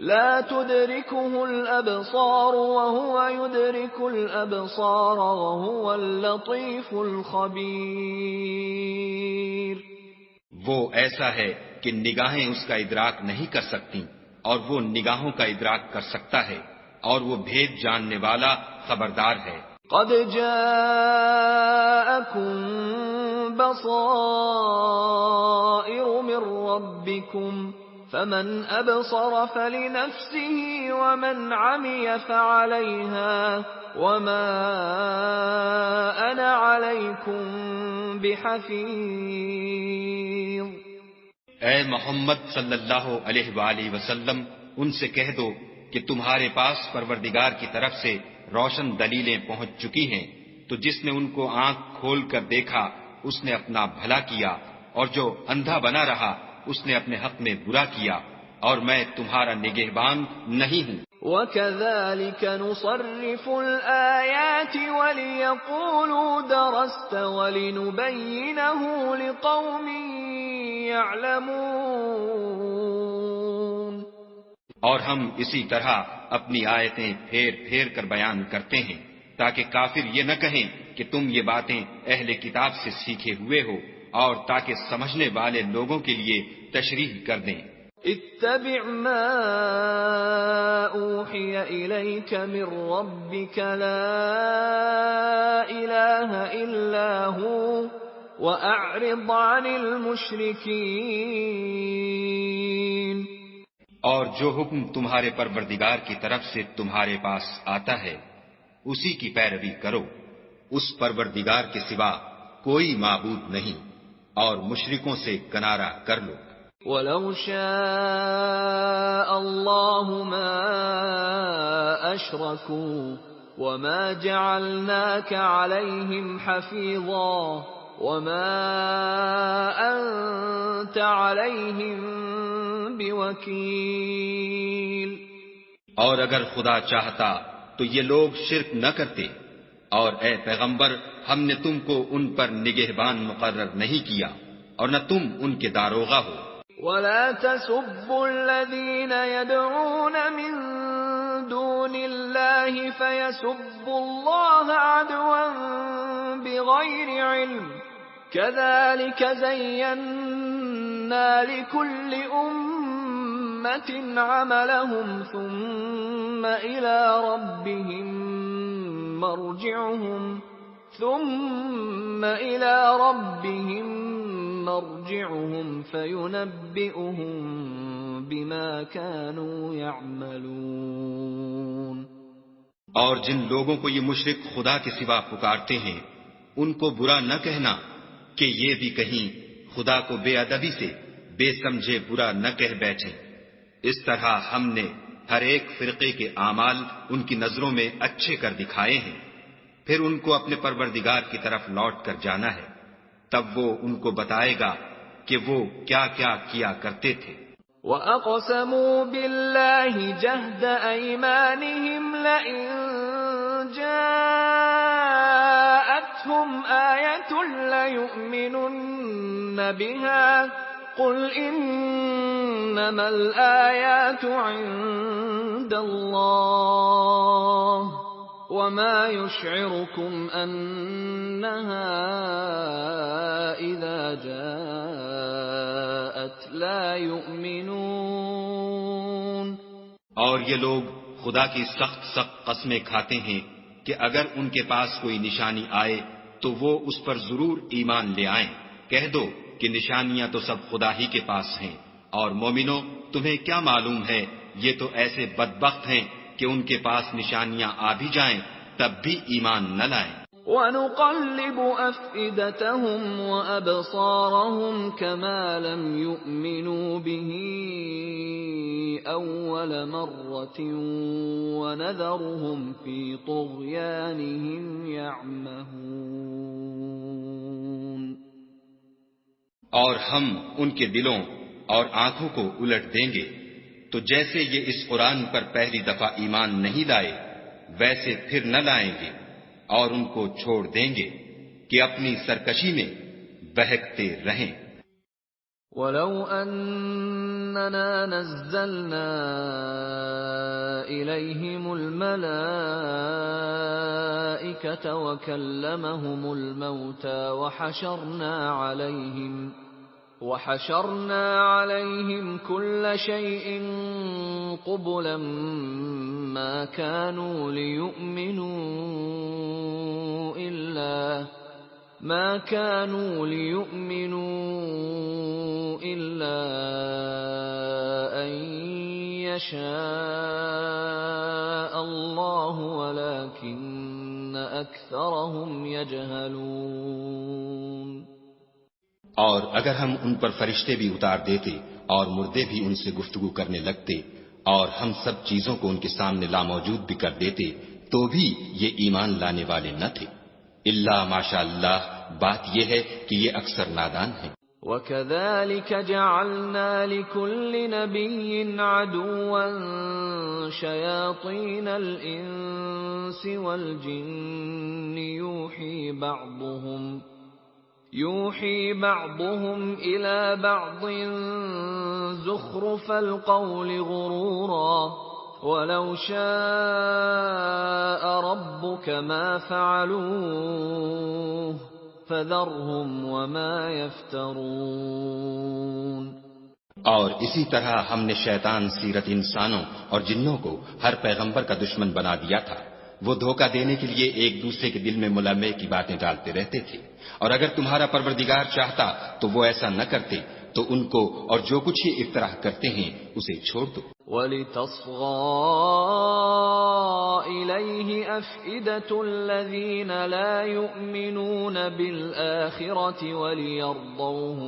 لا تدركه الابصار وهو يدرك الابصار وهو اللطيف الخبير۔ وہ ایسا ہے کہ نگاہیں اس کا ادراک نہیں کر سکتی اور وہ نگاہوں کا ادراک کر سکتا ہے، اور وہ بھید جاننے والا خبردار ہے۔ قد جاءكم بصائر من ربكم فمن ابصر فلنفسه ومن عمي فعليها وما انا عليكم بحفيظ۔ اے محمد صلی اللہ علیہ وآلہ وسلم ان سے کہہ دو کہ تمہارے پاس پروردگار کی طرف سے روشن دلیلیں پہنچ چکی ہیں، تو جس نے ان کو آنکھ کھول کر دیکھا اس نے اپنا بھلا کیا، اور جو اندھا بنا رہا اس نے اپنے حق میں برا کیا، اور میں تمہارا نگہبان نہیں ہوں۔ وَكَذَلِكَ نُصَرِّفُ الْآيَاتِ وَلِيَقُولُوا دَرَسْتَ وَلِنُبَيِّنَهُ لِقَوْمٍ يَعْلَمُونَ۔ اور ہم اسی طرح اپنی آیتیں پھیر پھیر کر بیان کرتے ہیں تاکہ کافر یہ نہ کہیں کہ تم یہ باتیں اہل کتاب سے سیکھے ہوئے ہو، اور تاکہ سمجھنے والے لوگوں کے لیے تشریح کر دیں۔ اتبع ما اوحی الیک من ربک لا الہ الا هو واعرض عن المشرکین۔ اور جو حکم تمہارے پروردگار کی طرف سے تمہارے پاس آتا ہے اسی کی پیروی کرو، اس پروردگار کے سوا کوئی معبود نہیں، اور مشرکوں سے کنارہ کر لو۔ وَلَوْ شَاءَ اللَّهُ مَا أَشْرَكُوا وَمَا جَعَلْنَاكَ عَلَيْهِمْ حَفِيظًا وَمَا أَنْتَ عَلَيْهِمْ بِوَكِيلٍ۔ اور اگر خدا چاہتا تو یہ لوگ شرک نہ کرتے، اور اے پیغمبر ہم نے تم کو ان پر نگہبان مقرر نہیں کیا، اور نہ تم ان کے داروغہ ہو۔ وَلَا تَسُبُّوا الَّذِينَ يَدْعُونَ مِن دُونِ اللَّهِ فَيَسُبُّوا اللَّهَ عَدْوًا بِغَيْرِ عِلْمٍ كَذَلِكَ زَيَّنَّا لِكُلِّ أُمَّةٍ عَمَلَهُمْ ثُمَّ إِلَى رَبِّهِمْ مَرْجِعُهُمْ فَيُنَبِّئُهُم بِمَا كَانُوا يَعْمَلُونَ۔ اور جن لوگوں کو یہ مشرک خدا کے سوا پکارتے ہیں ان کو برا نہ کہنا کہ یہ بھی کہیں خدا کو بے ادبی سے بے سمجھے برا نہ کہہ بیٹھیں۔ اس طرح ہم نے ہر ایک فرقے کے اعمال ان کی نظروں میں اچھے کر دکھائے ہیں، پھر ان کو اپنے پروردگار کی طرف لوٹ کر جانا ہے، تب وہ ان کو بتائے گا کہ وہ کیا کیا کیا کرتے تھے۔ وَأَقْسَمُوا بِاللَّهِ جَهْدَ أَيْمَانِهِمْ لَئِن جَاءَتْهُمْ آيَةٌ لَّيُؤْمِنُنَّ بِهَا قُلْ إِنَّمَا الْآيَاتُ عِندَ اللَّهِ وَمَا يُشْعِرُكُمْ أَنَّهَا إِذَا جَاءَتْ لَا يُؤْمِنُونَ۔ اور یہ لوگ خدا کی سخت سخت قسمیں کھاتے ہیں کہ اگر ان کے پاس کوئی نشانی آئے تو وہ اس پر ضرور ایمان لے آئیں۔ کہہ دو کہ نشانیاں تو سب خدا ہی کے پاس ہیں، اور مومنو تمہیں کیا معلوم ہے یہ تو ایسے بدبخت ہیں کہ ان کے پاس نشانیاں آ بھی جائیں تب بھی ایمان نہ لائیں۔ وَنُقَلِّبُ أَفْئِدَتَهُمْ وَأَبْصَارَهُمْ كَمَا لَمْ يُؤْمِنُوا بِهِ أَوَّلَ مَرَّةٍ وَنَذَرُهُمْ فِي طُغْيَانِهِمْ يَعْمَهُونَ۔ اور ہم ان کے دلوں اور آنکھوں کو الٹ دیں گے، تو جیسے یہ اس قرآن پر پہلی دفعہ ایمان نہیں لائے ویسے پھر نہ لائیں گے، اور ان کو چھوڑ دیں گے کہ اپنی سرکشی میں بہکتے رہیں۔ وَلَوْ أَنَّنَا نَزَّلْنَا إِلَيْهِمُ الْمَلَائِكَةَ وَكَلَّمَهُمُ الْمَوْتَى وَحَشَرْنَا عَلَيْهِمْ كُلَّ شَيْءٍ قُبُلًا مَا كَانُوا لِيُؤْمِنُوا إِلَّا أَن يَشَاءَ اللَّهُ وَلَكِنَّ أَكْثَرَهُمْ يَجْهَلُونَ۔ اور اگر ہم ان پر فرشتے بھی اتار دیتے اور مردے بھی ان سے گفتگو کرنے لگتے اور ہم سب چیزوں کو ان کے سامنے لاموجود بھی کر دیتے تو بھی یہ ایمان لانے والے نہ تھے، الا ماشاء اللہ، بات یہ ہے کہ یہ اکثر نادان ہیں۔ وَكَذَلِكَ جَعَلْنَا لِكُلِّ نَبِيٍّ عَدُوًّا شَيَاطِينَ الْإِنسِ وَالْجِنِّ يُوحِي بَعْضُهُمْ إِلَى بَعْضٍ زُخْرُفَ الْقَوْلِ غُرُورًا وَلَوْ شَاءَ رَبُّكَ مَا فَعَلُوهُ فَذَرْهُمْ وَمَا يَفْتَرُونَ۔ اور اسی طرح ہم نے شیطان سیرت انسانوں اور جنوں کو ہر پیغمبر کا دشمن بنا دیا تھا، وہ دھوکہ دینے کے لیے ایک دوسرے کے دل میں ملمے کی باتیں ڈالتے رہتے تھے، اور اگر تمہارا پروردگار چاہتا تو وہ ایسا نہ کرتے، تو ان کو اور جو کچھ یہ افطراح کرتے ہیں اسے چھوڑ دو۔ وَلِتَصْغَىٰ إِلَيْهِ أَفْئِدَةُ الَّذِينَ لَا يُؤْمِنُونَ بِالْآخِرَةِ وَلِيَرْضَوْهُ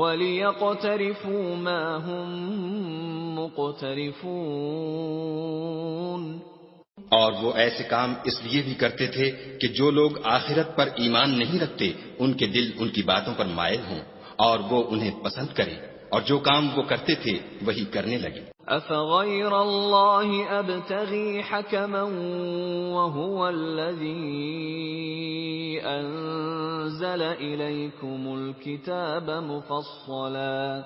وَلِيَقْتَرِفُوا مَا هُمْ مُقْتَرِفُونَ۔ اور وہ ایسے کام اس لیے بھی کرتے تھے کہ جو لوگ آخرت پر ایمان نہیں رکھتے ان کے دل ان کی باتوں پر مائل ہوں اور وہ انہیں پسند کریں، اور جو کام وہ کرتے تھے وہی کرنے لگے۔ أَفَغَيْرَ اللَّهِ أَبْتَغِي حَكَمًا وَهُوَ الَّذِي أَنزَلَ إِلَيْكُمُ الْكِتَابَ مُفَصَّلًا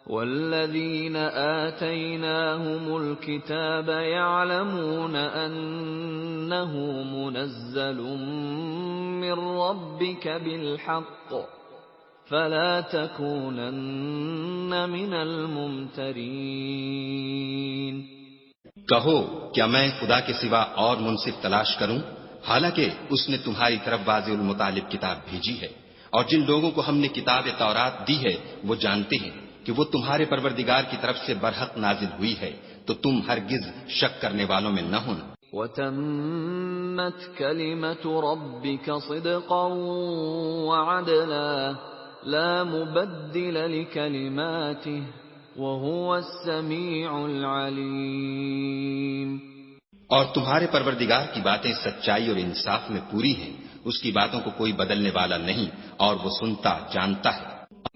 وَالَّذِينَ آتَيْنَاهُمُ الْكِتَابَ يَعْلَمُونَ أَنَّهُ مُنَزَّلٌ مِّن رَّبِّكَ بِالْحَقِّ فَلَا تَكُونَنَّ مِنَ الْمُمْتَرِينَ۔ کہو کیا میں خدا کے سوا اور منصف تلاش کروں، حالانکہ اس نے تمہاری طرف واضح المطالب کتاب بھیجی ہے، اور جن لوگوں کو ہم نے کتاب تورات دی ہے وہ جانتے ہیں کہ وہ تمہارے پروردگار کی طرف سے برحق نازل ہوئی ہے، تو تم ہرگز شک کرنے والوں میں نہ ہونا۔ وَتَمَّتْ كَلِمَةُ رَبِّكَ صِدْقًا وَعَدْلًا لَا مُبَدِّلَ لِكَلِمَاتِهِ وَهُوَ السَّمِيعُ الْعَلِيمُ۔ اور تمہارے پروردگار کی باتیں سچائی اور انصاف میں پوری ہیں، اس کی باتوں کو کوئی بدلنے والا نہیں، اور وہ سنتا جانتا ہے۔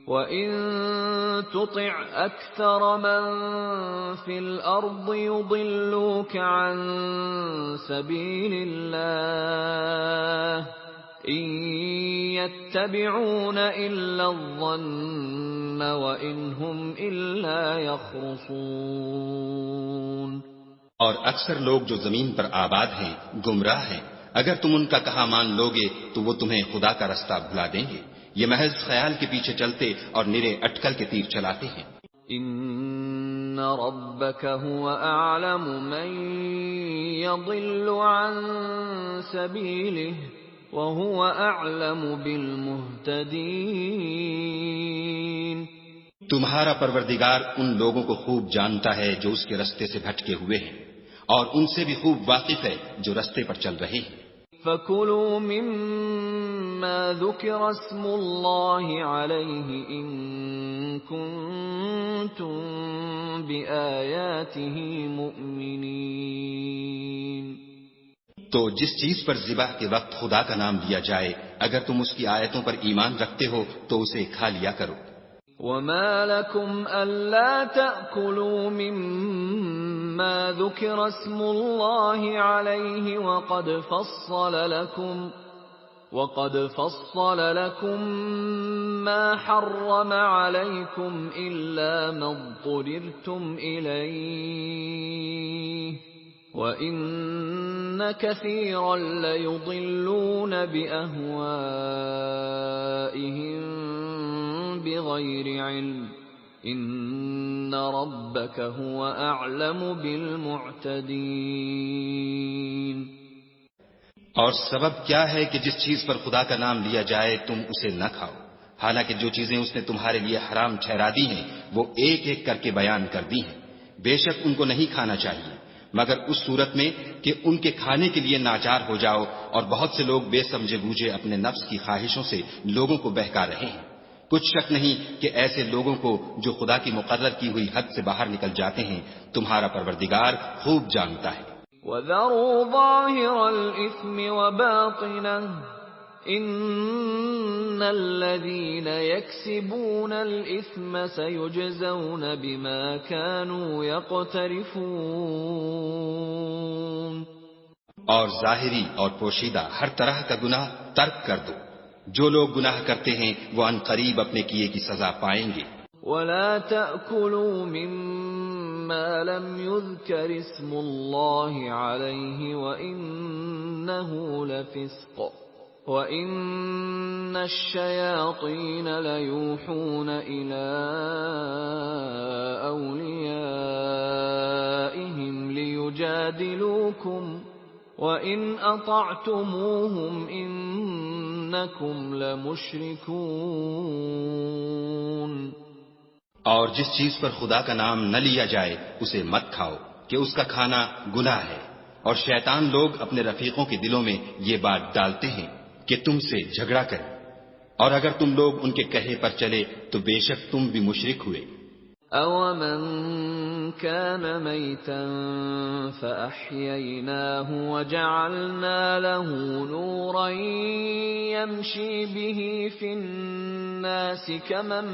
وَإِن تُطِعْ أَكْثَرَ مَن فِي الْأَرْضِ يُضِلُّوكَ عَن سَبِيلِ اللَّهِ إِن يَتَّبِعُونَ إِلَّا الظَّنَّ وَإِنْ هُمْ إِلَّا يَخْرُصُونَ۔ اور اکثر لوگ جو زمین پر آباد ہیں گمراہ ہیں، اگر تم ان کا کہا مان لوگے تو وہ تمہیں خدا کا رستہ بھلا دیں گے، یہ محض خیال کے پیچھے چلتے اور نرے اٹکل کے تیر چلاتے ہیں۔ ان ربک هو اعلم من يضل عن سبیلہ وهو اعلم بالمہتدین۔ تمہارا پروردگار ان لوگوں کو خوب جانتا ہے جو اس کے رستے سے بھٹکے ہوئے ہیں، اور ان سے بھی خوب واقف ہے جو رستے پر چل رہے ہیں۔ فَكُلُوا مِمَّا ذُكِرَ اسْمُ اللَّهِ عَلَيْهِ إِن كُنتُم بِآيَاتِهِ مُؤْمِنِينَ۔ تو جس چیز پر ذبح کے وقت خدا کا نام لیا جائے، اگر تم اس کی آیتوں پر ایمان رکھتے ہو تو اسے کھا لیا کرو۔ وَمَا لَكُمْ أَلَّا تَأْكُلُوا مِمَّا ذُكِرَ اسْمُ اللَّهِ عَلَيْهِ وَقَدْ فَصَّلَ لَكُم مَّا حَرَّمَ عَلَيْكُمْ إِلَّا مَا اضْطُرِرْتُمْ إِلَيْهِ وَإِنَّ كَثِيرًا لَّيُضِلُّونَ بِأَهْوَائِهِم بِغَيْرِ عِلْمٍ إِنَّ رَبَّكَ هُوَ أَعْلَمُ بِالْمُعْتَدِينَ۔ اور سبب کیا ہے کہ جس چیز پر خدا کا نام لیا جائے تم اسے نہ کھاؤ، حالانکہ جو چیزیں اس نے تمہارے لیے حرام ٹھہرا دی ہیں وہ ایک ایک کر کے بیان کر دی ہیں۔ بے شک ان کو نہیں کھانا چاہیے مگر اس صورت میں کہ ان کے کھانے کے لیے ناچار ہو جاؤ، اور بہت سے لوگ بے سمجھے بوجھے اپنے نفس کی خواہشوں سے لوگوں کو بہکا رہے ہیں۔ کچھ شک نہیں کہ ایسے لوگوں کو جو خدا کی مقرر کی ہوئی حد سے باہر نکل جاتے ہیں تمہارا پروردگار خوب جانتا ہے۔ وَذَرُوا ظَاهِرَ الْإِثْمِ وَبَاطِنَهُ إِنَّ الَّذِينَ يَكْسِبُونَ الْإِثْمَ سَيُجْزَوْنَ بِمَا كَانُوا يَقْتَرِفُونَ۔ اور ظاہری اور پوشیدہ ہر طرح کا گناہ ترک کر دو، جو لوگ گناہ کرتے ہیں وہ ان قریب اپنے کیے کی سزا پائیں گے۔ وَلَا تَأْكُلُوا مِمَّا لَمْ يُذْكَرِ اسْمُ اللَّهِ عَلَيْهِ وَإِنَّهُ لَفِسْقٌ وَإِنَّ الشَّيَاطِينَ لَيُوحُونَ إِلَىٰ أَوْلِيَائِهِمْ لِيُجَادِلُوكُمْ وَإِنْ أَطَعْتُمُوهُمْ إِنَّكُمْ لَمُشْرِكُونَ۔ اور جس چیز پر خدا کا نام نہ لیا جائے اسے مت کھاؤ کہ اس کا کھانا گناہ ہے، اور شیطان لوگ اپنے رفیقوں کے دلوں میں یہ بات ڈالتے ہیں کہ تم سے جھگڑا کریں، اور اگر تم لوگ ان کے کہے پر چلے تو بے شک تم بھی مشرک ہوئے۔ أَوَمَنْ كَانَ مَيْتًا فَأَحْيَيْنَاهُ وَجَعَلْنَا لَهُ نُورًا يَمْشِي بِهِ فِي النَّاسِ كَمَنْ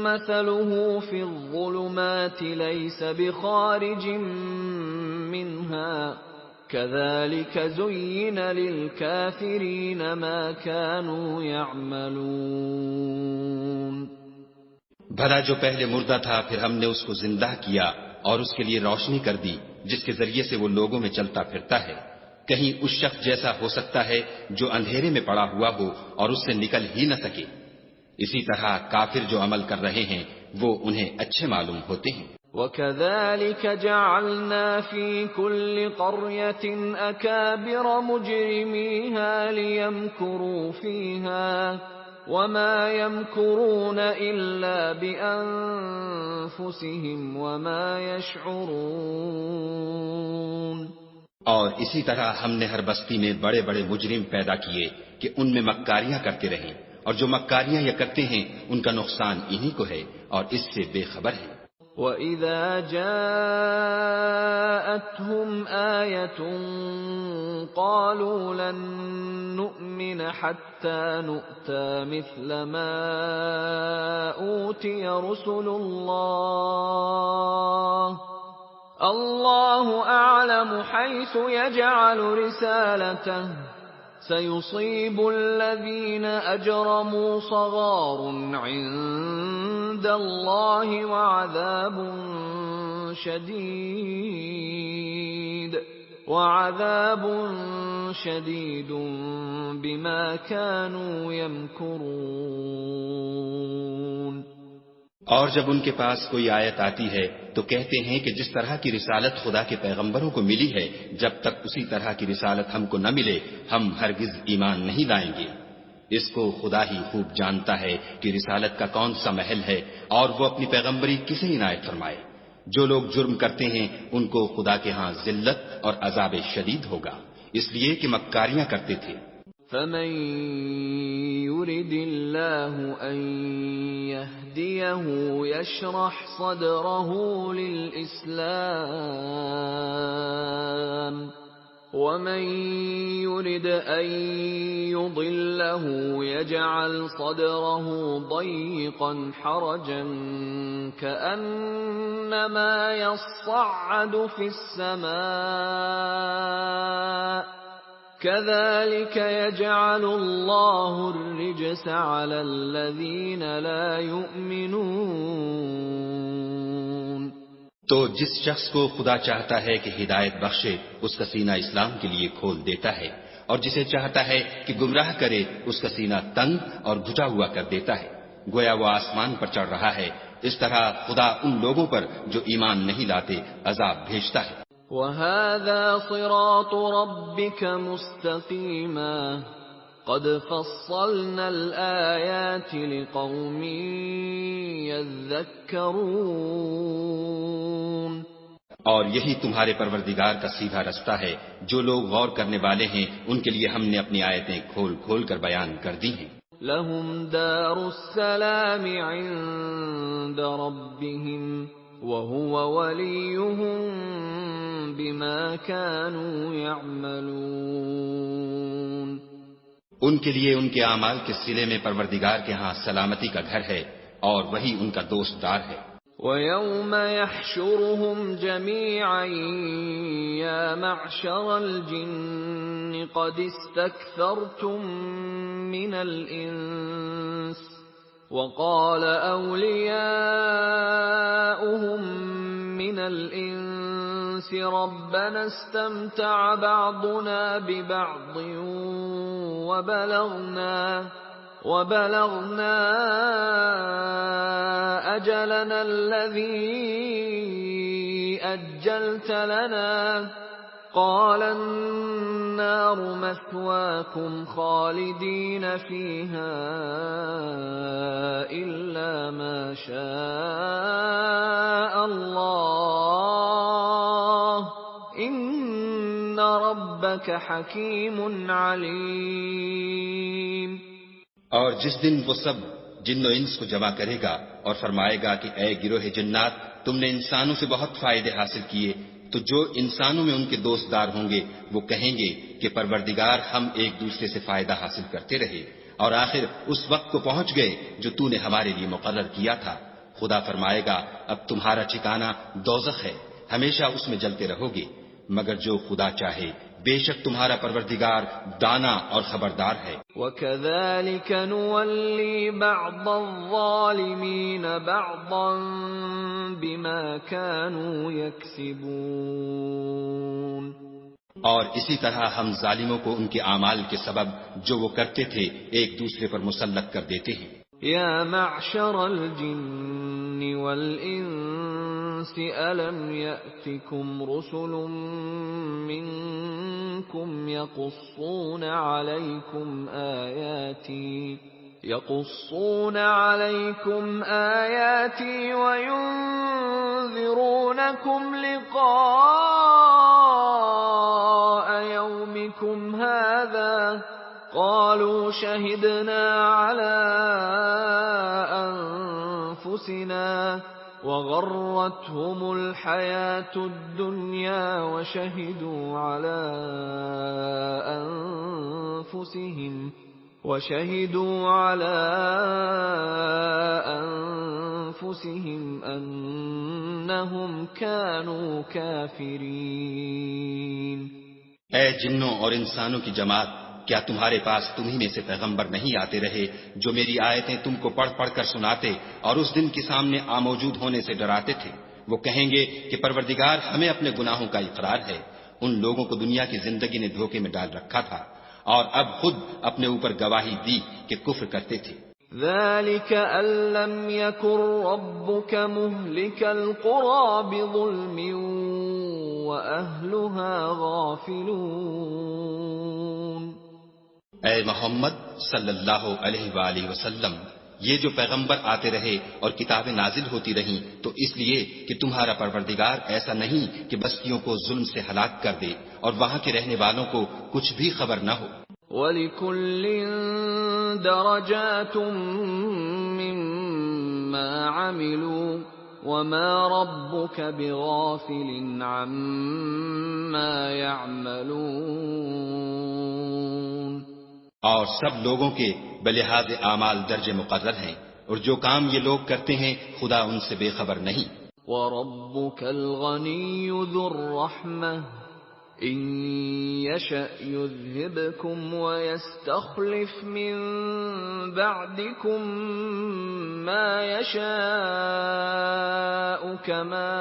مَثَلُهُ فِي الظُّلُمَاتِ لَيْسَ بِخَارِجٍ مِنْهَا كَذَلِكَ زُيِّنَ لِلْكَافِرِينَ مَا كَانُوا يَعْمَلُونَ۔ بھلا جو پہلے مردہ تھا پھر ہم نے اس کو زندہ کیا اور اس کے لیے روشنی کر دی جس کے ذریعے سے وہ لوگوں میں چلتا پھرتا ہے، کہیں اس شخص جیسا ہو سکتا ہے جو اندھیرے میں پڑا ہوا ہو اور اس سے نکل ہی نہ سکے۔ اسی طرح کافر جو عمل کر رہے ہیں وہ انہیں اچھے معلوم ہوتے ہیں۔ وَكَذَلِكَ جَعَلْنَا فِي كُلِّ قَرْيَةٍ أَكَابِرَ مُجْرِمِيهَا لِيَمْكُرُوا فِيهَا وَمَا يَمْكُرُونَ إِلَّا بِأَنفُسِهِمْ وَمَا يَشْعُرُونَ۔ اور اسی طرح ہم نے ہر بستی میں بڑے بڑے مجرم پیدا کیے کہ ان میں مکاریاں کرتے رہیں، اور جو مکاریاں یہ کرتے ہیں ان کا نقصان انہی کو ہے اور اس سے بے خبر ہے۔ وَإِذَا جَاءَتْهُمْ آيَةٌ قَالُوا لَن نُّؤْمِنَ حَتَّى نُؤْتَىٰ مِثْلَ مَا أُوتِيَ رُسُلُ اللَّهُ أَعْلَمُ حَيْثُ يَجْعَلُ رِسَالَتَهُ سَيُصِيبُ الَّذِينَ أَجْرَمُوا صَغَارٌ عِندَ اللَّهِ وَعَذَابٌ شَدِيدٌ بِمَا كَانُوا يَمْكُرُونَ۔ اور جب ان کے پاس کوئی آیت آتی ہے تو کہتے ہیں کہ جس طرح کی رسالت خدا کے پیغمبروں کو ملی ہے جب تک اسی طرح کی رسالت ہم کو نہ ملے ہم ہرگز ایمان نہیں لائیں گے۔ اس کو خدا ہی خوب جانتا ہے کہ رسالت کا کون سا محل ہے اور وہ اپنی پیغمبری کسے عنایت فرمائے۔ جو لوگ جرم کرتے ہیں ان کو خدا کے ہاں ذلت اور عذاب شدید ہوگا، اس لیے کہ مکاریاں کرتے تھے۔ فَمَن يُرِدِ اللَّهُ أَن يَهْدِيَهُ يَشْرَحْ صَدْرَهُ لِلْإِسْلَامِ وَمَن يُرِدْ أَن يُضِلَّهُ يَجْعَلْ صَدْرَهُ ضَيِّقًا حَرَجًا كَأَنَّمَا يَصَّعَّدُ فِي السَّمَاءِ كَذَلِكَ يَجْعَلُ اللَّهُ الرِّجْسَ عَلَى الَّذِينَ لَا يُؤْمِنُونَ۔ تو جس شخص کو خدا چاہتا ہے کہ ہدایت بخشے اس کا سینہ اسلام کے لیے کھول دیتا ہے، اور جسے چاہتا ہے کہ گمراہ کرے اس کا سینہ تنگ اور گھٹا ہوا کر دیتا ہے، گویا وہ آسمان پر چڑھ رہا ہے۔ اس طرح خدا ان لوگوں پر جو ایمان نہیں لاتے عذاب بھیجتا ہے۔ وَهَذَا صِرَاطُ رَبِّكَ مُسْتَقِيمًا قد فصلنا الآيات لقوم يذكرون۔ اور یہی تمہارے پروردگار کا سیدھا رستہ ہے، جو لوگ غور کرنے والے ہیں ان کے لیے ہم نے اپنی آیتیں کھول کھول کر بیان کر دی ہیں۔ لهم دار السلام عند ربهم وهو وليهم بما كانوا يعملون۔ ان کے لیے ان کے اعمال کے صلے میں پروردگار کے ہاں سلامتی کا گھر ہے اور وہی ان کا دوست دار ہے۔ وَيَوْمَ يَحْشُرُهُمْ جَمِيعًا يَا مَعْشَرَ الْجِنِّ قَدِ اسْتَكْثَرْتُم مِّنَ الْإِنسِ وَقَالَ أَوْلِيَاؤُهُم مِّنَ الْإِنسِ رَبَّنَا اسْتَمْتَعَ بَعْضُنَا بِبَعْضٍ وَبَلَغْنَا أَجَلَنَا الَّذِي أَجَّلْتَ لَنَا قَالَ النَّارُ مَثْوَاكُمْ خَالِدِينَ فِيهَا إِلَّا مَا شَاءَ اللَّهُ إِنَّ رَبَّكَ حَكِيمٌ عَلِيمٌ۔ اور جس دن وہ سب جن و انس کو جمع کرے گا اور فرمائے گا کہ اے گروہ جنات، تم نے انسانوں سے بہت فائدے حاصل کیے، تو جو انسانوں میں ان کے دوست دار ہوں گے وہ کہیں گے کہ پروردگار ہم ایک دوسرے سے فائدہ حاصل کرتے رہے اور آخر اس وقت کو پہنچ گئے جو تو نے ہمارے لیے مقرر کیا تھا۔ خدا فرمائے گا اب تمہارا ٹھکانہ دوزخ ہے، ہمیشہ اس میں جلتے رہو گے، مگر جو خدا چاہے، بے شک تمہارا پروردگار دانا اور خبردار ہے۔ وَكَذَلِكَ نُوَلِّي بَعْضَ الظَّالِمِينَ بَعْضًا بِمَا كَانُوا يَكْسِبُونَ۔ اور اسی طرح ہم ظالموں کو ان کے اعمال کے سبب جو وہ کرتے تھے ایک دوسرے پر مسلط کر دیتے ہیں۔ يَا مَعْشَرَ الْجِنِّ وَالْإِنسِ أَلَمْ يَأْتِكُمْ رُسُلٌ مِّنكُمْ يَقُصُّونَ عَلَيْكُمْ آيَاتِي وَيُنذِرُونَكُمْ لِقَاءَ يَوْمِكُمْ هَٰذَا قَالُوا شَهِدْنَا عَلَىٰ أَنفُسِنَا وَغَرَّتْهُمُ الْحَيَاةُ الدُّنْيَا وَشَهِدُوا عَلَىٰ أَنفُسِهِمْ أَنَّهُمْ كَانُوا كَافِرِينَ۔ اے جنوں اور انسانوں کی جماعت، کیا تمہارے پاس تمہیں میں سے پیغمبر نہیں آتے رہے جو میری آیتیں تم کو پڑھ پڑھ کر سناتے اور اس دن کے سامنے موجود ہونے سے ڈراتے تھے؟ وہ کہیں گے کہ پروردگار ہمیں اپنے گناہوں کا اقرار ہے، ان لوگوں کو دنیا کی زندگی نے دھوکے میں ڈال رکھا تھا اور اب خود اپنے اوپر گواہی دی کہ کفر کرتے تھے۔ ذَلِكَ أَن لَّمْ يَكُن رَّبُّكَ مُهْلِكَ الْقُرَىٰ بِظُلْمٍ وَأَهْلُهَا غَافِلُونَ۔ اے محمد صلی اللہ علیہ وآلہ وسلم، یہ جو پیغمبر آتے رہے اور کتابیں نازل ہوتی رہیں تو اس لیے کہ تمہارا پروردگار ایسا نہیں کہ بستیوں کو ظلم سے ہلاک کر دے اور وہاں کے رہنے والوں کو کچھ بھی خبر نہ ہو۔ وَلِكُلٍّ دَرَجَاتٌ مِّمَّا عَمِلُوا وَمَا رَبُّكَ بِغَافِلٍ عَمَّا يَعْمَلُونَ۔ اور سب لوگوں کے بلحاظ اعمال درجے مقرر ہیں، اور جو کام یہ لوگ کرتے ہیں خدا ان سے بے خبر نہیں۔ وَرَبُّكَ الْغَنِيُّ ذُو الرَّحْمَةِ إِن يَشَأْ يُذْهِبْكُمْ وَيَسْتَخْلِفْ مِن بَعْدِكُم مَّا يَشَاءُ كَمَا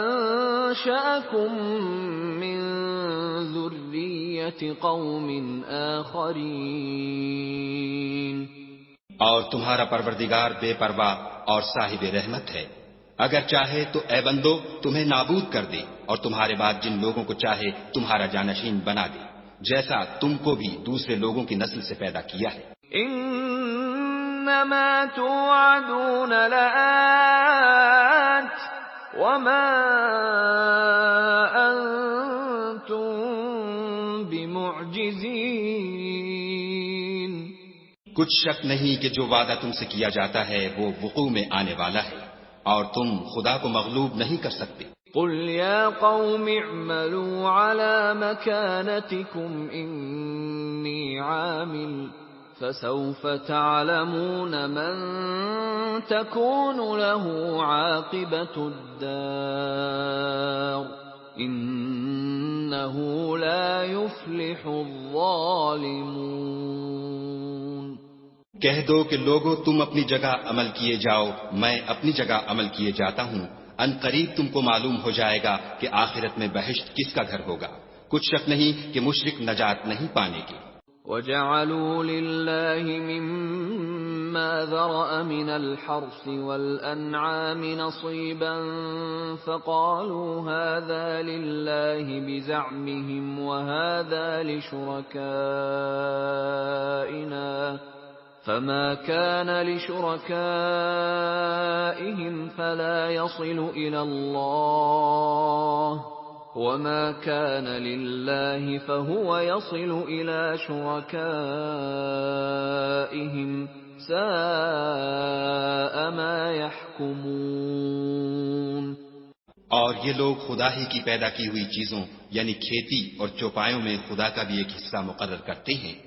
أَنشَأَكُم مِّن ذُرِّيَّةِ قَوْمٍ آخَرِينَ۔ اور تمہارا پروردگار بے پرواہ اور صاحب رحمت ہے، اگر چاہے تو اے بندو تمہیں نابود کر دے اور تمہارے بعد جن لوگوں کو چاہے تمہارا جانشین بنا دے، جیسا تم کو بھی دوسرے لوگوں کی نسل سے پیدا کیا ہے۔ انما توعدون لآت وما انتم بمعجزین۔ کچھ شک نہیں کہ جو وعدہ تم سے کیا جاتا ہے وہ وقوع میں آنے والا ہے، اور تم خدا کو مغلوب نہیں کر سکتے۔ قل یا قوم اعملوا على مكانتكم انی عامل فسوف تعلمون من تكون له عاقبة الدار انه لا يفلح الظالمون۔ کہہ دو کہ لوگو تم اپنی جگہ عمل کیے جاؤ، میں اپنی جگہ عمل کیے جاتا ہوں، ان قریب تم کو معلوم ہو جائے گا کہ آخرت میں بہشت کس کا گھر ہوگا۔ کچھ شک نہیں کہ مشرک نجات نہیں پانے کے۔ وَجَعَلُوا لِلَّهِ مِمَّا ذَرَأَ مِنَ الْحَرْثِ وَالْأَنْعَامِ نَصِيبًا فَقَالُوا هَذَا لِلَّهِ بِزَعْمِهِمْ وَهَذَا لِشُرَكَائِنَا فَمَا كَانَ لِشُرَكَائِهِمْ فَلَا يَصِلُ إِلَى اللَّهِ وَمَا كَانَ لِلَّهِ فَهُوَ يَصِلُ إِلَى شُرَكَائِهِمْ سَاءَ مَا يَحْكُمُونَ۔ اور یہ لوگ خدا ہی کی پیدا کی ہوئی چیزوں یعنی کھیتی اور چوپایوں میں خدا کا بھی ایک حصہ مقرر کرتے ہیں،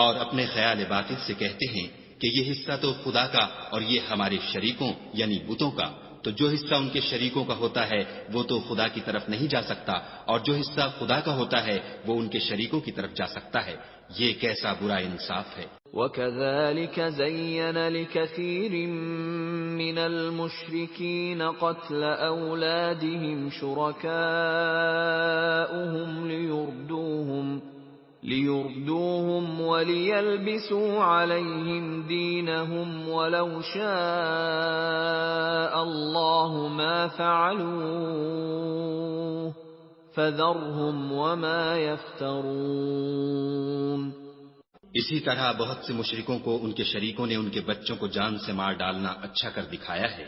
اور اپنے خیال باطل سے کہتے ہیں کہ یہ حصہ تو خدا کا اور یہ ہمارے شریکوں یعنی بتوں کا، تو جو حصہ ان کے شریکوں کا ہوتا ہے وہ تو خدا کی طرف نہیں جا سکتا، اور جو حصہ خدا کا ہوتا ہے وہ ان کے شریکوں کی طرف جا سکتا ہے۔ یہ کیسا برا انصاف ہے۔ وَكَذَلِكَ زَيَّنَ لِكَثِيرٍ مِّنَ الْمُشْرِكِينَ قَتْلَ أَوْلَادِهِمْ شُرَكَاؤُهُمْ لِيُرْدُوهُمْ وَلِيَلْبِسُوا عَلَيْهِمْ دِينَهُمْ وَلَوْ شَاءَ اللَّهُ مَا فَعَلُوهُ فَذَرْهُمْ وَمَا يَفْتَرُونَ۔ اسی طرح بہت سے مشرکوں کو ان کے شریکوں نے ان کے بچوں کو جان سے مار ڈالنا اچھا کر دکھایا ہے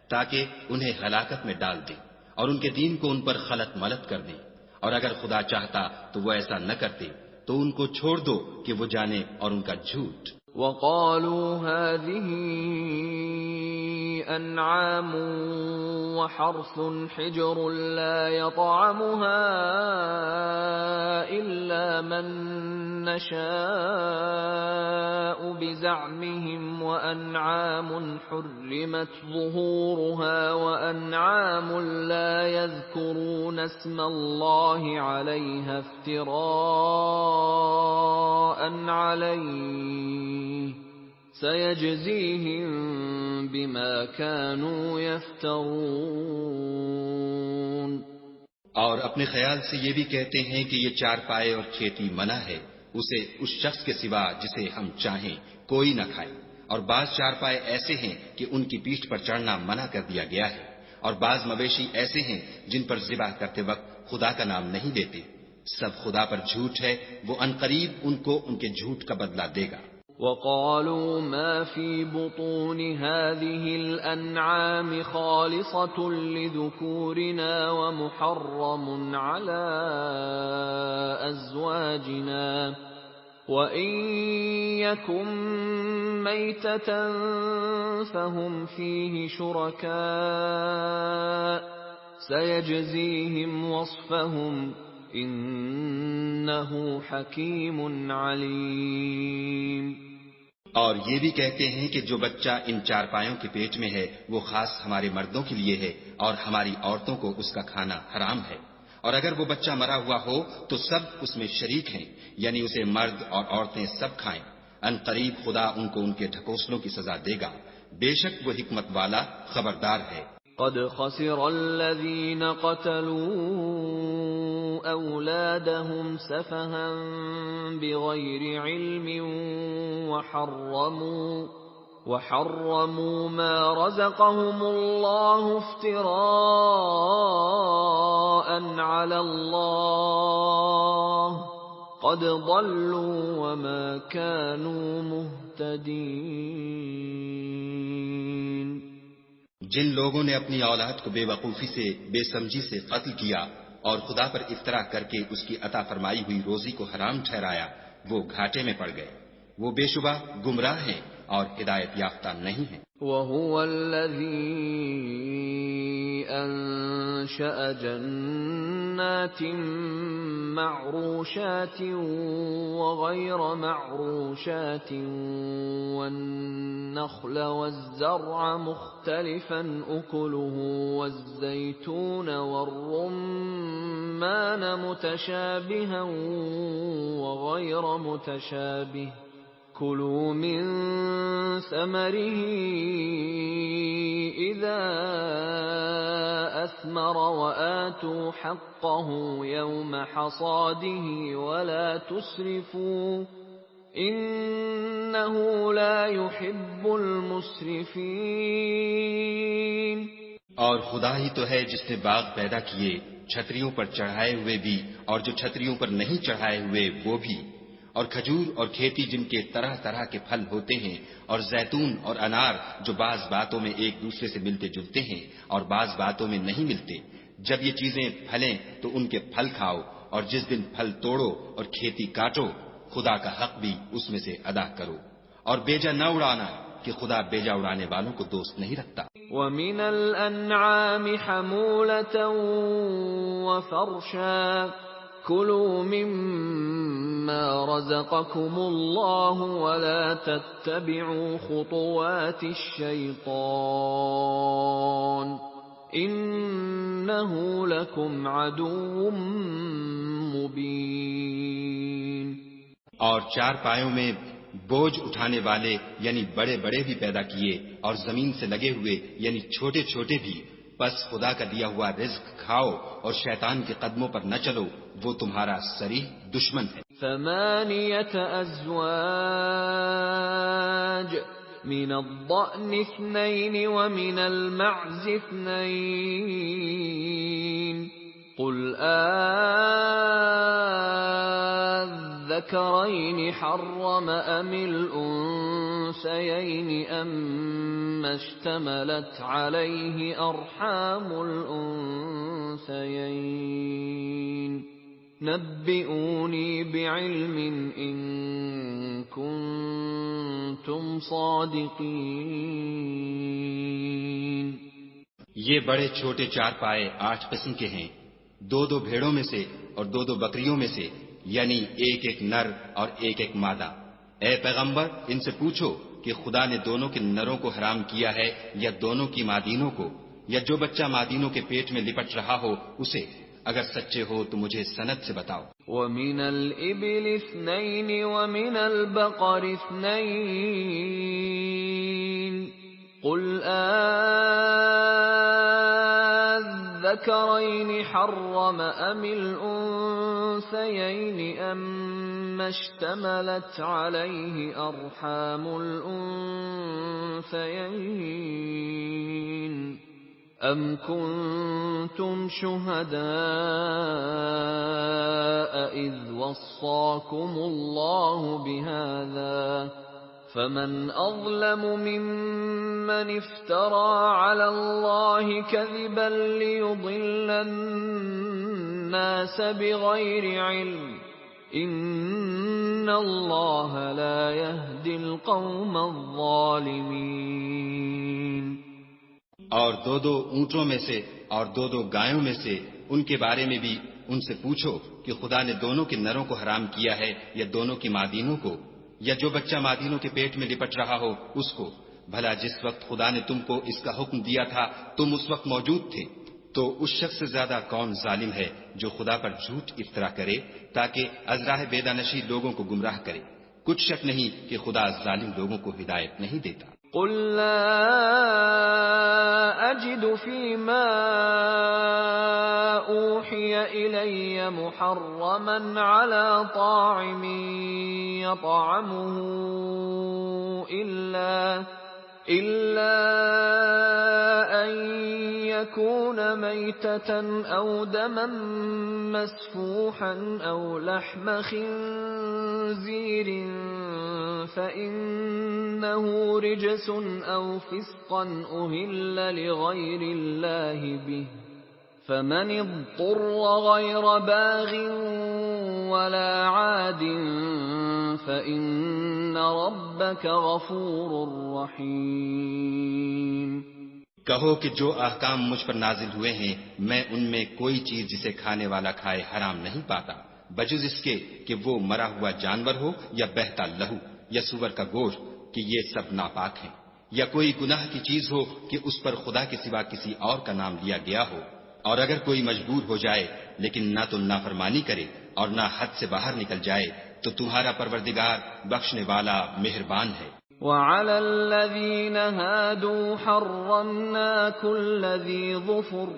تاکہ انہیں ہلاکت میں ڈال دیں اور ان کے دین کو ان پر خلط ملط کر دیں، اور اگر خدا چاہتا تو وہ ایسا نہ کرتے، تو ان کو چھوڑ دو کہ وہ جانے اور ان کا جھوٹ۔ وَقَالُوا هَٰذِهِ أَنْعَامٌ وَحَرْثٌ حِجْرٌ لَّا يَطْعَمُهَا إِلَّا مَن نَّشَاءُ بِزَعْمِهِمْ وَأَنْعَامٌ حُرِّمَتْ ظُهُورُهَا وَأَنْعَامٌ لَّا يَذْكُرُونَ اسْمَ اللَّهِ عَلَيْهَا افْتِرَاءً عَلَيْهِ سَيَجْزِيهِم بِمَا كَانُوا يَفْتَرُونَ۔ اور اپنے خیال سے یہ بھی کہتے ہیں کہ یہ چارپائے اور کھیتی منع ہے، اسے اس شخص کے سوا جسے ہم چاہیں کوئی نہ کھائے، اور بعض چارپائے ایسے ہیں کہ ان کی پیٹھ پر چڑھنا منع کر دیا گیا ہے، اور بعض مویشی ایسے ہیں جن پر ذبح کرتے وقت خدا کا نام نہیں لیتے۔ سب خدا پر جھوٹ ہے، وہ عنقریب ان کو ان کے جھوٹ کا بدلہ دے گا۔ وَقَالُوا مَا فِي بُطُونِ هَٰذِهِ الْأَنْعَامِ خَالِصَةٌ لِّذُكُورِنَا وَمُحَرَّمٌ عَلَىٰ أَزْوَاجِنَا وَإِن يَكُن مَّيْتَةً فَهُمْ فِيهِ شُرَكَاءُ سَيَجْزِيهِمْ وَصْفَهُمْ انہو حکیم علیم۔ اور یہ بھی کہتے ہیں کہ جو بچہ ان چارپایوں کے پیٹ میں ہے وہ خاص ہمارے مردوں کے لیے ہے اور ہماری عورتوں کو اس کا کھانا حرام ہے، اور اگر وہ بچہ مرا ہوا ہو تو سب اس میں شریک ہیں، یعنی اسے مرد اور عورتیں سب کھائیں۔ ان قریب خدا ان کو ان کے ڈھکوسلوں کی سزا دے گا، بے شک وہ حکمت والا خبردار ہے۔ قد خسر الذين قتلوا أولادهم سفها بغير علم وحرموا ما رزقهم الله افتراء على الله قد ضلوا وما كانوا مهتدين۔ جن لوگوں نے اپنی اولاد کو بے وقوفی سے، بے سمجھی سے قتل کیا اور خدا پر افطرا کر کے اس کی عطا فرمائی ہوئی روزی کو حرام ٹھہرایا، وہ گھاٹے میں پڑ گئے، وہ بے شبہ گمراہ ہیں اور ہدایت یافتہ نہیں ہیں۔ وَهُوَ الَّذِي أَنشَأَ جَنَّاتٍ مَّعْرُوشَاتٍ وَغَيْرَ مَعْرُوشَاتٍ وَالنَّخْلَ وَالزَّرْعَ مُخْتَلِفًا أُكُلُهُ وَالزَّيْتُونَ وَالرُّمَّانَ مُتَشَابِهًا وَغَيْرَ مُتَشَابِهٍ كُلُوا مِن ثَمَرِهِ إِذَا أَثْمَرَ وَآتُوا حَقَّهُ يَوْمَ حَصَادِهِ وَلَا تُسْرِفُوا إِنَّهُ لَا يُحِبُّ الْمُسْرِفِينَ۔ اور خدا ہی تو ہے جس نے باغ پیدا کیے، چھتریوں پر چڑھائے ہوئے بھی اور جو چھتریوں پر نہیں چڑھائے ہوئے وہ بھی، اور کھجور اور کھیتی جن کے طرح طرح کے پھل ہوتے ہیں، اور زیتون اور انار جو بعض باتوں میں ایک دوسرے سے ملتے جلتے ہیں اور بعض باتوں میں نہیں ملتے۔ جب یہ چیزیں پھلیں تو ان کے پھل کھاؤ، اور جس دن پھل توڑو اور کھیتی کاٹو، خدا کا حق بھی اس میں سے ادا کرو، اور بیجا نہ اڑانا کہ خدا بیجا اڑانے والوں کو دوست نہیں رکھتا۔ وَمِنَ الْأَنْعَامِ حَمُولَةً وَفَرْشًا كُلُوا مِمَّا رَزَقَكُمُ اللَّهُ وَلَا تَتَّبِعُوا خُطُوَاتِ الشَّيْطَانِ إِنَّهُ لَكُمْ عَدُوٌّ مُبِينٌ۔ اور چار پایوں میں بوجھ اٹھانے والے یعنی بڑے بڑے بھی پیدا کیے، اور زمین سے لگے ہوئے یعنی چھوٹے چھوٹے بھی، بس خدا کا دیا ہوا رزق کھاؤ اور شیطان کے قدموں پر نہ چلو، وہ تمہارا صریح دشمن ہے۔ ثمانية أزواج من الضأن اثنين ومن المعز اثنين قل الذكرين حرم أم الأنثيين أما اشتملت عليه أرحام الأنثيين نبئوني بعلم إن كنتم صادقين۔ یہ بڑے چھوٹے چار پائے 8 قسم کے ہیں، 2 بھیڑوں میں سے اور 2 بکریوں میں سے، یعنی ایک نر اور ایک مادہ۔ اے پیغمبر، ان سے پوچھو کہ خدا نے دونوں کے نروں کو حرام کیا ہے یا دونوں کی مادینوں کو، یا جو بچہ مادینوں کے پیٹ میں لپٹ رہا ہو اسے؟ اگر سچے ہو تو مجھے سند سے بتاؤ۔ وَمِنَ الْإِبِلِ اثْنَيْنِ وَمِنَ الْبَقَرِ اثْنَيْنِ قُلْ الذَّكَرَيْنِ حَرَّمَ أَمِ الْأُنثَيَيْنِ أَمَّا اشْتَمَلَتْ عَلَيْهِ أَرْحَامُ الْأُنثَيَيْنِ أَمْ كُنْتُمْ شُهَدَاءَ إِذْ وَصَّاكُمُ اللَّهُ بِهَذَا فَمَنْ أَظْلَمُ مِمَّنِ افْتَرَى عَلَى اللَّهِ كَذِبًا لِيُضِلَّ النَّاسَ بِغَيْرِ عِلْمٍ إِنَّ اللَّهَ لَا يَهْدِي الْقَوْمَ الظَّالِمِينَ۔ اور 2 اونٹوں میں سے اور 2 گایوں میں سے ان کے بارے میں بھی ان سے پوچھو کہ خدا نے دونوں کے نروں کو حرام کیا ہے یا دونوں کی مادینوں کو، یا جو بچہ مادینوں کے پیٹ میں لپٹ رہا ہو اس کو؟ بھلا جس وقت خدا نے تم کو اس کا حکم دیا تھا تم اس وقت موجود تھے؟ تو اس شخص سے زیادہ کون ظالم ہے جو خدا پر جھوٹ افطرا کرے تاکہ از راہ بیدانشی لوگوں کو گمراہ کرے؟ کچھ شک نہیں کہ خدا ظالم لوگوں کو ہدایت نہیں دیتا۔ قل لا أجد فيما أوحي إلي محرما على طاعم يطعمه إلا أن يكون ميتة أو دما مسفوحا أو لحم خنزير فإنه رجس أو فسقا أهل لغير الله به فمن اضطر غير باغ ولا عاد فإن ربك غفور رحیم۔ کہو کہ جو احکام مجھ پر نازل ہوئے ہیں میں ان میں کوئی چیز جسے کھانے والا کھائے حرام نہیں پاتا، بجز اس کے کہ وہ مرا ہوا جانور ہو یا بہتا لہو یا سور کا گوشت، کہ یہ سب ناپاک ہیں، یا کوئی گناہ کی چیز ہو کہ اس پر خدا کے سوا کسی اور کا نام لیا گیا ہو، اور اگر کوئی مجبور ہو جائے لیکن نہ تو نافرمانی کرے اور نہ حد سے باہر نکل جائے تو تمہارا پروردگار بخشنے والا مہربان ہے۔ وَعَلَى الَّذِينَ هَادُوا حَرَّمْنَا كُلَّ ذِي ظُفُرٍ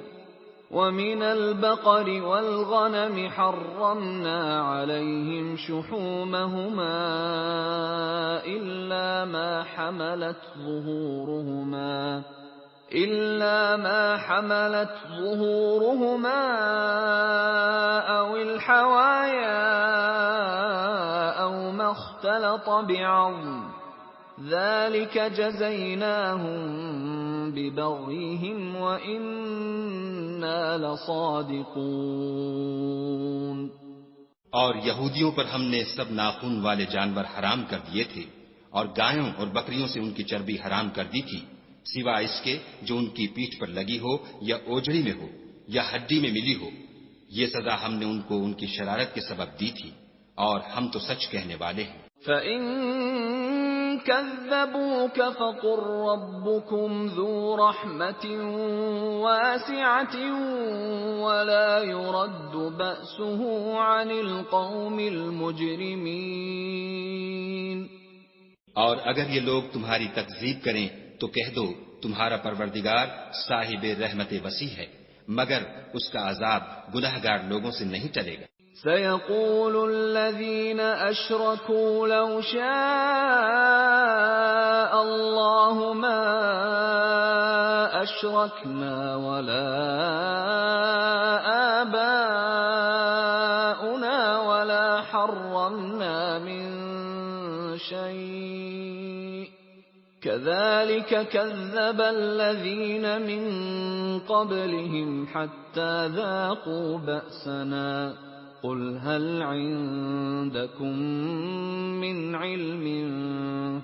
وَمِنَ الْبَقَرِ وَالْغَنَمِ حَرَّمْنَا عَلَيْهِمْ شُحُومَهُمَا إِلَّا ما حملت ظهورهما أو الحوايا أو ما اختلط بعظم ذلك جزيناهم ببغيهم وإنا لصادقون۔ اور یہودیوں پر ہم نے سب ناخن والے جانور حرام کر دیے تھے اور گایوں اور بکریوں سے ان کی چربی حرام کر دی تھی، سوا اس کے جو ان کی پیٹھ پر لگی ہو یا اوجڑی میں ہو یا ہڈی میں ملی ہو، یہ سزا ہم نے ان کو ان کی شرارت کے سبب دی تھی، اور ہم تو سچ کہنے والے ہیں۔ فَإِن كَذَّبُوكَ فَقُل رَّبُّكُمْ ذُو رَحْمَةٍ وَاسِعَةٍ وَلَا يُرَدُّ بَأْسُهُ عَنِ الْقَوْمِ الْمُجْرِمِينَ۔ اور اگر یہ لوگ تمہاری تکذیب کریں تو کہہ دو تمہارا پروردگار صاحب رحمت وسیع ہے، مگر اس کا عذاب گناہگار لوگوں سے نہیں ٹلے گا۔ سَيَقُولُ الَّذِينَ أَشْرَكُوا لَوْ شَاءَ اللَّهُ مَا أَشْرَكْنَا وَلَا آبَاؤُنَا وَلَا حَرَّمْنَا مِن شَيْءٍ كَذَلِكَ كَذَّبَ الَّذِينَ مِن قَبْلِهِمْ حَتَّى ذَاقُوا بَأْسَنَا قُلْ هَلْ عِندَكُم مِّنْ عِلْمٍ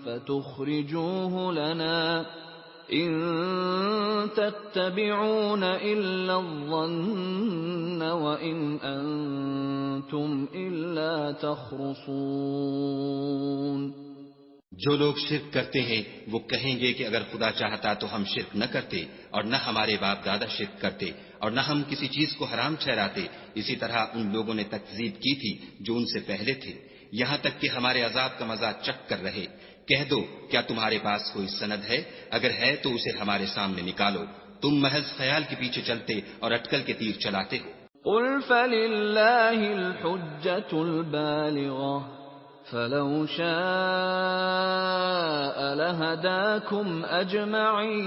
فَتُخْرِجُوهُ لَنَا إِن تَتَّبِعُونَ إِلَّا الظَّنَّ وَإِنْ أَنتُمْ إِلَّا تَخْرُصُونَ۔ جو لوگ شرک کرتے ہیں وہ کہیں گے کہ اگر خدا چاہتا تو ہم شرک نہ کرتے اور نہ ہمارے باپ دادا شرک کرتے اور نہ ہم کسی چیز کو حرام ٹھہراتے، اسی طرح ان لوگوں نے تکذیب کی تھی جو ان سے پہلے تھے، یہاں تک کہ ہمارے عذاب کا مزہ چکھ کر رہے۔ کہہ دو کیا تمہارے پاس کوئی سند ہے؟ اگر ہے تو اسے ہمارے سامنے نکالو، تم محض خیال کے پیچھے چلتے اور اٹکل کے تیر چلاتے ہو۔ قُلْ فَلِلَّهِ الْحُجَّةُ الْبَالِغَةُ فَلَوْ شَاءَ لَهَدَاكُمْ أَجْمَعِينَ۔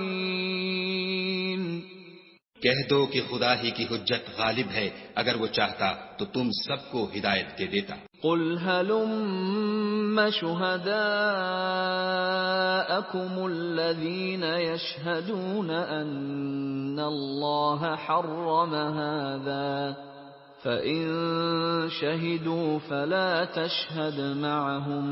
کہہ دو کہ خدا ہی کی حجت غالب ہے، اگر وہ چاہتا تو تم سب کو ہدایت دے دیتا۔ قُلْ هَلُمَّ شُهَدَاءَكُمُ الَّذِينَ يَشْهَدُونَ أَنَّ اللَّهَ حَرَّمَ هَذَا فَإِن شَهِدُوا فَلَا تَشْهَدْ مَعَهُمْ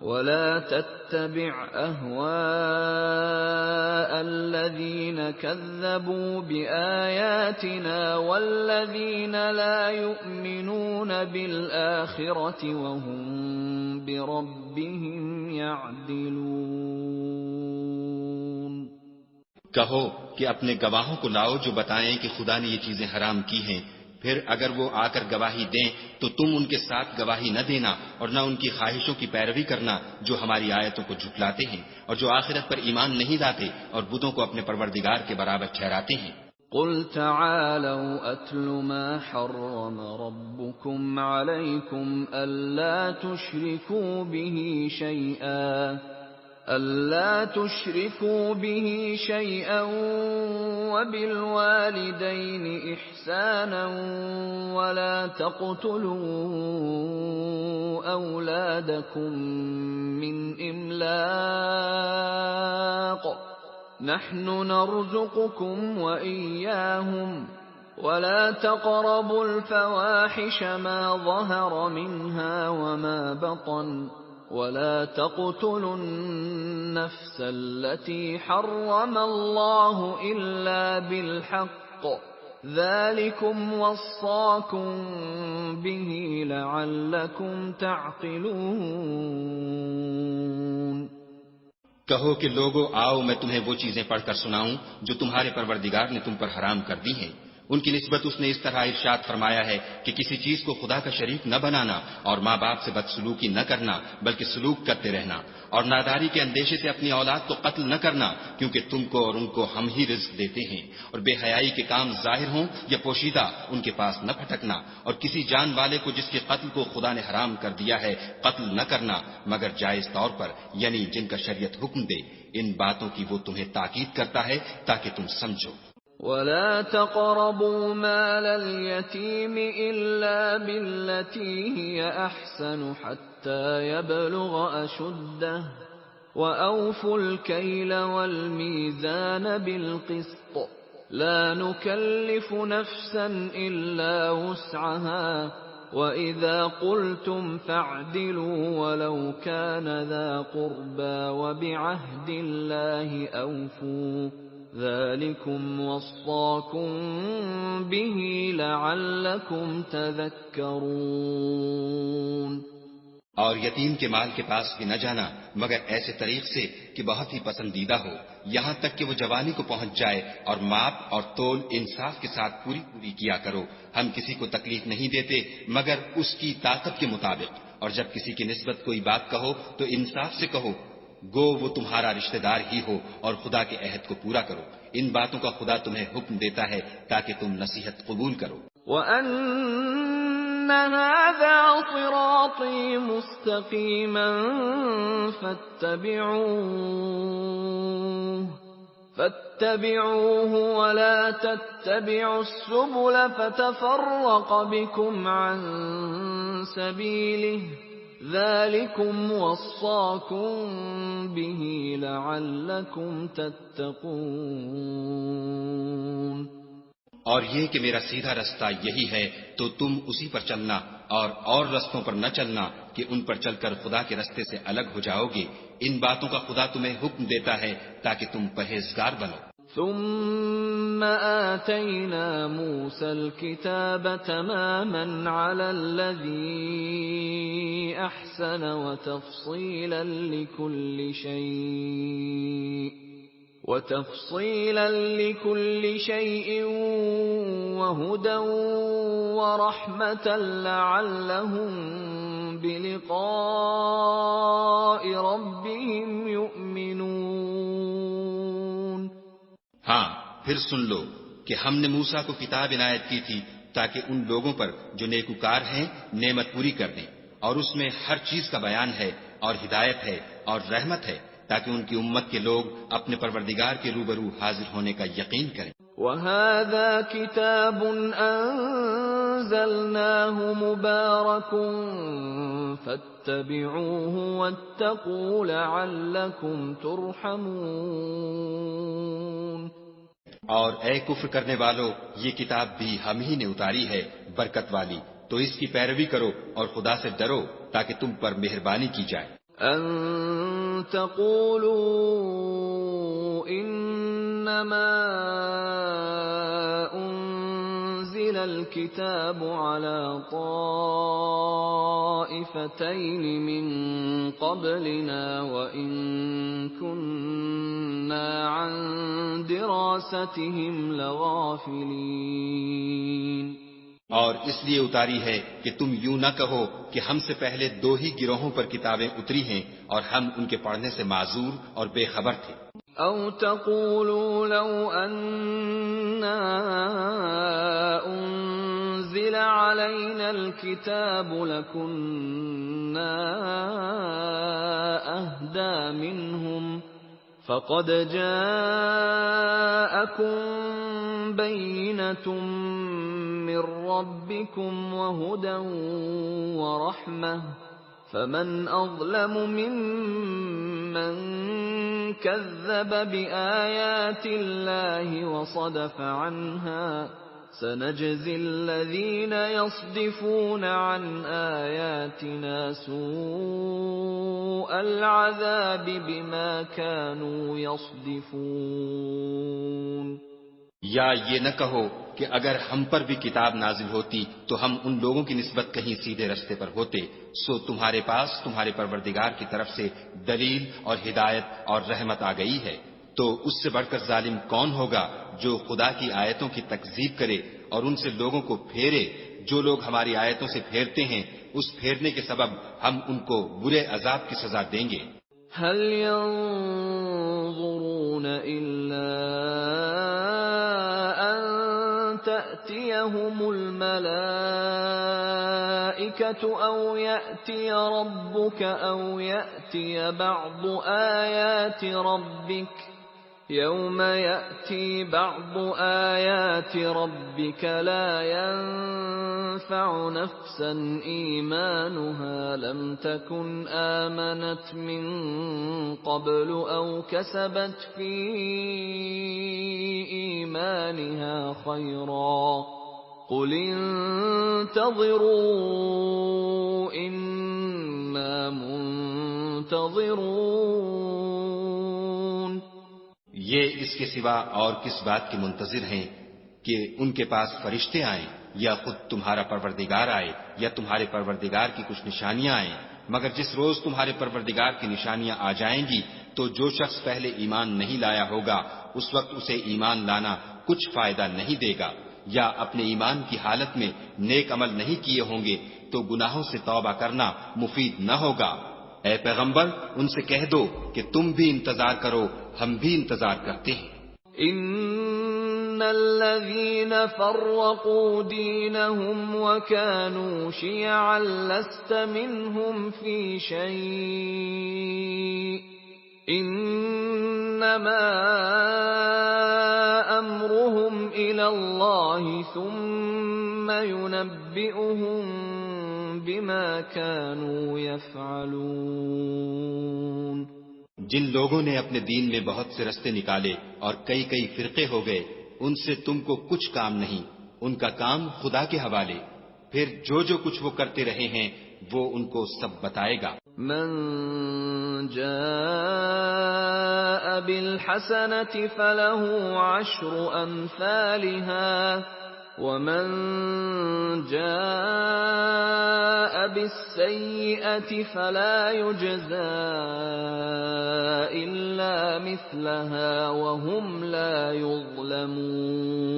وَلَا تَتَّبِعْ أَهْوَاءَ الَّذِينَ كَذَّبُوا بِآيَاتِنَا وَالَّذِينَ لَا يُؤْمِنُونَ بِالْآخِرَةِ وَهُمْ بِرَبِّهِمْ يَعْدِلُونَ۔ کہو کہ اپنے گواہوں کو لاؤ جو بتائیں کہ خدا نے یہ چیزیں حرام کی ہیں، پھر اگر وہ آ کر گواہی دیں تو تم ان کے ساتھ گواہی نہ دینا اور نہ ان کی خواہشوں کی پیروی کرنا جو ہماری آیتوں کو جھٹلاتے ہیں اور جو آخرت پر ایمان نہیں لاتے اور بتوں کو اپنے پروردگار کے برابر ٹھہراتے ہیں۔ قُلْ تَعَالَوْا أَتْلُ مَا حَرَّمَ رَبُّكُمْ عَلَيْكُمْ أَلَّا تُشْرِكُوا بِهِ شَيْئًا أَلَّا تُشْرِكُوا بِهِ شَيْئًا وَبِالْوَالِدَيْنِ إِحْسَانًا وَلَا تَقْتُلُوا أَوْلَادَكُم مِّنْ إِمْلَاقٍ ۖ نَّحْنُ نَرْزُقُكُمْ وَإِيَّاهُمْ ۖ وَلَا تَقْرَبُوا الْفَوَاحِشَ مَا ظَهَرَ مِنْهَا وَمَا بَطَنَ ۖ وَلَا تَقْتُلُوا النَّفْسَ الَّتِي حَرَّمَ اللَّهُ إِلَّا بِالْحَقِّ ۚ ذَٰلِكُمْ وَصَّاكُم بِهِ لَعَلَّكُمْ تَعْقِلُونَ۔ کہو کہ لوگو آؤ میں تمہیں وہ چیزیں پڑھ کر سناؤں جو تمہارے پروردگار نے تم پر حرام کر دی ہیں۔ ان کی نسبت اس نے اس طرح ارشاد فرمایا ہے کہ کسی چیز کو خدا کا شریک نہ بنانا اور ماں باپ سے بدسلوکی نہ کرنا بلکہ سلوک کرتے رہنا، اور ناداری کے اندیشے سے اپنی اولاد کو قتل نہ کرنا کیونکہ تم کو اور ان کو ہم ہی رزق دیتے ہیں، اور بے حیائی کے کام ظاہر ہوں یا پوشیدہ ان کے پاس نہ پھٹکنا، اور کسی جان والے کو جس کے قتل کو خدا نے حرام کر دیا ہے قتل نہ کرنا مگر جائز طور پر، یعنی جن کا شریعت حکم دے۔ ان باتوں کی وہ تمہیں تاکید کرتا ہے تاکہ تم سمجھو۔ وَلَا تَقْرَبُوا مَالَ الْيَتِيمِ إِلَّا بِالَّتِي هِيَ أَحْسَنُ حَتَّىٰ يَبْلُغَ أَشُدَّهُ ۖ وَأَوْفُوا الْكَيْلَ وَالْمِيزَانَ بِالْقِسْطِ ۖ لَا نُكَلِّفُ نَفْسًا إِلَّا وُسْعَهَا ۖ وَإِذَا قُلْتُمْ فَاعْدِلُوا وَلَوْ كَانَ ذَا قُرْبَىٰ وَبِعَهْدِ اللَّهِ أَوْفُوا ۚ ذَٰلِكُمْ وَصَّاكُم بِهِ لَعَلَّكُمْ تَذَكَّرُونَ۔ اور یتیم کے مال کے پاس بھی نہ جانا مگر ایسے طریق سے کہ بہت ہی پسندیدہ ہو، یہاں تک کہ وہ جوانی کو پہنچ جائے، اور ماپ اور تول انصاف کے ساتھ پوری کیا کرو۔ ہم کسی کو تکلیف نہیں دیتے مگر اس کی طاقت کے مطابق، اور جب کسی کی نسبت کوئی بات کہو تو انصاف سے کہو، گو وہ تمہارا رشتہ دار ہی ہو، اور خدا کے عہد کو پورا کرو۔ ان باتوں کا خدا تمہیں حکم دیتا ہے تاکہ تم نصیحت قبول کرو۔ وَأَنَّ هَٰذَا صِرَاطِي مُسْتَقِيمًا فَاتَّبِعُوهُ وَلَا تَتَّبِعُوا السُّبُلَ فَتَفَرَّقَ بِكُمْ عَن سَبِيلِهِ ۚ ذَٰلِكُمْ وَصَّاكُم بِهِ لَعَلَّكُمْ تَتَّقُونَ۔ اور یہ کہ میرا سیدھا رستہ یہی ہے تو تم اسی پر چلنا اور رستوں پر نہ چلنا کہ ان پر چل کر خدا کے رستے سے الگ ہو جاؤ گے۔ ان باتوں کا خدا تمہیں حکم دیتا ہے تاکہ تم پرہیزگار بنو۔ ثم آتينا موسى الكتاب تماما على الذي أحسن وتفصيلا لكل شيء وهدى ورحمة لعلهم بلقاء ربهم يؤمنون۔ ہاں پھر سن لو کہ ہم نے موسیٰ کو کتاب عنایت کی تھی تاکہ ان لوگوں پر جو نیکوکار ہیں نعمت پوری کر دیں، اور اس میں ہر چیز کا بیان ہے اور ہدایت ہے اور رحمت ہے تاکہ ان کی امت کے لوگ اپنے پروردگار کے روبرو حاضر ہونے کا یقین کریں۔ وَهَٰذَا كِتَابٌ أَنزَلْنَاهُ مُبَارَكٌ فَاتَّبِعُوهُ وَاتَّقُوا لَعَلَّكُمْ تُرْحَمُونَ۔ اور اے کفر کرنے والو، یہ کتاب بھی ہم ہی نے اتاری ہے برکت والی، تو اس کی پیروی کرو اور خدا سے ڈرو تاکہ تم پر مہربانی کی جائے۔ أَن تَقُولُوا إِنَّمَا أُنزِلَ الْكِتَابُ عَلَىٰ طَائِفَتَيْنِ مِن قَبْلِنَا وَإِن كُنَّا عَن دِرَاسَتِهِمْ لَغَافِلِينَ۔ اور اس لیے اتاری ہے کہ تم یوں نہ کہو کہ ہم سے پہلے دو ہی گروہوں پر کتابیں اتری ہیں اور ہم ان کے پڑھنے سے معذور اور بے خبر تھے۔ أَوْ تَقُولُوا لَوْ أَنَّا أُنزِلَ عَلَيْنَا علينا الكتاب لكنا أهدى منهم فقد جاءكم بينة من ربكم وهدى ورحمة فمن أظلم ممن كذب بآيات الله وصدف عنها سنجزي الذين يصدفون عن آياتنا سوء العذاب بما كانوا يصدفون۔ یا یہ نہ کہو کہ اگر ہم پر بھی کتاب نازل ہوتی تو ہم ان لوگوں کی نسبت کہیں سیدھے رستے پر ہوتے، سو تمہارے پاس تمہارے پروردگار کی طرف سے دلیل اور ہدایت اور رحمت آ گئی ہے، تو اس سے بڑھ کر ظالم کون ہوگا جو خدا کی آیتوں کی تکذیب کرے اور ان سے لوگوں کو پھیرے۔ جو لوگ ہماری آیتوں سے پھیرتے ہیں اس پھیرنے کے سبب ہم ان کو برے عذاب کی سزا دیں گے۔ هل ينظرون إلا أن تأتيهم الملائكة أو يأتي ربك أو يأتي بعض آيات ربك يوم يأتي بعض آيات ربك لا ينفع نفسا إيمانها لم تكن آمنت من قبل أو كسبت في إيمانها خيرا قل انتظروا إنا منتظرون۔ یہ اس کے سوا اور کس بات کے منتظر ہیں کہ ان کے پاس فرشتے آئیں یا خود تمہارا پروردگار آئے یا تمہارے پروردگار کی کچھ نشانیاں آئیں، مگر جس روز تمہارے پروردگار کی نشانیاں آ جائیں گی تو جو شخص پہلے ایمان نہیں لایا ہوگا اس وقت اسے ایمان لانا کچھ فائدہ نہیں دے گا، یا اپنے ایمان کی حالت میں نیک عمل نہیں کیے ہوں گے تو گناہوں سے توبہ کرنا مفید نہ ہوگا۔ اے پیغمبر ان سے کہہ دو کہ تم بھی انتظار کرو، ہم بھی انتظار کرتے ہیں۔ ان الذين فرقوا دينهم وكانوا شيعا لست منهم في شيء انما امرهم الى الله ثم ينبئهم بما كانوا يفعلون۔ جن لوگوں نے اپنے دین میں بہت سے رستے نکالے اور کئی کئی فرقے ہو گئے، ان سے تم کو کچھ کام نہیں، ان کا کام خدا کے حوالے، پھر جو کچھ وہ کرتے رہے ہیں وہ ان کو سب بتائے گا۔ من جاء بالحسنة فله عشر أمثالها ومن جاء بالسيئة فلا يجزى إلا مثلها وهم لا يظلمون۔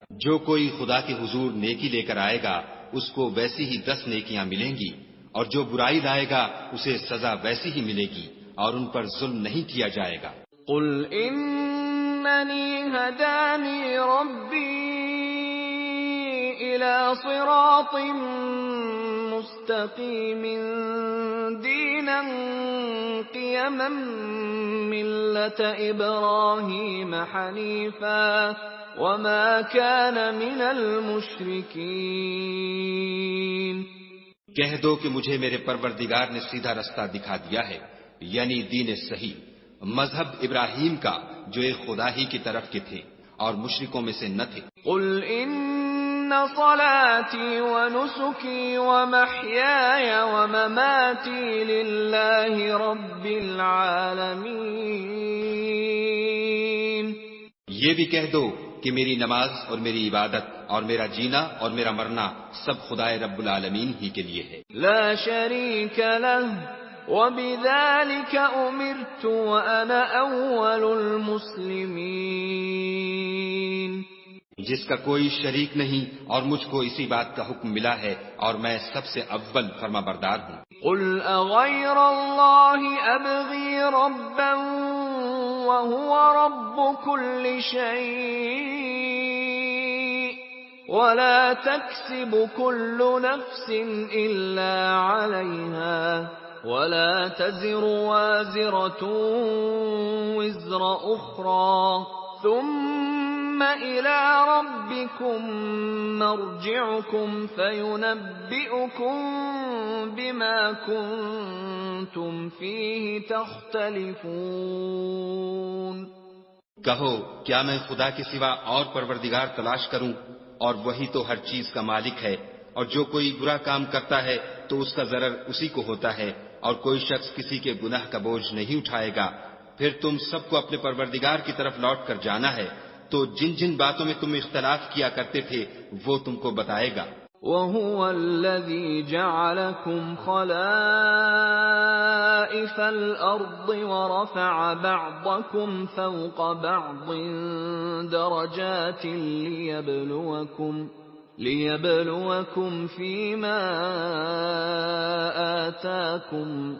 جو کوئی خدا کے حضور نیکی لے کر آئے گا اس کو ویسی ہی 10 نیکیاں ملیں گی، اور جو برائی لائے گا اسے سزا ویسی ہی ملے گی اور ان پر ظلم نہیں کیا جائے گا۔ قل اننی ہدانی ربی الى صراط مستقیم دینا قیما ملة ابراہیم حنیفا وما كان من المشرکین۔ کہہ دو کہ مجھے میرے پروردگار نے سیدھا رستہ دکھا دیا ہے، یعنی دین صحیح، مذہب ابراہیم کا جو ایک خدا ہی کی طرف کے تھے اور مشرکوں میں سے نہ تھے۔ قل ان صلاتي ونسكي ومحياي ومماتي لله رب العالمين۔ یہ بھی کہہ دو کہ میری نماز اور میری عبادت اور میرا جینا اور میرا مرنا سب خدائے رب العالمین ہی کے لیے ہے۔ لا شريك له وبذلك أمرت وأنا أول المسلمين۔ جس کا کوئی شریک نہیں اور مجھ کو اسی بات کا حکم ملا ہے اور میں سب سے اول فرما بردار ہوں۔ قل أغير الله أبغي ربا وهو رب كل شيء ولا تكسب كل نفس إلا عليها ولا تزر وازرة وزر أخرى ثم إلى ربكم مرجعكم فينبئكم بما كنتم فيه تختلفون۔ کہو کیا میں خدا کے سوا اور پروردگار تلاش کروں، اور وہی تو ہر چیز کا مالک ہے، اور جو کوئی برا کام کرتا ہے تو اس کا ضرر اسی کو ہوتا ہے، اور کوئی شخص کسی کے گناہ کا بوجھ نہیں اٹھائے گا۔ پھر تم سب کو اپنے پروردگار کی طرف لوٹ کر جانا ہے، تو جن جن باتوں میں تم اختلاف کیا کرتے تھے وہ تم کو بتائے گا۔ وَهُوَ الَّذِي جَعَلَكُمْ خَلَائِفَ الْأَرْضِ وَرَفَعَ بَعْضَكُمْ فَوْقَ بَعْضٍ دَرَجَاتٍ لِيَبْلُوَكُمْ فِيمَا آتَاكُمْ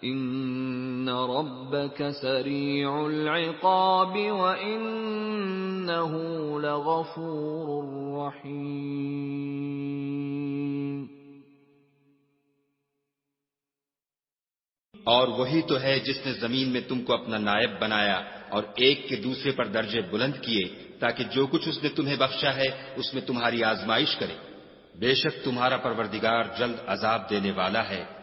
إِنَّ رَبَّكَ سَرِيعُ الْعِقَابِ وَإِنَّهُ لَغَفُورٌ رَّحِيمٌ۔ اور وہی تو ہے جس نے زمین میں تم کو اپنا نائب بنایا اور ایک کے دوسرے پر درجے بلند کیے، تاکہ جو کچھ اس نے تمہیں بخشا ہے اس میں تمہاری آزمائش کرے۔ بے شک تمہارا پروردگار جلد عذاب دینے والا ہے